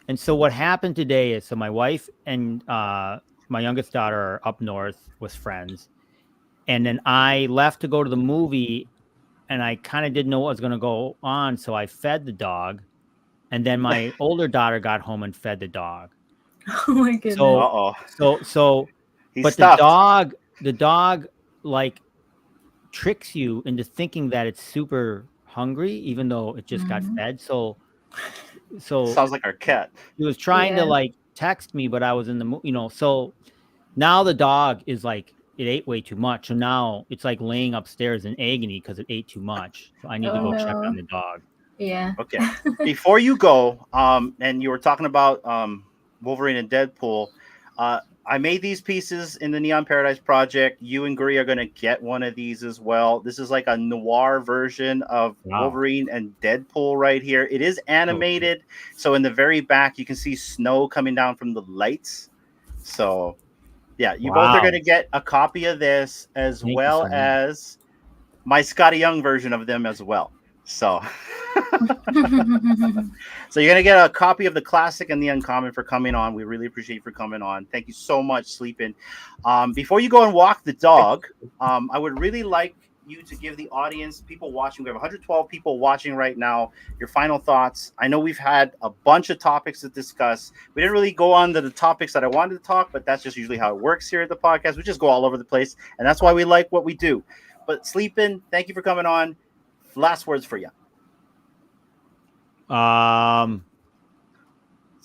Speaker 4: And so what happened today is, so my wife and my youngest daughter are up north with friends, and then I left to go to the movie, and I kind of didn't know what was going to go on, so I fed the dog, and then my older daughter got home and fed the dog.
Speaker 3: Oh my goodness.
Speaker 4: So
Speaker 2: he's
Speaker 4: but
Speaker 2: stuffed.
Speaker 4: the dog like tricks you into thinking that it's super hungry, even though it just got
Speaker 3: Mhm.
Speaker 4: fed. So
Speaker 2: Sounds like our cat.
Speaker 4: he was trying to
Speaker 3: Yeah.
Speaker 4: like text me, but I was in the so now the dog is like, it ate way too much. So now it's like laying upstairs in agony because it ate too much. So I need to
Speaker 3: Oh,
Speaker 4: go check
Speaker 3: no.
Speaker 4: on the dog.
Speaker 3: Yeah.
Speaker 2: Okay. Before you go, and you were talking about Wolverine and Deadpool, I made these pieces in the Neon Paradise project. You and Guri are going to get one of these as well. This is like a noir version of
Speaker 4: Wow.
Speaker 2: Wolverine and Deadpool right here. It is animated. So in the very back, you can see snow coming down from the lights. So yeah, you both are
Speaker 4: Wow.
Speaker 2: going to get a copy of this, as
Speaker 4: Thank you
Speaker 2: well
Speaker 4: so much.
Speaker 2: as my Scotty Young version of them as well. So so you're going to get a copy of the classic and the uncommon for coming on. We really appreciate you for coming on. Thank you so much, Sleepyn. Before you go and walk the dog, I would really like you to give the audience, people watching, we have 112 people watching right now, your final thoughts. I know we've had a bunch of topics to discuss. We didn't really go on to the topics that I wanted to talk, but that's just usually how it works here at the podcast. We just go all over the place, and that's why we like what we do. But Sleepyn, thank you for coming on. Last words for you.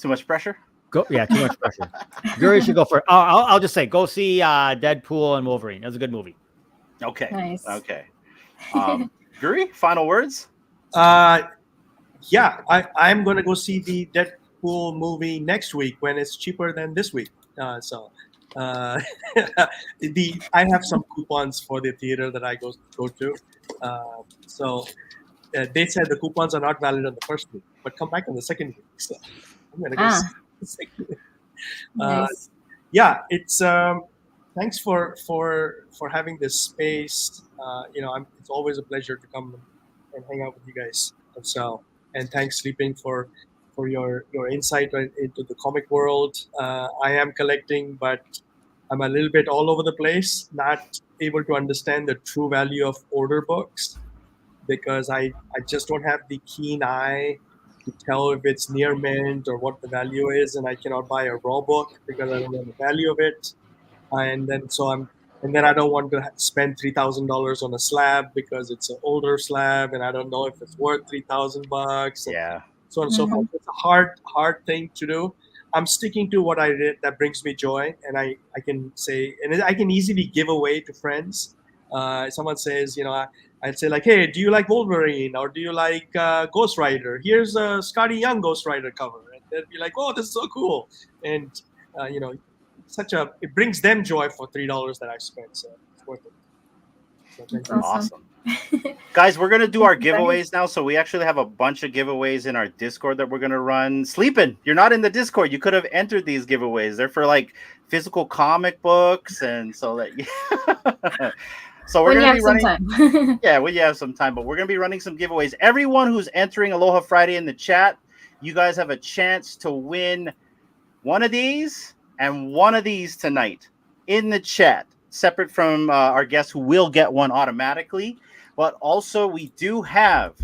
Speaker 2: Too much pressure?
Speaker 4: Too much pressure. Guri should go for. I'll just say, go see Deadpool and Wolverine. It was a good movie.
Speaker 2: Okay.
Speaker 3: Nice.
Speaker 2: Okay. Guri, final words?
Speaker 7: Yeah, I'm going to go see the Deadpool movie next week when it's cheaper than this week. I have some coupons for the theater that I go to. They said the coupons are not valid on the first week, but come back on the second week. So I'm going to go see the second week.
Speaker 3: Nice.
Speaker 7: Yeah, it's thanks for having this space. It's always a pleasure to come and hang out with you guys. And thanks, Sleepyn, for your insight into the comic world. I am collecting, but I'm a little bit all over the place, not able to understand the true value of order books because I just don't have the keen eye to tell if it's near mint or what the value is, and I cannot buy a raw book because I don't know the value of it. And then I don't want to spend $3,000 on a slab because it's an older slab, and I don't know if it's worth $3,000.
Speaker 2: Yeah.
Speaker 7: So on and so forth. It's a hard thing to do. I'm sticking to what I did that brings me joy, and I can say, and I can easily give away to friends. Someone says, I'd say like, hey, do you like Wolverine or do you like Ghost Rider? Here's a Scotty Young Ghost Rider cover, and they'd be like, oh, this is so cool, and it brings them joy for $3 that I spent, so it's worth it. So
Speaker 3: That's
Speaker 2: awesome. Guys, we're going to do our giveaways now. So we actually have a bunch of giveaways in our Discord that we're going to run. Sleepyn, you're not in the Discord. You could have entered these giveaways. They're for like physical comic books. And so that, so we're going to be running. Yeah, when you have some time, but we're going to be running some giveaways. Everyone who's entering Aloha Friday in the chat, you guys have a chance to win one of these and one of these tonight in the chat, separate from our guests who will get one automatically. But also we do have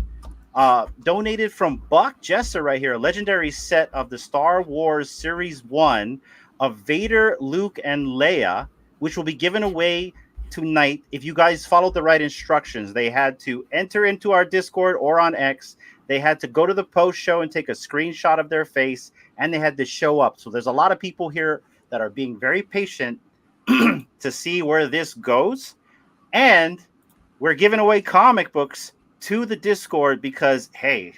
Speaker 2: donated from Buck Jesser right here, a legendary set of the Star Wars Series 1 of Vader, Luke, and Leia, which will be given away tonight. If you guys followed the right instructions, they had to enter into our Discord or on X. They had to go to the post show and take a screenshot of their face, and they had to show up. So there's a lot of people here that are being very patient to see where this goes. And we're giving away comic books to the Discord because, hey,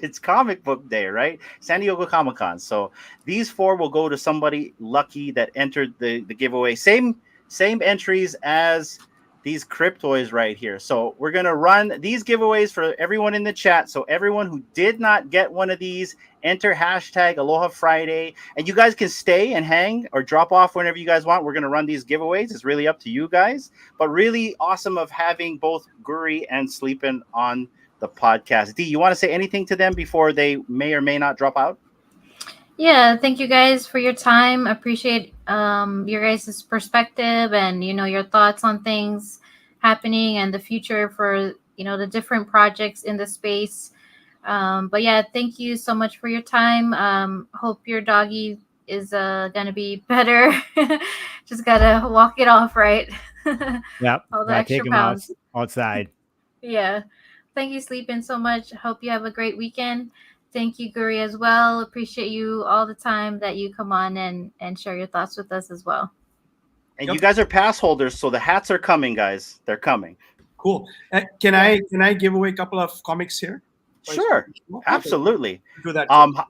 Speaker 2: it's comic book day, right? San Diego Comic-Con. So these 4 will go to somebody lucky that entered the giveaway. Same entries as these Cryptoys right here. So we're going to run these giveaways for everyone in the chat. So everyone who did not get one of these, enter hashtag Aloha Friday. And you guys can stay and hang or drop off whenever you guys want. We're going to run these giveaways. It's really up to you guys. But really awesome of having both Guri and Sleepyn on the podcast. D, you want to say anything to them before they may or may not drop out?
Speaker 3: Yeah, thank you guys for your time. Appreciate your guys' perspective and your thoughts on things happening and the future for the different projects in the space. But yeah, thank you so much for your time. Hope your doggy is gonna be better. Just gotta walk it off, right?
Speaker 4: Yep.
Speaker 3: All the extra
Speaker 4: take him
Speaker 3: pounds.
Speaker 4: outside.
Speaker 3: Yeah. Thank you, Sleepyn, so much. Hope you have a great weekend. Thank you, Guri, as well. Appreciate you all the time that you come on and share your thoughts with us as well.
Speaker 2: And you guys are pass holders, so the hats are coming, guys. They're coming.
Speaker 7: Cool. Can I give away a couple of comics here?
Speaker 2: Sure. Absolutely.
Speaker 7: Do that.
Speaker 2: How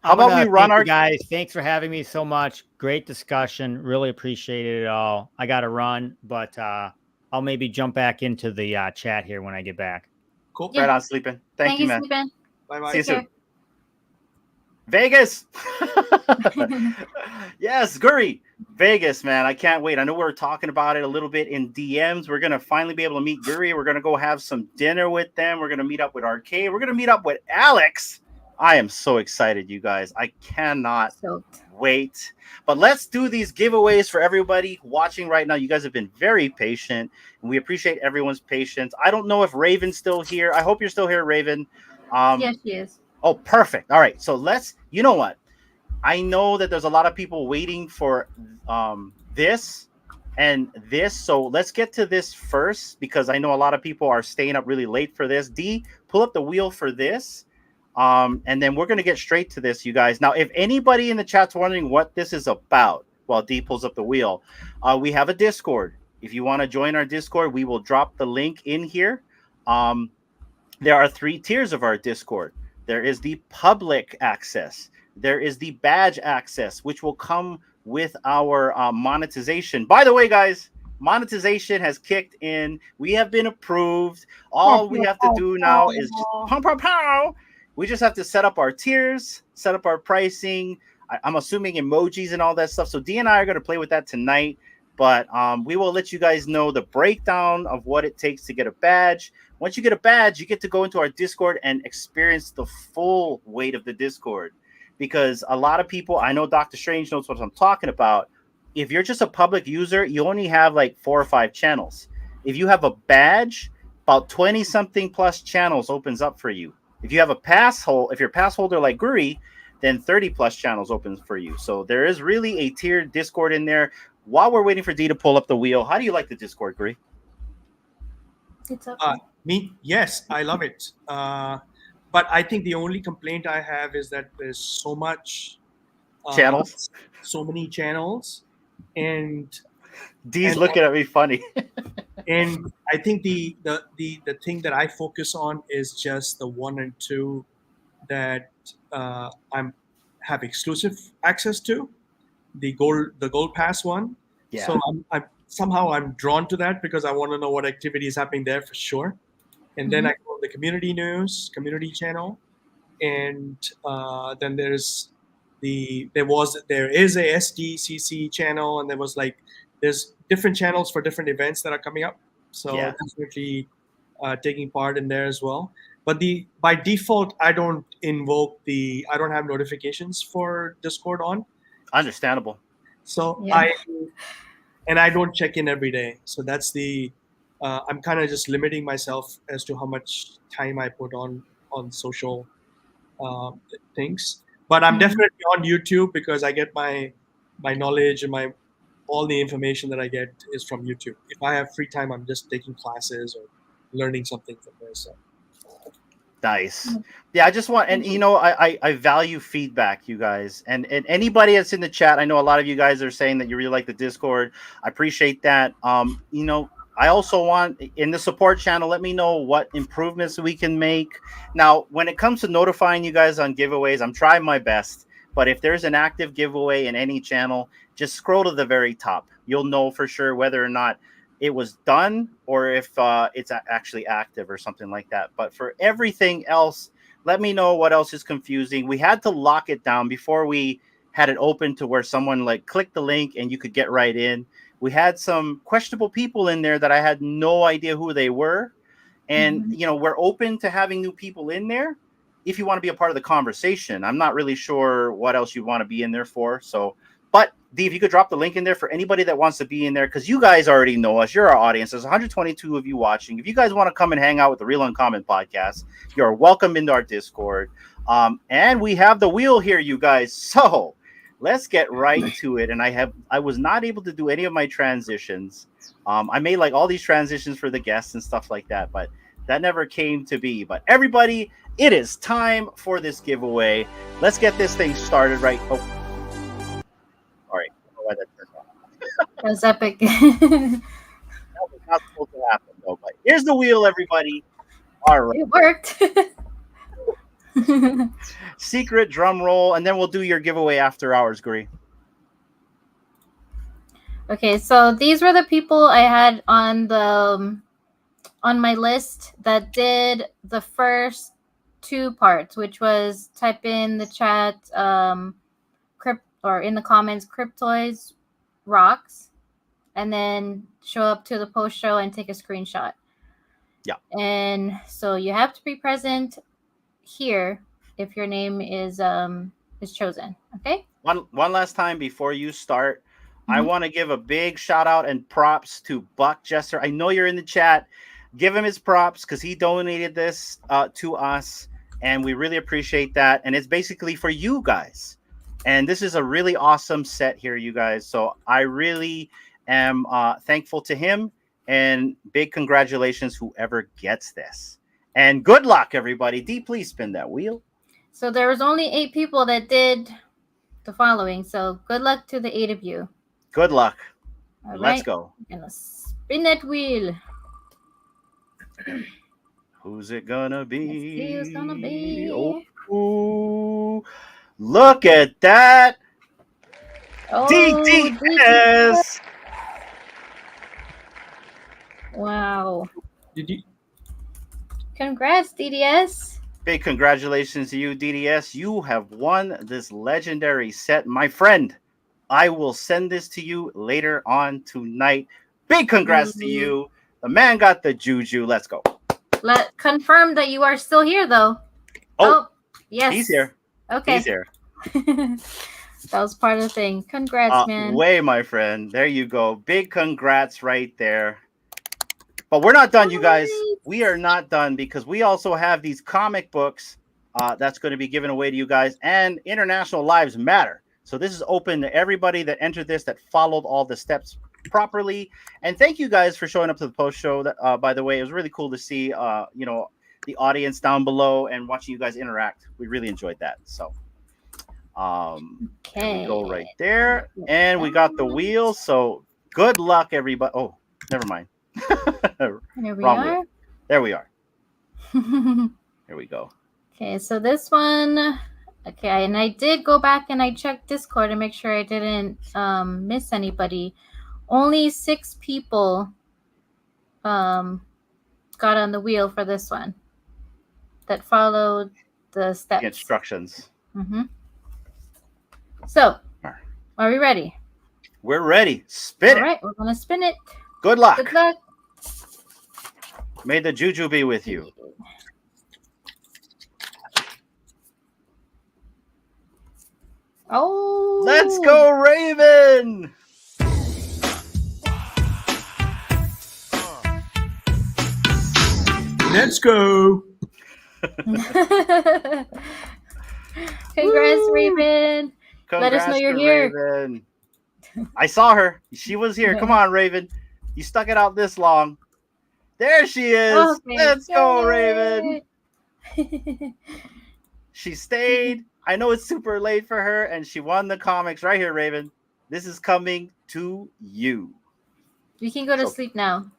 Speaker 2: about we run our
Speaker 4: guys? Thanks for having me so much. Great discussion. Really appreciated it all. I got to run, but I'll maybe jump back into the chat here when I get back.
Speaker 7: Cool.
Speaker 2: Right on, Sleepyn. Thank you, man.
Speaker 3: Sleepyn.
Speaker 7: Bye-bye.
Speaker 2: See you soon. Vegas. Yes, Guri. Vegas, man. I can't wait. I know we were talking about it a little bit in DMs. We're going to finally be able to meet Guri. We're going to go have some dinner with them. We're going to meet up with Arcade. We're going to meet up with Alex. I am so excited, you guys. I cannot
Speaker 3: Soaked.
Speaker 2: wait. But let's do these giveaways for everybody watching right now. You guys have been very patient, and we appreciate everyone's patience. I don't know if Raven's still here. I hope you're still here, Raven.
Speaker 3: Yes, she is.
Speaker 2: Oh, perfect. All right. So you know what? I know that there's a lot of people waiting for this and this. So let's get to this first because I know a lot of people are staying up really late for this. D, pull up the wheel for this. And then we're going to get straight to this, you guys. Now, if anybody in the chat's wondering what this is about, while D pulls up the wheel, we have a Discord. If you want to join our Discord, we will drop the link in here. There are 3 tiers of our Discord. There is the public access. There is the badge access, which will come with our monetization. By the way, guys, monetization has kicked in. We have been approved. All we have to do now is just pow, pow, pow. We just have to set up our tiers, set up our pricing. I'm assuming emojis and all that stuff. So D and I are going to play with that tonight. But we will let you guys know the breakdown of what it takes to get a badge. Once you get a badge, you get to go into our Discord and experience the full weight of the Discord. Because a lot of people, I know Dr. Strange knows what I'm talking about. If you're just a public user, you only have like 4 or 5 channels. If you have a badge, about 20 something plus channels opens up for you. If you have a if you're a pass holder like Guri, then 30 plus channels opens for you. So there is really a tiered Discord in there. While we're waiting for D to pull up the wheel, how do you like the Discord, Guri?
Speaker 3: It's up.
Speaker 7: Yes, I love it. But I think the only complaint I have is that there's so much
Speaker 2: Channels?
Speaker 7: So many channels, and
Speaker 2: D's looking at me funny.
Speaker 7: and I think the thing that I focus on is just the 1 and 2 that have exclusive access to, the gold pass one.
Speaker 2: Yeah.
Speaker 7: So I'm drawn to that because I want to know what activity is happening there for sure. And then I go to the community news, community channel, and then there is a SDCC channel, and there's different channels for different events that are coming up. So definitely taking part in there as well. But by default, I don't have notifications for Discord on.
Speaker 2: Understandable.
Speaker 7: So
Speaker 3: Yeah.
Speaker 7: I don't check in every day. So that's I'm kind of just limiting myself as to how much time I put on social things. But I'm definitely on YouTube because I get my knowledge and all the information that I get is from YouTube. If I have free time, I'm just taking classes or learning something from there. So.
Speaker 2: Nice. Yeah, I just want, and I value feedback, you guys, and anybody that's in the chat. I know a lot of you guys are saying that you really like the Discord. I appreciate that. I also want in the support channel, let me know what improvements we can make. Now, when it comes to notifying you guys on giveaways, I'm trying my best. But if there's an active giveaway in any channel, just scroll to the very top. You'll know for sure whether or not it was done or if it's actually active or something like that. But for everything else, let me know what else is confusing. We had to lock it down before we had it open to where someone clicked the link and you could get right in. We had some questionable people in there that I had no idea who they were. And, we're open to having new people in there if you want to be a part of the conversation. I'm not really sure what else you want to be in there for. So, but D, if you could drop the link in there for anybody that wants to be in there, because you guys already know us. You're our audience. There's 122 of you watching. If you guys want to come and hang out with the Real Uncommon podcast, you're welcome into our Discord. And we have the wheel here, you guys. So let's get right to it. And I was not able to do any of my transitions. I made all these transitions for the guests and stuff like that, but that never came to be. But everybody, it is time for this giveaway. Let's get this thing started right. Oh, all right. I don't know why that turned off.
Speaker 3: That was epic.
Speaker 2: That was not supposed to happen though. But here's the wheel, everybody. All right.
Speaker 3: It worked.
Speaker 2: Secret drum roll, and then we'll do your giveaway after hours, Guri.
Speaker 3: Okay, so these were the people I had on my list that did the first 2 parts, which was type in the chat or in the comments Cryptoids rocks, and then show up to the post show and take a screenshot.
Speaker 2: Yeah.
Speaker 3: And so you have to be present here if your name is chosen. Okay.
Speaker 2: One last time before you start, I
Speaker 3: Mhm.
Speaker 2: want to give a big shout out and props to Buck Jester. I know you're in the chat. Give him his props because he donated this to us, and we really appreciate that. And it's basically for you guys. And this is a really awesome set here, you guys. So I really am thankful to him, and big congratulations whoever gets this. And good luck, everybody. D, please spin that wheel.
Speaker 3: So there was only 8 people that did the following. So good luck to the 8 of you.
Speaker 2: Good luck.
Speaker 3: All
Speaker 2: Let's
Speaker 3: right.
Speaker 2: go.
Speaker 3: I'm gonna spin that wheel.
Speaker 2: Who's it gonna be?
Speaker 3: Let's see who's gonna be.
Speaker 2: Oh, look at that.
Speaker 3: Oh,
Speaker 2: DTS.
Speaker 3: Wow.
Speaker 7: Did you?
Speaker 3: Congrats, DDS.
Speaker 2: Big congratulations to you, DDS. You have won this legendary set, my friend. I will send this to you later on tonight. Big congrats to you. The man got the juju. Let's go.
Speaker 3: Let confirm that you are still here, though.
Speaker 2: Oh,
Speaker 3: yes.
Speaker 2: he's here.
Speaker 3: Okay.
Speaker 2: He's here.
Speaker 3: That was part of the thing. Congrats, man.
Speaker 2: Way, my friend. There you go. Big congrats right there. But we're not done, you guys. We are not done because we also have these comic books that's going to be given away to you guys, and International Lives Matter. So this is open to everybody that entered this, that followed all the steps properly. And thank you guys for showing up to the post show. That, by the way, it was really cool to see, the audience down below and watching you guys interact. We really enjoyed that. So, there we go right there. And we got the wheel. So good luck, everybody. Oh, never mind.
Speaker 3: Here we
Speaker 2: Wrong
Speaker 3: are.
Speaker 2: wheel. There we are. Here we go.
Speaker 3: Okay, so this one, okay, and I did go back and I checked Discord to make sure I didn't miss anybody. Only 6 people got on the wheel for this one that followed the steps.
Speaker 2: The instructions.
Speaker 3: Mm-hmm. So, are we ready?
Speaker 2: We're ready. Spin it.
Speaker 3: All right, we're gonna spin it.
Speaker 2: Good luck.
Speaker 3: Good luck.
Speaker 2: May the juju be with you.
Speaker 3: Oh,
Speaker 2: Let's go, Raven.
Speaker 7: Let's go.
Speaker 3: Congrats, Raven. Let us know you're
Speaker 2: to
Speaker 3: here.
Speaker 2: Raven. I saw her. She was here. Come on, Raven. You stuck it out this long. There she is.
Speaker 3: Okay,
Speaker 2: Let's go,
Speaker 3: yay.
Speaker 2: Raven. She stayed. I know it's super late for her, and she won the comics right here, Raven. This is coming to you.
Speaker 3: You can go to sleep now.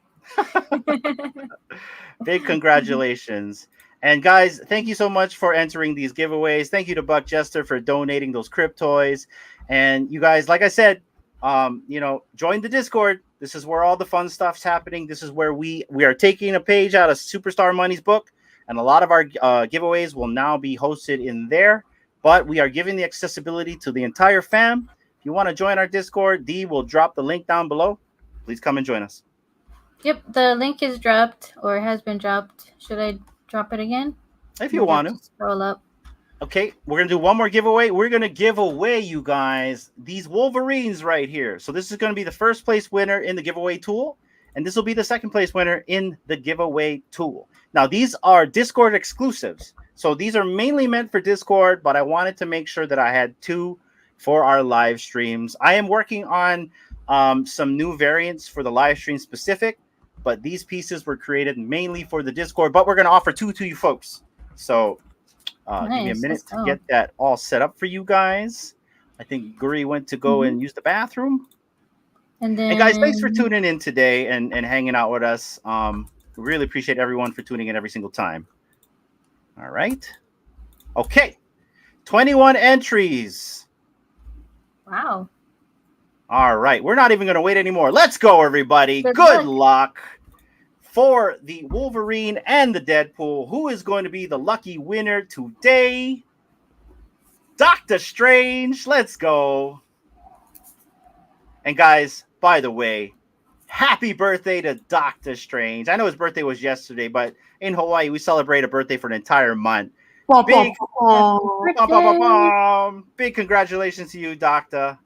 Speaker 2: Big congratulations. And guys, thank you so much for entering these giveaways. Thank you to Buck Jester for donating those Crypt toys. And you guys, like I said, join the Discord. This is where all the fun stuff's happening. This is where we are taking a page out of Superstar Money's book. And a lot of our giveaways will now be hosted in there. But we are giving the accessibility to the entire fam. If you want to join our Discord, Dee will drop the link down below. Please come and join us.
Speaker 3: Yep, the link is dropped or has been dropped. Should I drop it again?
Speaker 2: If you want to.
Speaker 3: Scroll up.
Speaker 2: Okay, we're going to do one more giveaway. We're going to give away, you guys, these Wolverines right here. So this is going to be the first place winner in the giveaway tool. And this will be the second place winner in the giveaway tool. Now, these are Discord exclusives. So these are mainly meant for Discord, but I wanted to make sure that I had 2 for our live streams. I am working on some new variants for the live stream specific, but these pieces were created mainly for the Discord, but we're going to offer 2 to you folks. So give me a minute to get that all set up for you guys. I think Guri went to go and use the bathroom. And guys, thanks for tuning in today and hanging out with us. We really appreciate everyone for tuning in every single time. All right. Okay. 21 entries.
Speaker 3: Wow.
Speaker 2: All right. We're not even going to wait anymore. Let's go, everybody. Good luck for the Wolverine and the Deadpool. Who is going to be the lucky winner today? Doctor Strange. Let's go. And guys, by the way, happy birthday to Doctor Strange. I know his birthday was yesterday, but in Hawaii, we celebrate a birthday for an entire month. Big,
Speaker 3: Birthday.
Speaker 2: big congratulations to you, Doctor.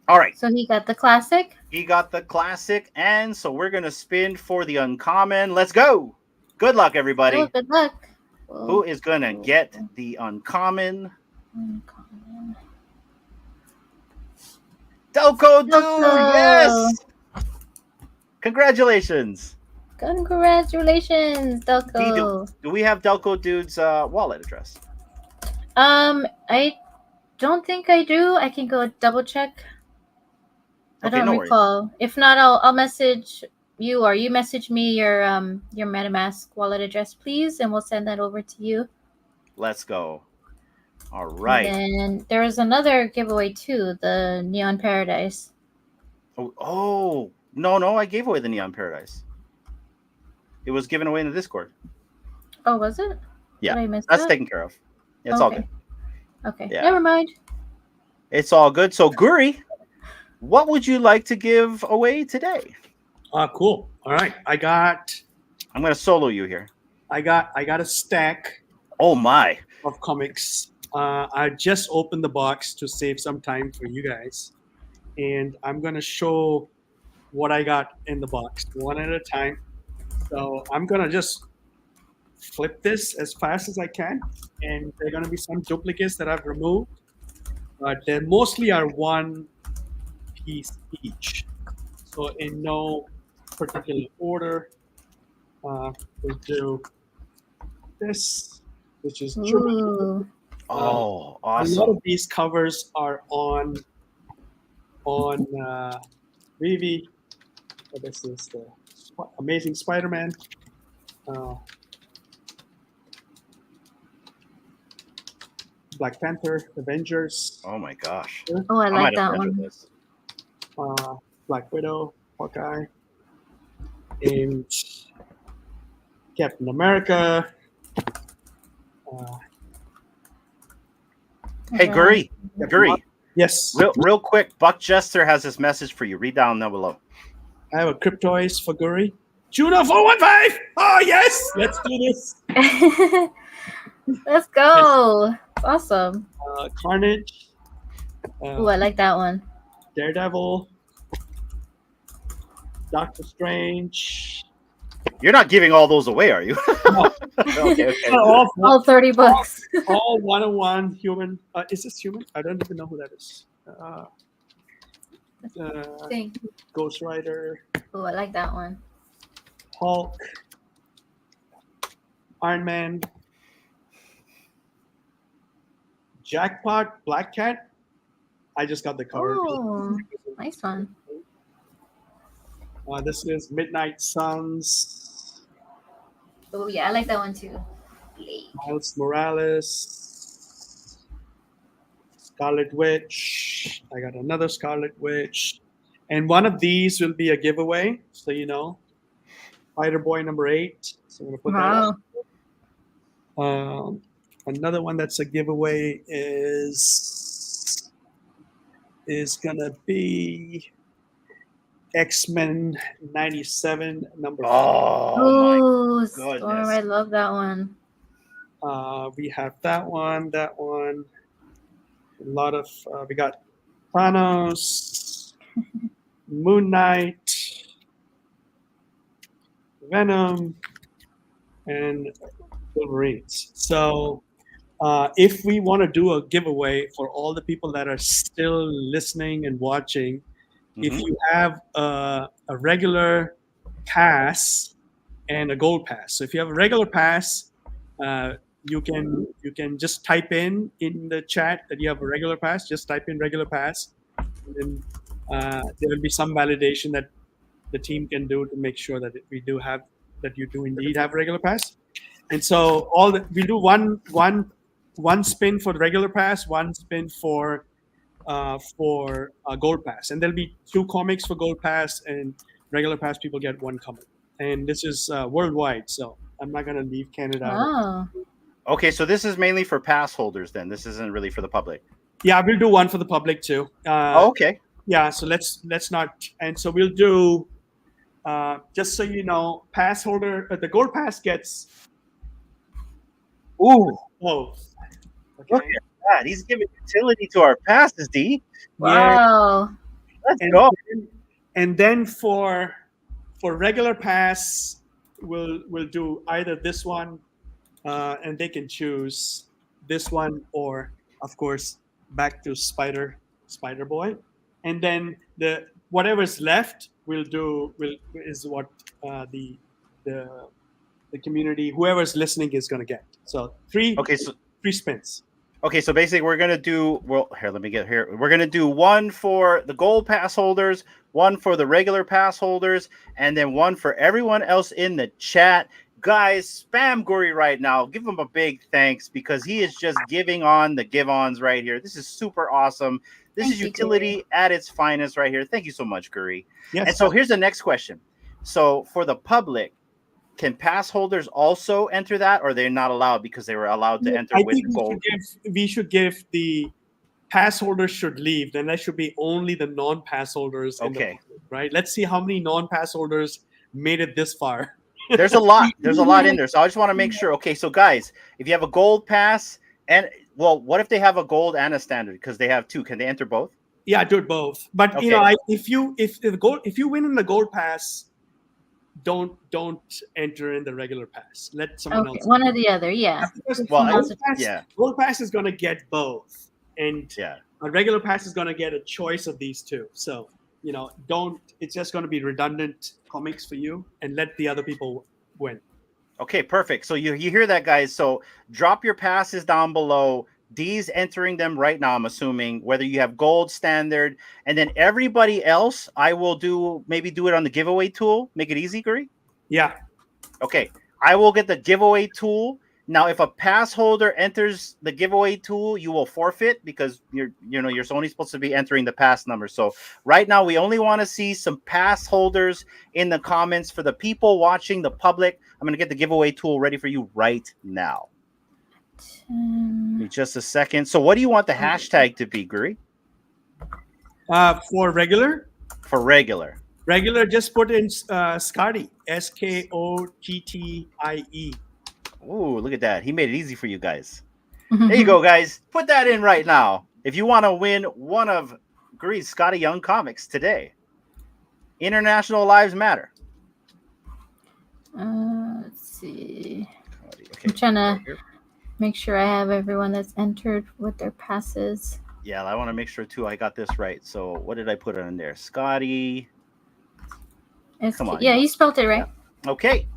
Speaker 2: All right.
Speaker 3: So he got the classic.
Speaker 2: He got the classic, and so we're going to spin for the uncommon. Let's go. Good luck, everybody.
Speaker 3: Oh, good luck.
Speaker 2: Who is going to get the uncommon?
Speaker 3: Uncommon.
Speaker 2: Delco Dude,
Speaker 3: Delco.
Speaker 2: yes. Congratulations.
Speaker 3: Congratulations, Delco.
Speaker 2: Do we have Delco Dude's wallet address?
Speaker 3: I don't think I do. I can go double check. I
Speaker 2: Okay,
Speaker 3: don't
Speaker 2: no worries.
Speaker 3: recall. If not, I'll message you, or you message me your MetaMask wallet address, please, and we'll send that over to you.
Speaker 2: Let's go. All right.
Speaker 3: And then there is another giveaway too, the Neon Paradise.
Speaker 2: Oh, no, I gave away the Neon Paradise. It was given away in the Discord.
Speaker 3: Oh, was it?
Speaker 2: Yeah,
Speaker 3: Did I miss
Speaker 2: that's
Speaker 3: that?
Speaker 2: taken care of. It's all good.
Speaker 3: Okay,
Speaker 2: Yeah.
Speaker 3: never mind.
Speaker 2: It's all good. So, Guri, what would you like to give away today?
Speaker 7: Cool. All right.
Speaker 2: I'm going to solo you here.
Speaker 7: I got a stack
Speaker 2: Oh, my.
Speaker 7: of comics. I just opened the box to save some time for you guys, and I'm gonna show what I got in the box one at a time. So I'm gonna just flip this as fast as I can, and there are gonna be some duplicates that I've removed. They mostly are one piece each. So in no particular order, we'll do this, which is triple.
Speaker 3: Ooh.
Speaker 2: Oh,
Speaker 7: A lot
Speaker 2: awesome.
Speaker 7: of these covers are on Vivi. This is the Amazing Spider-Man. Black Panther, Avengers,
Speaker 2: Oh, my gosh.
Speaker 3: Oh, I
Speaker 2: I
Speaker 3: like
Speaker 2: might have
Speaker 3: that
Speaker 2: to enter
Speaker 3: one.
Speaker 2: this.
Speaker 7: Black Widow, Hawkeye, and Captain America.
Speaker 2: Hey, Guri. Guri,
Speaker 7: Yes,
Speaker 2: real quick. Buck Jester has this message for you. Read down below.
Speaker 7: I have a Cryptoys for Guri. Juno 415! Oh, yes! Let's do this.
Speaker 3: Let's go. It's awesome.
Speaker 7: Carnage.
Speaker 3: Ooh, I like that one.
Speaker 7: Daredevil. Doctor Strange.
Speaker 2: You're not giving all those away, are you?
Speaker 7: No.
Speaker 2: Okay.
Speaker 3: All 30 books.
Speaker 7: All 101 human. Is this human? I don't even know who that is.
Speaker 3: Thing.
Speaker 7: Ghost Rider.
Speaker 3: Ooh, I like that one.
Speaker 7: Hulk. Iron Man. Jackpot. Black Cat. I just got the cover.
Speaker 3: Oh, nice one.
Speaker 7: This is Midnight Suns.
Speaker 3: Oh, yeah, I like that one too. Blade.
Speaker 7: Miles Morales. Scarlet Witch. I got another Scarlet Witch. And one of these will be a giveaway, so you know. Spider Boy number 8. So I'm going to put
Speaker 3: Wow.
Speaker 7: that up. Another one that's a giveaway is going to be X-Men 97 number 5.
Speaker 2: Oh,
Speaker 3: Ooh,
Speaker 2: my
Speaker 3: Storm,
Speaker 2: goodness.
Speaker 3: I love that one.
Speaker 7: We have that one. A lot of we got Thanos, Moon Knight, Venom, and Wolverines. So if we want to do a giveaway for all the people that are still listening and watching, if you have a regular pass and a gold pass. So if you have a regular pass, you can just type in the chat that you have a regular pass. Just type in regular pass, and then there will be some validation that the team can do to make sure that you do indeed have a regular pass. And so we do one spin for the regular pass, one spin for gold pass, and there'll be 2 comics for gold pass, and regular pass people get 1 comic. And this is worldwide, so I'm not gonna leave Canada out.
Speaker 3: Oh,
Speaker 2: Okay, so this is mainly for pass holders then. This isn't really for the public.
Speaker 7: Yeah, we'll do one for the public too.
Speaker 2: Okay.
Speaker 7: Yeah, so let's not. And so we'll do. Just so you know, pass holder, the gold pass gets
Speaker 2: Ooh,
Speaker 7: both.
Speaker 2: look
Speaker 7: Okay.
Speaker 2: at that. He's giving utility to our passes, D.
Speaker 7: Yeah.
Speaker 3: Wow.
Speaker 2: Let's
Speaker 7: And
Speaker 2: go.
Speaker 7: then for regular pass, we'll do either this one, and they can choose this one, or of course back to Spider Boy, and then the whatever's left we'll do will is what the the the community, whoever's listening, is going to get. So three
Speaker 2: Okay, so
Speaker 7: spins.
Speaker 2: Okay, so basically we're gonna do here. Let me get here. We're gonna do one for the gold pass holders, one for the regular pass holders, and then one for everyone else in the chat. Guys, spam Guri right now. Give him a big thanks because he is just giving on the give-ons right here. This is super awesome. This
Speaker 3: Thank
Speaker 2: is
Speaker 3: you,
Speaker 2: utility at its finest right here. Thank you so much, Guri.
Speaker 7: Yes.
Speaker 2: And so here's the next question. So for the public, can pass holders also enter that, or they're not allowed because they were allowed to enter
Speaker 7: I
Speaker 2: with
Speaker 7: think
Speaker 2: gold?
Speaker 7: we should give the pass holders should leave. Then that should be only the non-pass holders. In
Speaker 2: Okay.
Speaker 7: the, right. Let's see how many non-pass holders made it this far.
Speaker 2: There's a lot. There's a lot in there. So I just want to make sure. Okay, so guys, if you have a gold pass and what if they have a gold and a standard? Because they have two. Can they enter both?
Speaker 7: Yeah, do it both. But
Speaker 2: Okay.
Speaker 7: if you win in the gold pass, don't enter in the regular pass. Let someone
Speaker 3: Okay,
Speaker 7: else.
Speaker 3: one or the other. Yeah.
Speaker 7: Because
Speaker 2: Well,
Speaker 7: gold pass is going to get both, and
Speaker 2: Yeah.
Speaker 7: a regular pass is going to get a choice of these two. So don't. It's just going to be redundant comics for you, and let the other people win.
Speaker 2: Okay, perfect. So you hear that, guys. So drop your passes down below. D's entering them right now, I'm assuming, whether you have gold, standard, and then everybody else, I will maybe do it on the giveaway tool. Make it easy, Guri.
Speaker 7: Yeah.
Speaker 2: Okay, I will get the giveaway tool. Now, if a pass holder enters the giveaway tool, you will forfeit because you're only supposed to be entering the pass number. So right now, we only want to see some pass holders in the comments. For the people watching, the public, I'm going to get the giveaway tool ready for you right now. Give me just a second. So what do you want the hashtag to be, Guri?
Speaker 7: For regular.
Speaker 2: For regular.
Speaker 7: Regular, just put in Scotty. SKOTTIE.
Speaker 2: Ooh, look at that. He made it easy for you guys. There you go, guys. Put that in right now. If you want to win one of Guri's Scotty Young comics today. International Lives Matter.
Speaker 3: Let's see.
Speaker 2: Okay.
Speaker 3: I'm trying to make sure I have everyone that's entered with their passes.
Speaker 2: Yeah, I want to make sure too I got this right. So what did I put on there? Scotty. Come on.
Speaker 3: Yeah, you spelled it right.
Speaker 2: Yeah. Okay.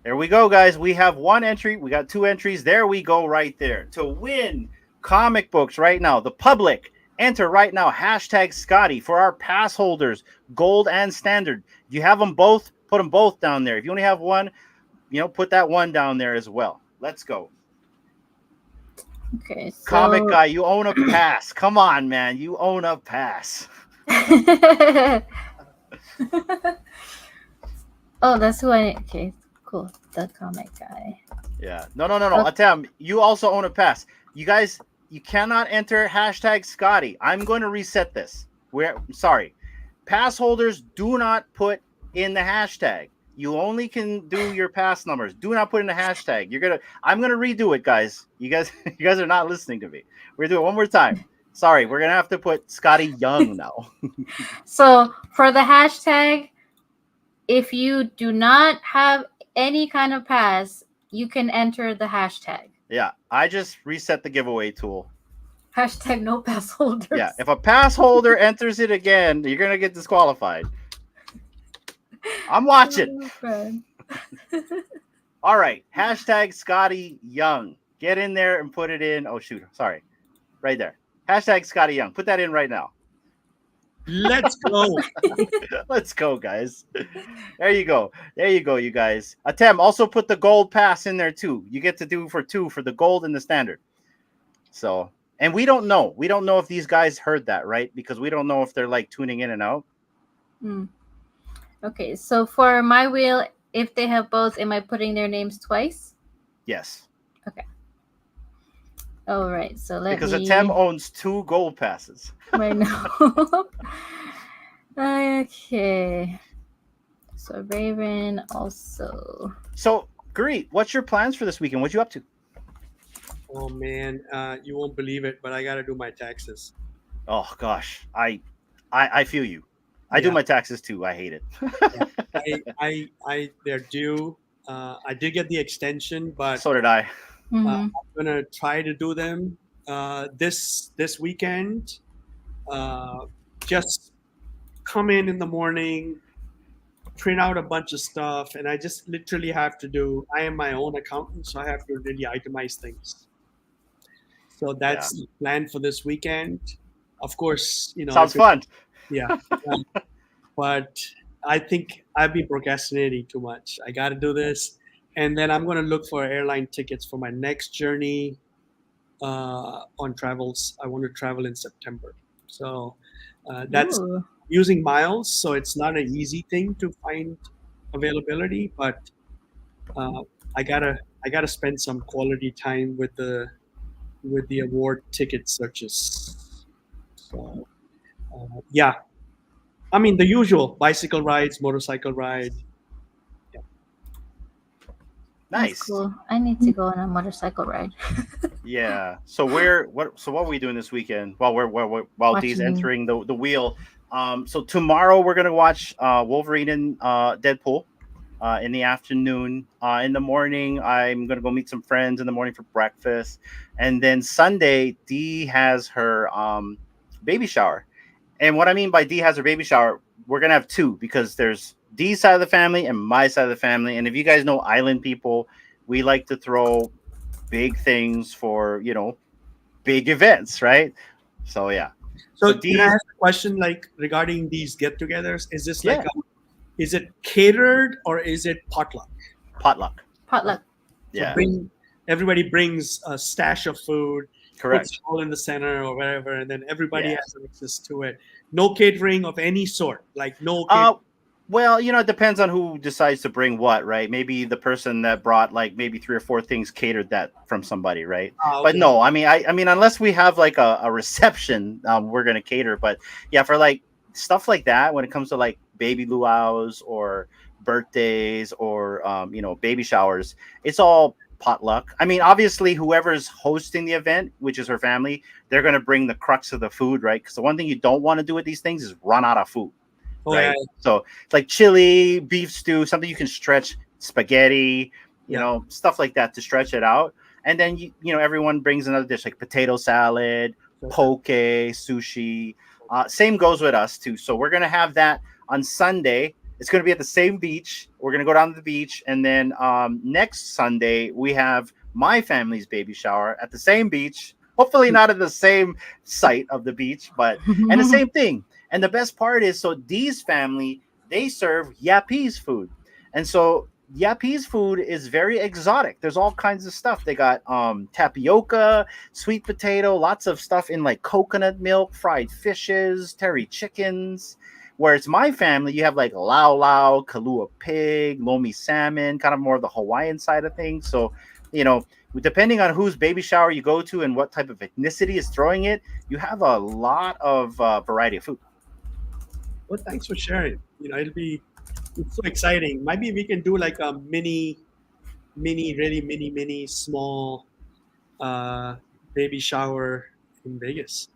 Speaker 2: There we go, guys. We have one entry. We got two entries. There we go right there. To win comic books right now, the public, enter right now, hashtag Scotty for our pass holders, gold and standard. If you have them both, put them both down there. If you only have one, put that one down there as well. Let's go.
Speaker 3: Okay. So...
Speaker 2: Comic guy, you own a pass. Come on, man. You own a pass.
Speaker 3: Oh, that's who I... Okay, cool. The comic guy.
Speaker 2: Yeah. No. Atem, you also own a pass. You guys, you cannot enter hashtag Scotty. I'm going to reset this. Sorry. Pass holders, do not put in the hashtag. You only can do your pass numbers. Do not put in the hashtag. I'm gonna redo it, guys. You guys are not listening to me. We're gonna do it one more time. Sorry, we're gonna have to put Scotty Young now.
Speaker 3: So for the hashtag, if you do not have any kind of pass, you can enter the hashtag.
Speaker 2: Yeah, I just reset the giveaway tool.
Speaker 3: Hashtag no pass holders.
Speaker 2: Yeah, if a pass holder enters it again, you're gonna get disqualified. I'm watching. All right, hashtag Scotty Young. Get in there and put it in. Oh shoot, sorry, right there. Hashtag Scotty Young. Put that in right now.
Speaker 7: Let's go.
Speaker 2: Let's go, guys. There you go. There you go, you guys. Atem, also put the gold pass in there too. You get to do for two for the gold and the standard. So, and we don't know. We don't know if these guys heard that, right? Because we don't know if they're like tuning in and out.
Speaker 3: Okay, so for my wheel, if they have both, am I putting their names twice?
Speaker 2: Yes.
Speaker 3: Okay. All right, so
Speaker 2: because Atem owns 2 gold passes.
Speaker 3: Right now. Okay. So Raven also.
Speaker 2: So, Guri, what's your plans for this weekend? What you up to?
Speaker 7: Oh man, you won't believe it, but I got to do my taxes.
Speaker 2: Oh gosh, I feel you. I do
Speaker 7: Yeah,
Speaker 2: my taxes too. I hate it.
Speaker 7: yeah. They're due. I did get the extension, but
Speaker 2: So did I.
Speaker 3: Mhm.
Speaker 7: I'm gonna try to do them this weekend. Uh, just come in the morning, print out a bunch of stuff, and I just literally have to do. I am my own accountant, so I have to really itemize things. So
Speaker 2: Yeah,
Speaker 7: that's the plan for this weekend. Of course,
Speaker 2: sounds
Speaker 7: if it,
Speaker 2: fun.
Speaker 7: yeah, um, but I think I've been procrastinating too much. I got to do this, and then I'm going to look for airline tickets for my next journey on travels. I want to travel in September, so that's
Speaker 3: Ooh.
Speaker 7: using miles. So it's not an easy thing to find availability, but uh, I gotta spend some quality time with the award ticket searches. So yeah, I mean the usual bicycle rides, motorcycle ride. Yeah.
Speaker 3: That's
Speaker 2: Nice.
Speaker 3: cool. I need to go on a motorcycle ride.
Speaker 2: Yeah. So what are we doing this weekend? While Dee's
Speaker 3: Watching.
Speaker 2: entering the wheel. So tomorrow we're gonna watch Wolverine and Deadpool in the afternoon. In the morning, I'm gonna go meet some friends in the morning for breakfast, and then Sunday Dee has her baby shower. And what I mean by Dee has her baby shower, we're gonna have two because there's Dee's side of the family and my side of the family. And if you guys know island people, we like to throw big things for big events, right? So yeah. So
Speaker 7: So can I
Speaker 2: D's,
Speaker 7: ask a question like regarding these get-togethers? Is this like
Speaker 2: yeah,
Speaker 7: is it catered or is it potluck?
Speaker 2: potluck.
Speaker 3: Potluck.
Speaker 7: So
Speaker 2: Yeah,
Speaker 7: everybody brings a stash of food, puts
Speaker 2: correct.
Speaker 7: it all in the center or wherever, and then everybody
Speaker 2: Yeah.
Speaker 7: has access to it. No catering of any sort, like no
Speaker 2: Uh,
Speaker 7: catering.
Speaker 2: well, it depends on who decides to bring what, right? Maybe the person that brought like maybe three or four things catered that from somebody, right? But
Speaker 7: Okay.
Speaker 2: no, I mean, unless we have like a reception, we're gonna cater. But yeah, for like stuff like that, when it comes to like baby luau's or birthdays or baby showers, it's all potluck. I mean, obviously, whoever's hosting the event, which is her family, they're gonna bring the crux of the food, right? Because the one thing you don't want to do with these things is run out of food,
Speaker 7: Oh yeah,
Speaker 2: right? So it's like chili, beef stew, something you can stretch, spaghetti,
Speaker 7: yeah.
Speaker 2: stuff like that to stretch it out. And then everyone brings another dish like potato salad,
Speaker 7: Okay.
Speaker 2: poke, sushi. Same goes with us too. So we're gonna have that on Sunday. It's gonna be at the same beach. We're gonna go down to the beach, and then next Sunday we have my family's baby shower at the same beach. Hopefully not at the same site of the beach, but and the same thing. And the best part is, so Dee's family, they serve Yapese food. And so Yapese food is very exotic. There's all kinds of stuff. They got tapioca, sweet potato, lots of stuff in like coconut milk, fried fishes, terry chickens. Whereas my family, you have like lau lau, kalua pig, lomi salmon, kind of more of the Hawaiian side of things. So, depending on whose baby shower you go to and what type of ethnicity is throwing it, you have a lot of variety of food.
Speaker 7: Well, thanks for sharing. It's so exciting. Maybe we can do like a really mini, small uh, baby shower in Vegas.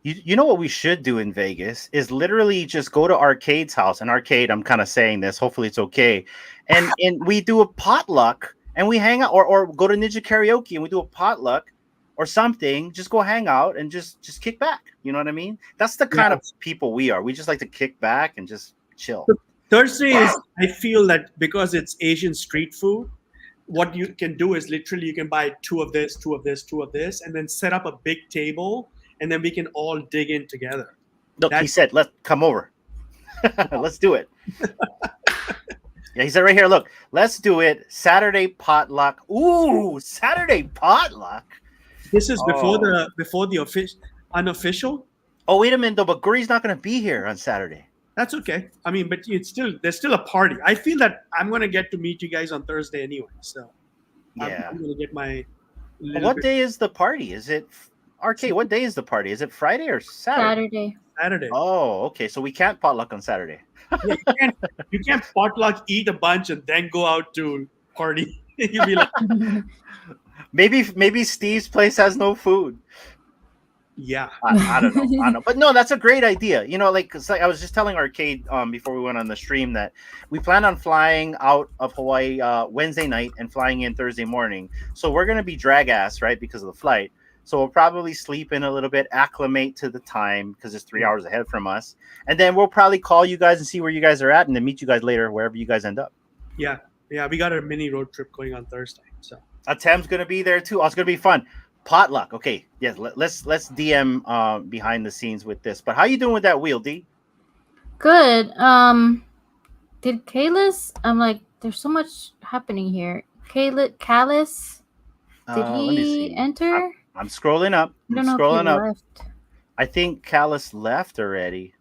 Speaker 2: You know what we should do in Vegas is literally just go to Arcade's house. And Arcade, I'm kind of saying this, hopefully it's okay. And we do a potluck and we hang out, or go to Ninja Karaoke and we do a potluck or something. Just go hang out and just kick back. You know what I mean? That's the kind of people we are. We just like to kick back and just chill.
Speaker 7: Thursday is, I feel that because it's Asian street food, what you can do is literally you can buy two of this, two of this, two of this, and then set up a big table, and then we can all dig in together.
Speaker 2: Look, he said, let's come over. Let's do it. Yeah, he said right here, look, let's do it. Saturday potluck. Ooh, Saturday potluck.
Speaker 7: This is before the unofficial.
Speaker 2: Oh, wait a minute though, but Guri's not going to be here on Saturday.
Speaker 7: That's okay. I mean, but there's still a party. I feel that I'm gonna get to meet you guys on Thursday anyway. So
Speaker 2: yeah,
Speaker 7: I'm gonna get my.
Speaker 2: What day is the party? Is it Arcade? What day is the party? Is it Friday or Saturday?
Speaker 7: Saturday.
Speaker 2: Oh, okay. So we can't potluck on Saturday.
Speaker 7: Yeah, you can't potluck, eat a bunch, and then go out to party. You'll be like,
Speaker 2: Maybe Steve's place has no food.
Speaker 7: Yeah.
Speaker 2: I don't know. I don't know. But no, that's a great idea. You know, like, it's like I was just telling Arcade before we went on the stream that we plan on flying out of Hawaii Wednesday night and flying in Thursday morning. So we're gonna be drag ass, right, because of the flight. So we'll probably sleep in a little bit, acclimate to the time because it's 3 hours ahead from us, and then we'll probably call you guys and see where you guys are at, and then meet you guys later wherever you guys end up.
Speaker 7: Yeah. We got a mini road trip going on Thursday. So
Speaker 2: Tem's gonna be there too. Oh, it's gonna be fun. Potluck. Okay, yes. Let's DM behind the scenes with this. But how you doing with that wheel, D?
Speaker 3: Good. Did Kalis? I'm like, there's so much happening here. Kalis, did
Speaker 2: Let me
Speaker 3: he
Speaker 2: see.
Speaker 3: enter?
Speaker 2: I'm scrolling up.
Speaker 3: I
Speaker 2: I'm
Speaker 3: don't know
Speaker 2: scrolling
Speaker 3: if he
Speaker 2: up.
Speaker 3: left.
Speaker 2: I think Callus left already.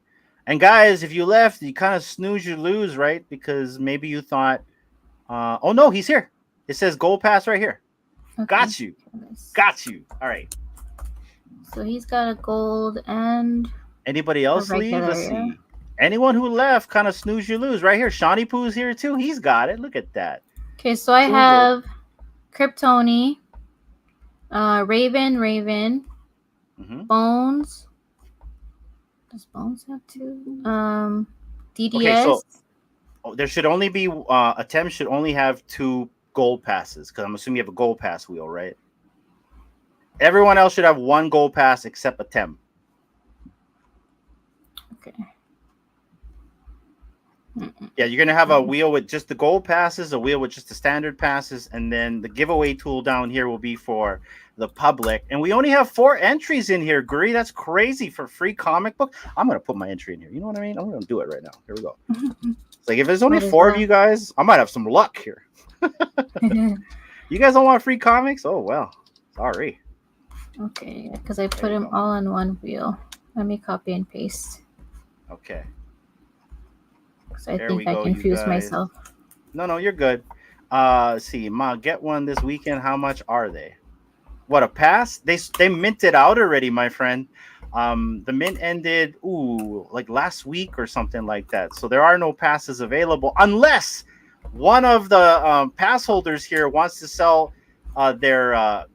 Speaker 2: And guys, if you left, you kind of snooze, you lose, right? Because maybe you thought, oh no, he's here. It says gold pass right here.
Speaker 3: Okay.
Speaker 2: Got you. Got you. All right.
Speaker 3: So he's got a gold and
Speaker 2: Anybody else leave?
Speaker 3: regular,
Speaker 2: Let's
Speaker 3: yeah.
Speaker 2: see. Anyone who left, kind of snooze, you lose. Right here. Shawnee Poo's here too. He's got it. Look at that.
Speaker 3: okay. So I
Speaker 2: Cool.
Speaker 3: have Kryptoni, Raven,
Speaker 2: Mhm.
Speaker 3: Bones. Does Bones have two? DDS.
Speaker 2: Okay, so there should only be attempts should only have 2 gold passes because I'm assuming you have a gold pass wheel, right? Everyone else should have 1 gold pass except Atem.
Speaker 3: Okay.
Speaker 2: Yeah, you're gonna have a wheel with just the gold passes, a wheel with just the standard passes, and then the giveaway tool down here will be for the public. And we only have 4 entries in here, Guri. That's crazy for free comic book. I'm gonna put my entry in here. You know what I mean? I'm gonna do it right now. Here we go. It's like if there's only
Speaker 3: What is
Speaker 2: 4 of
Speaker 3: that?
Speaker 2: you guys, I might have some luck here. You guys don't want free comics? Oh well, sorry.
Speaker 3: Okay, because I put
Speaker 2: There you
Speaker 3: them
Speaker 2: go.
Speaker 3: all on one wheel. Let me copy and paste.
Speaker 2: Okay.
Speaker 3: Because I
Speaker 2: There we
Speaker 3: think I
Speaker 2: go, you
Speaker 3: confused
Speaker 2: guys.
Speaker 3: myself.
Speaker 2: No, you're good. Let's see, Ma, get one this weekend. How much are they? What, a pass? They minted out already, my friend. The mint ended like last week or something like that. So there are no passes available unless one of the pass holders here wants to sell their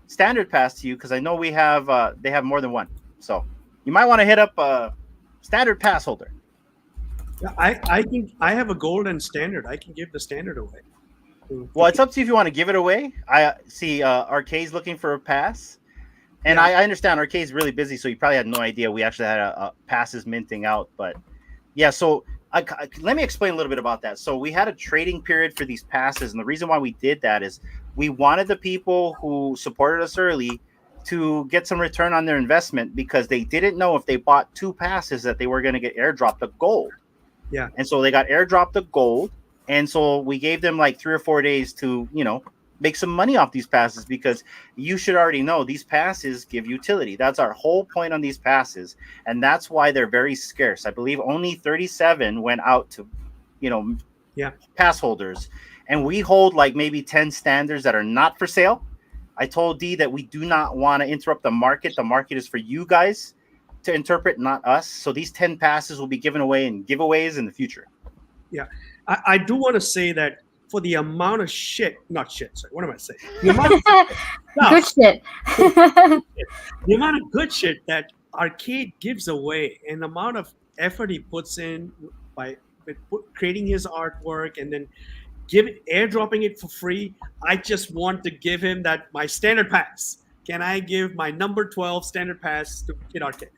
Speaker 2: standard pass to you, because I know we have they have more than one. So you might want to hit up a standard pass holder.
Speaker 7: I think I have a gold and standard. I can give the standard away.
Speaker 2: Well, it's up to you if you want to give it away. I see Arcade's looking for a pass. And
Speaker 7: Yeah.
Speaker 2: I understand Arcade's really busy, so he probably had no idea we actually had a passes minting out. But yeah, so let me explain a little bit about that. So we had a trading period for these passes, and the reason why we did that is we wanted the people who supported us early to get some return on their investment, because they didn't know if they bought 2 passes that they were going to get airdropped a gold.
Speaker 7: Yeah.
Speaker 2: And so they got airdropped the gold. And so we gave them like 3 or 4 days to, make some money off these passes, because you should already know these passes give utility. That's our whole point on these passes. And that's why they're very scarce. I believe only 37 went out to, pass holders. And we hold like maybe 10 standards that are not for sale. I told D that we do not want to interrupt the market. The market is for you guys to interpret, not us. So these 10 passes will be given away in giveaways in the future.
Speaker 7: Yeah. I do want to say that for the amount of not shit, sorry, what am I saying? The amount of
Speaker 3: Good shit.
Speaker 7: the amount of good shit that Arcade gives away, and the amount of effort he puts in by creating his artwork and then airdropping it for free. I just want to give him my standard pass. Can I give my number 12 standard pass to Kid Arcade?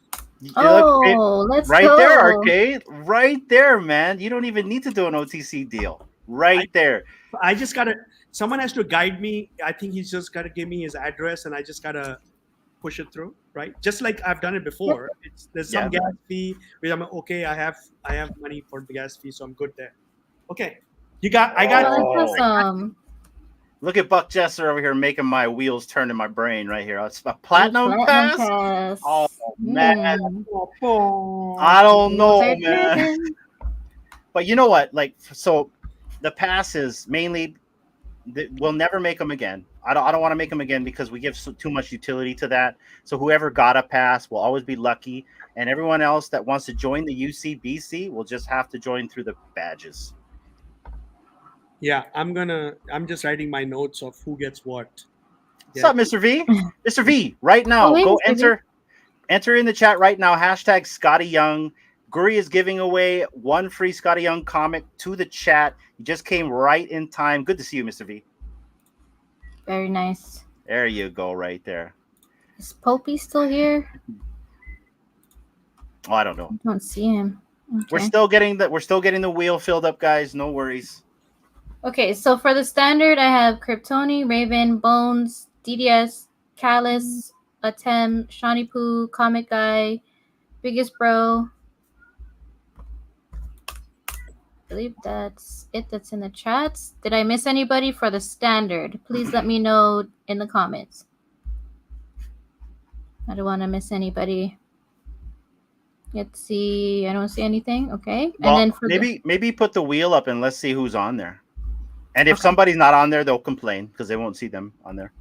Speaker 3: Oh, let's
Speaker 2: right
Speaker 3: go.
Speaker 2: there, Arcade. Right there, man. You don't even need to do an OTC deal. Right there.
Speaker 7: I just gotta. Someone has to guide me. I think he's just gotta give me his address, and I just gotta push it through, right? Just like I've done it before. There's some gas fee. Where I'm okay. I have money for the gas fee, so I'm good there. Okay, I got.
Speaker 3: That's awesome.
Speaker 2: Look at Buck Jesser over here making my wheels turn in my brain right here. It's a platinum pass. Oh man, I don't know, man. But you know what? Like, so the passes mainly, we'll never make them again. I don't want to make them again because we give too much utility to that. So whoever got a pass will always be lucky, and everyone else that wants to join the UCBC will just have to join through the badges.
Speaker 7: Yeah, I'm just writing my notes of who gets what.
Speaker 2: What's up, Mr. V? Mr. V, right now,
Speaker 3: hey,
Speaker 2: go
Speaker 3: Mr. V.
Speaker 2: enter in the chat right now. Hashtag Scotty Young. Guri is giving away one free Scotty Young comic to the chat. You just came right in time. Good to see you, Mr. V.
Speaker 3: Very nice.
Speaker 2: There you go, right there.
Speaker 3: Is Popey still here?
Speaker 2: Oh, I don't know.
Speaker 3: I don't see him. Okay.
Speaker 2: We're still getting the wheel filled up, guys. No worries.
Speaker 3: Okay, so for the standard, I have Kryptoni, Raven, Bones, DDS, Callus, Atem, Shawnee Poo, Comic Guy, Biggest Bro. I believe that's it that's in the chats. Did I miss anybody for the standard? Please let me know in the comments. I don't want to miss anybody. Let's see. I don't see anything. Okay.
Speaker 2: Well,
Speaker 3: and then for
Speaker 2: maybe put the wheel up and let's see who's on there. And if somebody's not on there, they'll complain because they won't see them on there.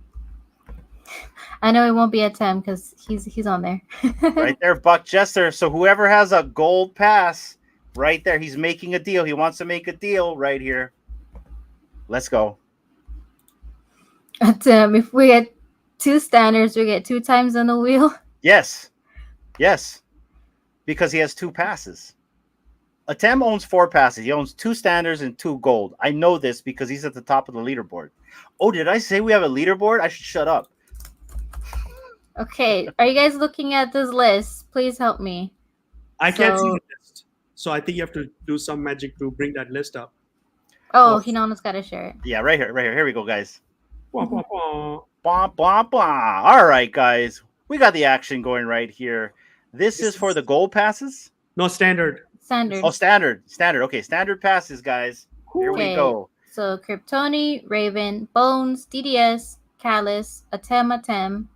Speaker 3: I know it won't be at 10 because he's on there.
Speaker 2: Right there, Buck Jester. So whoever has a gold pass, right there, he's making a deal. He wants to make a deal right here. Let's go.
Speaker 3: Tim, if we get 2 standards, we get 2 times on the wheel.
Speaker 2: Yes. Because he has 2 passes. Atem owns 4 passes. He owns 2 standards and 2 gold. I know this because he's at the top of the leaderboard. Oh, did I say we have a leaderboard? I should shut up.
Speaker 3: Okay. Are you guys looking at this list? Please help me.
Speaker 7: I can't see the list. So I think you have to do some magic to bring that list up.
Speaker 3: Oh, Hinana's got to share it.
Speaker 2: Yeah, right here. Here we go, guys.
Speaker 7: Wah, wah, wah.
Speaker 2: Blah, blah, blah. All right, guys. We got the action going right here. This is for the gold passes?
Speaker 7: No, standard.
Speaker 3: Standard.
Speaker 2: Oh, standard. Okay, standard passes, guys. Here we go.
Speaker 3: So Kryptoni, Raven, Bones, DDS, Callus, Atem,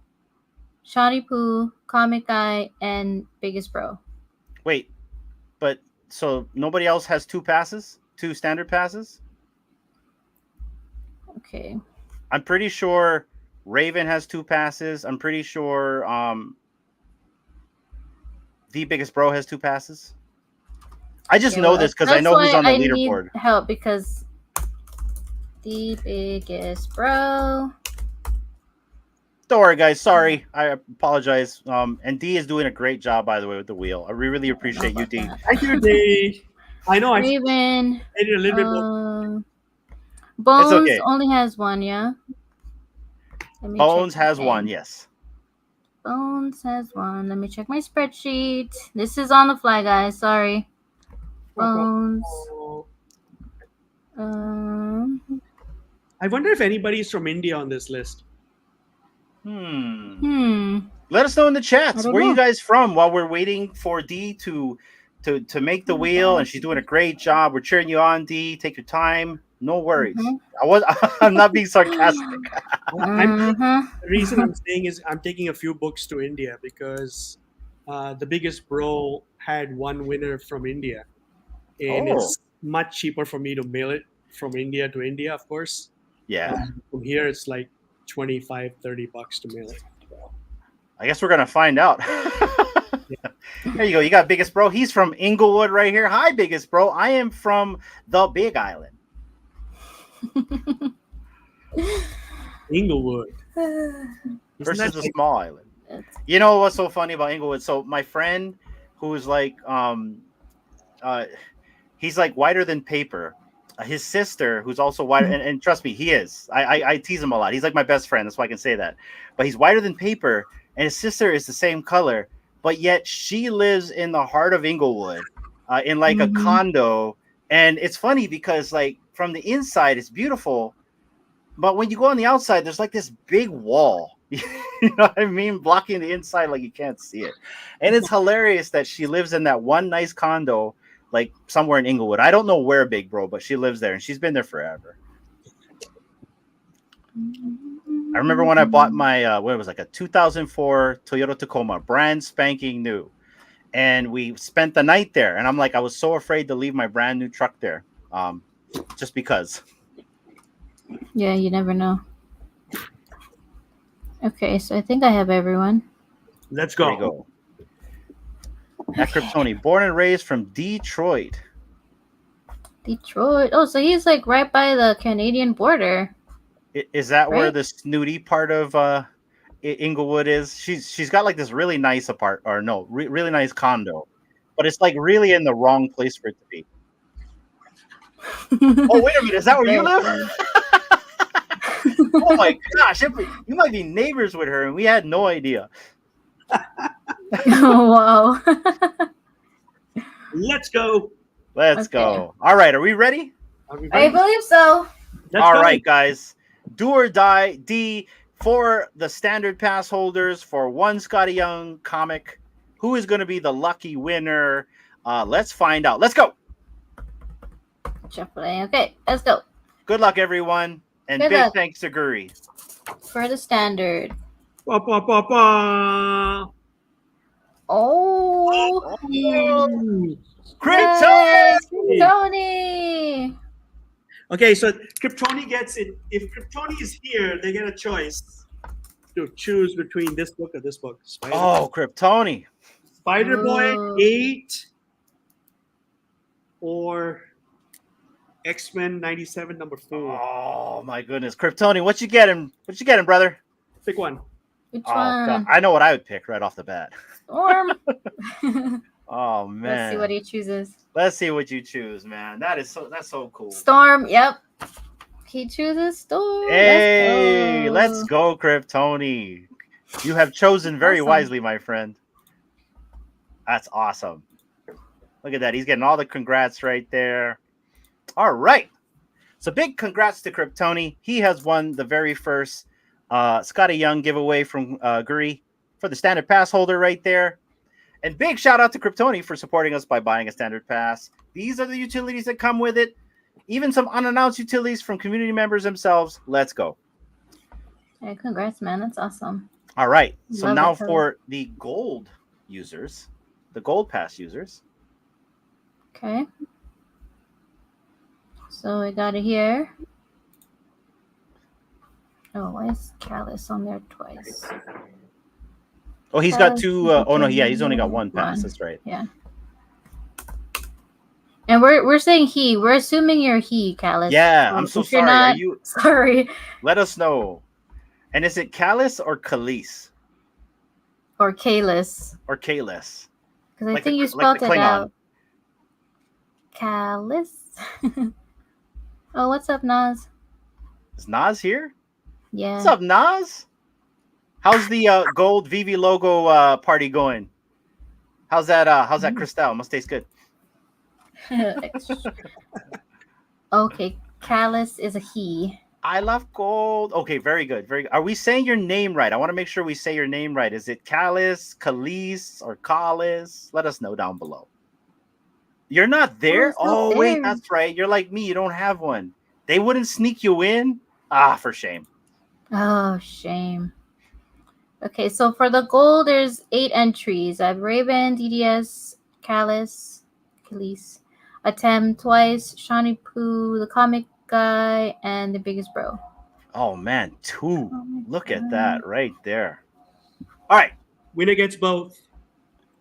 Speaker 3: Shawnee Poo, Comic Guy, and Biggest Bro.
Speaker 2: Wait, but so nobody else has 2 passes? 2 standard passes?
Speaker 3: Okay.
Speaker 2: I'm pretty sure Raven has 2 passes. I'm pretty sure the Biggest Bro has 2 passes. I just know this because I know who's on the leaderboard.
Speaker 3: Need help because the Biggest Bro.
Speaker 2: Don't worry, guys. Sorry. I apologize. And D is doing a great job, by the way, with the wheel. I really appreciate you, D.
Speaker 7: Thank you, D. I know.
Speaker 3: Raven.
Speaker 7: I need a little bit more.
Speaker 3: Bones
Speaker 2: okay.
Speaker 3: only has 1, yeah?
Speaker 2: Bones has 1, yes.
Speaker 3: Bones has 1. Let me check my spreadsheet. This is on the fly, guys. Sorry. Bones.
Speaker 7: I wonder if anybody's from India on this list.
Speaker 2: Let us know in the chats. Where are you guys from while we're waiting for D to make the wheel, and she's doing a great job. We're cheering you on, D. Take your time. No worries. I'm not being sarcastic.
Speaker 7: The reason I'm saying is I'm taking a few books to India because the Biggest Bro had 1 winner from India. And it's much cheaper for me to mail it from India to India, of course.
Speaker 2: Yeah.
Speaker 7: From here, it's like $25-30 to mail it.
Speaker 2: I guess we're going to find out. There you go. You got Biggest Bro. He's from Inglewood right here. Hi, Biggest Bro. I am from the Big Island.
Speaker 7: Inglewood.
Speaker 2: Versus the small island. You know what's so funny about Inglewood? So my friend who's like, he's like whiter than paper. His sister, who's also whiter, and trust me, he is. I tease him a lot. He's like my best friend. That's why I can say that. But he's whiter than paper, and his sister is the same color. But yet she lives in the heart of Inglewood, in like a condo. And it's funny because like from the inside, it's beautiful. But when you go on the outside, there's like this big wall. You know what I mean? Blocking the inside like you can't see it. And it's hilarious that she lives in that one nice condo like somewhere in Inglewood. I don't know where, Big Bro, but she lives there and she's been there forever. I remember when I bought my what it was like a 2004 Toyota Tacoma, brand spanking new, and we spent the night there. And I'm like, I was so afraid to leave my brand new truck there, just because.
Speaker 3: Yeah, you never know. Okay, so I think I have everyone.
Speaker 7: Let's
Speaker 2: There
Speaker 7: go.
Speaker 2: you go. Kryptoni, born and raised from Detroit.
Speaker 3: Detroit. Oh, so he's like right by the Canadian border.
Speaker 2: Is that where
Speaker 3: Right?
Speaker 2: the snooty part of Inglewood is? She's got like this really nice really nice condo, but it's like really in the wrong place for it to be. Oh, wait a minute, is that where you live? Oh my gosh, you might be neighbors with her, and we had no idea.
Speaker 3: Wow.
Speaker 7: Let's go.
Speaker 2: Let's
Speaker 3: Okay.
Speaker 2: go. All right, are we ready?
Speaker 7: Are we
Speaker 3: I
Speaker 7: ready?
Speaker 3: believe so.
Speaker 7: Let's
Speaker 2: All
Speaker 7: go.
Speaker 2: right, guys. Do or die. D for the standard pass holders for one Scotty Young comic. Who is going to be the lucky winner? Let's find out. Let's go.
Speaker 3: Shuffling. Okay, let's go.
Speaker 2: Good luck, everyone. And
Speaker 3: Good
Speaker 2: big
Speaker 3: luck.
Speaker 2: thanks to Guri.
Speaker 3: For the standard.
Speaker 7: Ba, ba, ba, ba.
Speaker 3: Oh.
Speaker 2: Krypton!
Speaker 3: Yay, Tony.
Speaker 7: Okay, so Kryptoni gets it. If Kryptoni is here, they get a choice to choose between this book or this book.
Speaker 2: Oh, Kryptoni.
Speaker 7: Spider Boy
Speaker 3: Ooh.
Speaker 7: 8 or X-Men 97 number 4.
Speaker 2: Oh my goodness, Kryptoni, what you getting? What you getting, brother?
Speaker 7: Pick one.
Speaker 3: Which
Speaker 2: Oh, God.
Speaker 3: one?
Speaker 2: I know what I would pick right off the bat.
Speaker 3: Storm.
Speaker 2: Oh man.
Speaker 3: Let's see what he chooses.
Speaker 2: Let's see what you choose, man. That's so cool.
Speaker 3: Storm. Yep. He chooses Storm.
Speaker 2: Hey, let's go, Kryptoni. You have chosen very
Speaker 3: Awesome.
Speaker 2: wisely, my friend. That's awesome. Look at that. He's getting all the congrats right there. All right. So big congrats to Kryptoni. He has won the very first Scotty Young giveaway from Guri for the standard pass holder right there. And big shout out to Kryptoni for supporting us by buying a standard pass. These are the utilities that come with it. Even some unannounced utilities from community members themselves. Let's go.
Speaker 3: Hey, congrats, man. That's awesome.
Speaker 2: All right. So
Speaker 3: Love
Speaker 2: now
Speaker 3: it, Kelly.
Speaker 2: for the gold users, the gold pass users.
Speaker 3: Okay. So I got it here. Oh, why is Callus on there twice?
Speaker 2: Oh, he's got two. Oh no, yeah, he's only got one pass.
Speaker 3: One.
Speaker 2: That's right.
Speaker 3: Yeah. And we're saying he. We're assuming you're he, Callus.
Speaker 2: Yeah, I'm so
Speaker 3: if you're
Speaker 2: sorry. Are
Speaker 3: not,
Speaker 2: you?
Speaker 3: sorry.
Speaker 2: Let us know. And is it Callus or Khalees
Speaker 3: Or Kalis.
Speaker 2: or Kalis?
Speaker 3: Because I
Speaker 2: Like
Speaker 3: think
Speaker 2: the-
Speaker 3: you
Speaker 2: like
Speaker 3: spelled
Speaker 2: the
Speaker 3: it
Speaker 2: Klingon.
Speaker 3: out. Callus. Oh, what's up, Nas?
Speaker 2: Is Nas here?
Speaker 3: Yeah.
Speaker 2: What's up, Nas? How's the gold VV logo party going? How's that Cristal? Must taste good.
Speaker 3: Okay, Callus is a he.
Speaker 2: I love gold. Okay, very good. Very good. Are we saying your name right? I want to make sure we say your name right. Is it Callus, Khalees, or Callis? Let us know down below. You're not there?
Speaker 3: it's not
Speaker 2: Oh, wait,
Speaker 3: there.
Speaker 2: that's right. You're like me. You don't have one. They wouldn't sneak you in? Ah, for shame.
Speaker 3: Oh, shame. Okay, so for the gold, there's 8 entries. I have Raven, DDS, Callus, Atem twice, Shawnee Poo, the comic guy, and the biggest bro.
Speaker 2: Oh, man. 2.
Speaker 3: Oh my
Speaker 2: Look at
Speaker 3: God.
Speaker 2: that right there. All right.
Speaker 7: Winner gets both.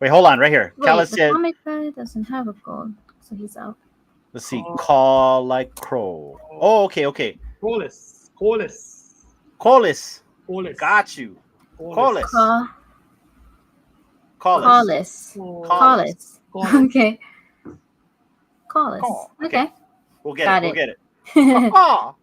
Speaker 2: Wait, hold on. Right here.
Speaker 3: Wait,
Speaker 2: Callis
Speaker 3: the
Speaker 2: said,
Speaker 3: comic guy doesn't have a gold, so he's out.
Speaker 2: let's see. Call like crow. Oh, okay.
Speaker 7: Colas.
Speaker 2: Collis. Got you. Collis.
Speaker 3: Callis.
Speaker 2: Collis.
Speaker 3: Okay. Callis.
Speaker 2: Call.
Speaker 3: Okay.
Speaker 2: We'll get
Speaker 3: Got
Speaker 2: it. We'll get it.
Speaker 3: it.
Speaker 2: Caw.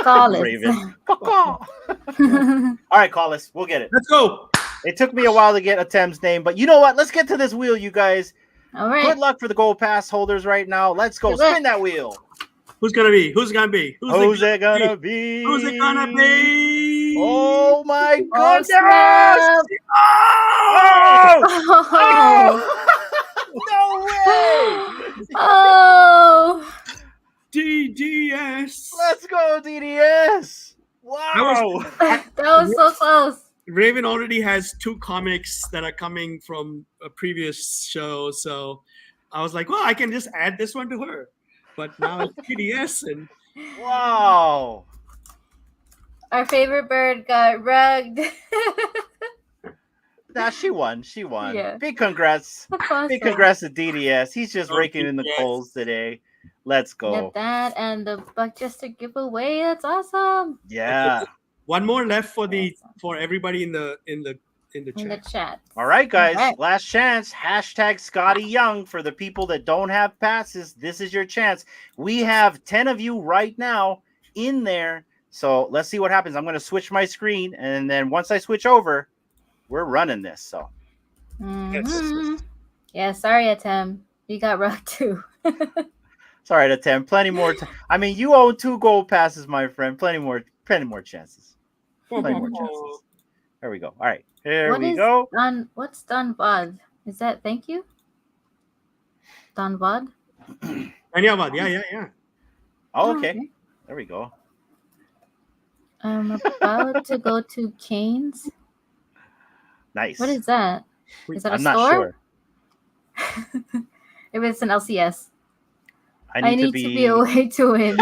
Speaker 3: Callis.
Speaker 2: Raven. Caw. All right, Collis. We'll get it.
Speaker 7: Let's go.
Speaker 2: It took me a while to get Atem's name, but you know what? Let's get to this wheel, you guys.
Speaker 3: All right.
Speaker 2: Good luck for the gold pass holders right now. Let's go.
Speaker 3: Good luck.
Speaker 2: Spin that wheel.
Speaker 7: Who's gonna be? Who's it gonna be?
Speaker 2: Who's it gonna be?
Speaker 7: Who's it gonna be?
Speaker 2: Oh my
Speaker 3: Oh,
Speaker 2: goodness!
Speaker 3: snap.
Speaker 2: Oh!
Speaker 3: Oh.
Speaker 2: No way!
Speaker 3: Oh.
Speaker 7: DDS.
Speaker 2: Let's go, DDS! Wow!
Speaker 3: That was so close.
Speaker 7: Raven already has 2 comics that are coming from a previous show, so I was like, well, I can just add this one to her. But now it's DDS, and
Speaker 2: Wow!
Speaker 3: Our favorite bird got rugged.
Speaker 2: Nah, she won. She won.
Speaker 3: Yeah.
Speaker 2: Big congrats.
Speaker 3: That's awesome.
Speaker 2: Big congrats to DDS. He's just
Speaker 7: Oh,
Speaker 2: raking in the
Speaker 7: DDS.
Speaker 2: coals today. Let's
Speaker 3: We got
Speaker 2: go.
Speaker 3: that and the Buckchester giveaway. That's awesome.
Speaker 2: Yeah.
Speaker 7: One more left for everybody in the
Speaker 3: In the
Speaker 7: chat.
Speaker 3: chat.
Speaker 2: All right, guys.
Speaker 3: All right.
Speaker 2: Last chance. Hashtag Scotty Young for the people that don't have passes. This is your chance. We have 10 of you right now in there. So let's see what happens. I'm going to switch my screen. And then once I switch over, we're running this. So
Speaker 3: Mhm. Yeah, sorry, Atem. You got rocked too.
Speaker 2: it's all right, Attempt. Plenty more. I mean, you own 2 gold passes, my friend. Plenty more chances. Plenty more chances. There we go. All right. Here we go.
Speaker 3: What's Donvad? Is that thank you? Donvad?
Speaker 7: Dhanyavad. Yeah.
Speaker 2: Oh, okay. There we go.
Speaker 3: I'm about to go to Canes.
Speaker 2: Nice.
Speaker 3: What is that? Is that a
Speaker 2: I'm
Speaker 3: store?
Speaker 2: not sure.
Speaker 3: If it's an LCS.
Speaker 2: I need
Speaker 3: to be away to win.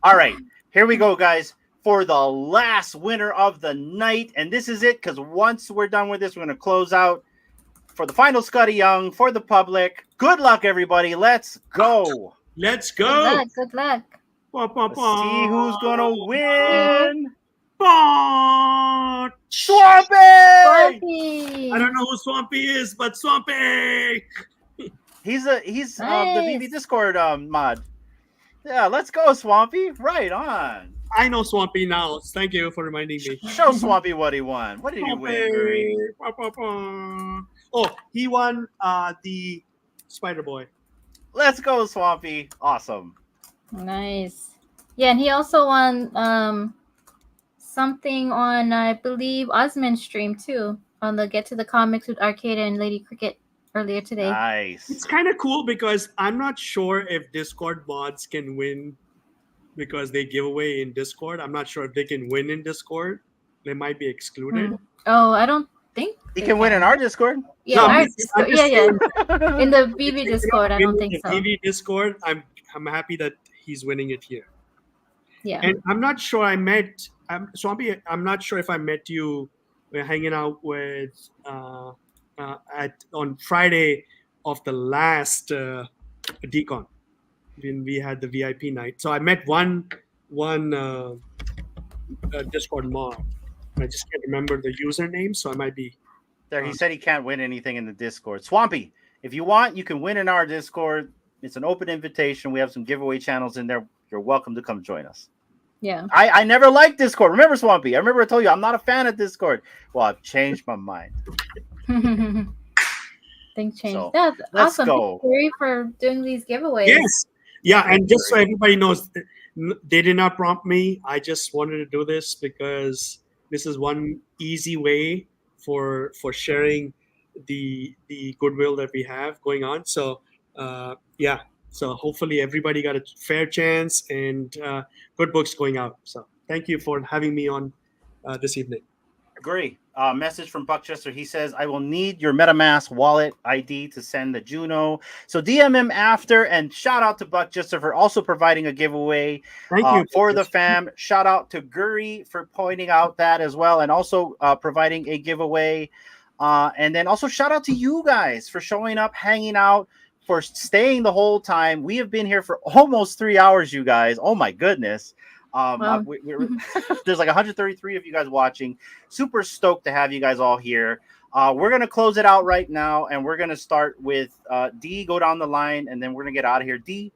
Speaker 2: All right. Here we go, guys, for the last winner of the night. And this is it, because once we're done with this, we're going to close out for the final Scotty Young for the public. Good luck, everybody. Let's go.
Speaker 7: Let's go.
Speaker 3: Good luck.
Speaker 2: Let's see who's going to win.
Speaker 7: Swampy!
Speaker 3: Swampy!
Speaker 7: I don't know who Swampy is, but Swampy!
Speaker 2: He's the
Speaker 3: Nice.
Speaker 2: BB Discord mod. Yeah, let's go, Swampy. Right on.
Speaker 7: I know Swampy now. Thank you for reminding me.
Speaker 2: Show Swampy what he won. What did he win, Guri?
Speaker 7: Oh, he won the Spider Boy.
Speaker 2: Let's go, Swampy. Awesome.
Speaker 3: Nice. Yeah, and he also won something on, I believe, Osman's stream too, on the Get to the Comics with Arcade and Lady Cricket earlier today.
Speaker 2: Nice.
Speaker 7: It's kind of cool because I'm not sure if Discord mods can win because they give away in Discord. I'm not sure if they can win in Discord. They might be excluded.
Speaker 3: Oh, I don't think
Speaker 2: He can win in our Discord.
Speaker 3: Yeah,
Speaker 7: No,
Speaker 3: our
Speaker 7: I'm
Speaker 3: Discord.
Speaker 7: just
Speaker 3: Yeah.
Speaker 7: saying-
Speaker 3: In the BB Discord, I don't think
Speaker 7: in
Speaker 3: so.
Speaker 7: TV Discord, I'm happy that he's winning it here.
Speaker 3: Yeah.
Speaker 7: And I'm not sure I met Swampy. I'm not sure if I met you. We're hanging out with on Friday of the last Decon when we had the VIP night. So I met one Discord mod. I just can't remember the username, so I might be.
Speaker 2: There, he said he can't win anything in the Discord. Swampy, if you want, you can win in our Discord. It's an open invitation. We have some giveaway channels in there. You're welcome to come join us.
Speaker 3: Yeah.
Speaker 2: I never liked Discord. Remember, Swampy? I remember I told you I'm not a fan of Discord. Well, I've changed my mind.
Speaker 3: Things change.
Speaker 2: So,
Speaker 3: That's
Speaker 2: let's
Speaker 3: awesome.
Speaker 2: go.
Speaker 3: Thank you, Guri, for doing these giveaways.
Speaker 7: Yes. Yeah, and just so everybody knows, they did not prompt me. I just wanted to do this because this is one easy way for sharing the goodwill that we have going on. So yeah, so hopefully everybody got a fair chance and good books going out. So thank you for having me on this evening.
Speaker 2: Agree. Message from Buckchester. He says, I will need your MetaMask wallet ID to send the Juno. So DM him after, and shout out to Buckchester for also providing a giveaway for the fam. Shout out to Guri for pointing out that as well, and also providing a giveaway. And then also shout out to you guys for showing up, hanging out, for staying the whole time. We have been here for almost 3 hours, you guys. Oh my goodness.
Speaker 3: Wow.
Speaker 2: There's like 133 of you guys watching. Super stoked to have you guys all here. We're going to close it out right now, and we're going to start with D, go down the line, and then we're going to get out of here. D?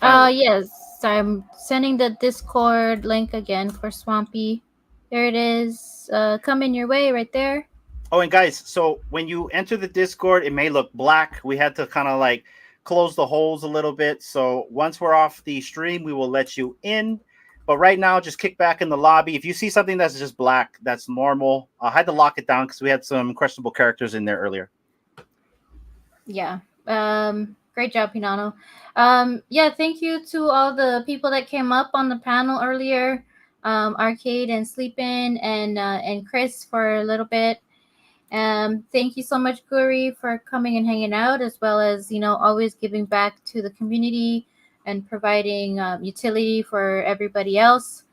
Speaker 3: Yes, I'm sending the Discord link again for Swampy. There it is. Coming your way right there.
Speaker 2: Oh, and guys, so when you enter the Discord, it may look black. We had to kind of like close the holes a little bit. So once we're off the stream, we will let you in. But right now, just kick back in the lobby. If you see something that's just black, that's normal. I had to lock it down because we had some questionable characters in there earlier.
Speaker 3: Yeah. Great job, Pinano. Yeah, thank you to all the people that came up on the panel earlier. Arcade and Sleepyn and Chris for a little bit. Thank you so much, Guri, for coming and hanging out, as well as, always giving back to the community and providing utility for everybody else.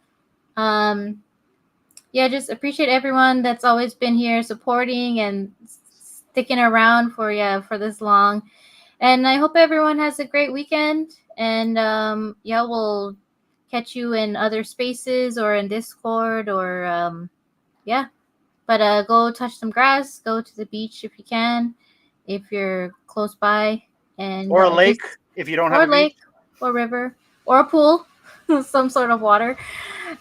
Speaker 3: Yeah, just appreciate everyone that's always been here supporting and sticking around for this long. And I hope everyone has a great weekend. And yeah, we'll catch you in other spaces or in Discord or yeah. But go touch some grass. Go to the beach if you can, if you're close by, and
Speaker 2: Or a lake if you don't have
Speaker 3: or
Speaker 2: a beach.
Speaker 3: lake or river or a pool, some sort of water.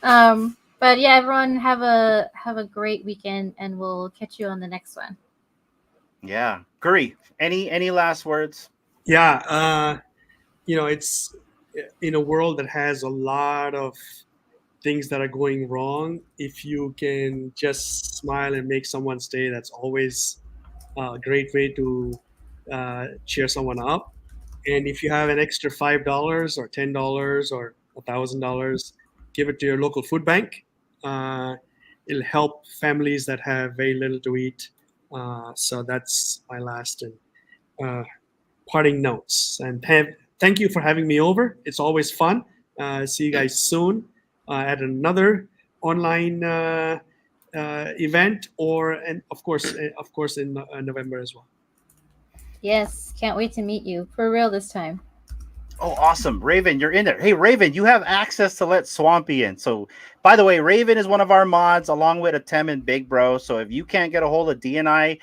Speaker 3: But yeah, everyone have a great weekend, and we'll catch you on the next one.
Speaker 2: Yeah, Guri, any last words?
Speaker 7: Yeah, it's in a world that has a lot of things that are going wrong. If you can just smile and make someone's day, that's always a great way to cheer someone up. And if you have an extra $5 or $10 or $1,000, give it to your local food bank. It'll help families that have very little to eat. So that's my last and parting notes. And thank you for having me over. It's always fun. See you guys soon at another online event, and of course in November as well.
Speaker 3: Yes, can't wait to meet you for real this time.
Speaker 2: Oh, awesome. Raven, you're in there. Hey, Raven, you have access to let Swampy in. So, by the way, Raven is one of our mods along with Atem and Big Bro. So if you can't get a hold of DNI,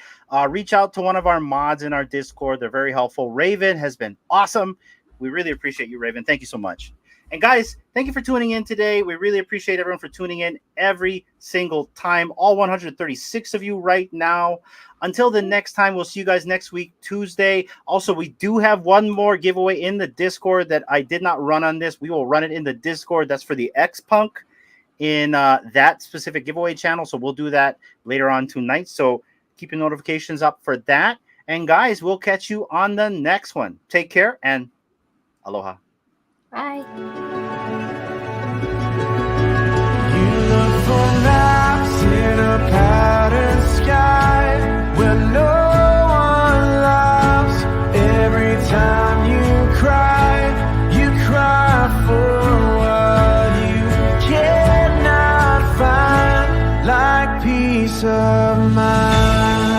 Speaker 2: reach out to one of our mods in our Discord. They're very helpful. Raven has been awesome. We really appreciate you, Raven. Thank you so much. And guys, thank you for tuning in today. We really appreciate everyone for tuning in every single time. All 136 of you right now. Until the next time, we'll see you guys next week, Tuesday. Also, we do have one more giveaway in the Discord that I did not run on this. We will run it in the Discord. That's for the X-Punk in that specific giveaway channel. So we'll do that later on tonight. So keep your notifications up for that. And guys, we'll catch you on the next one. Take care and aloha.
Speaker 3: Bye.
Speaker 1: You look for maps in a patterned sky where no one loves. Every time you cry for what you cannot find, like peace of mind.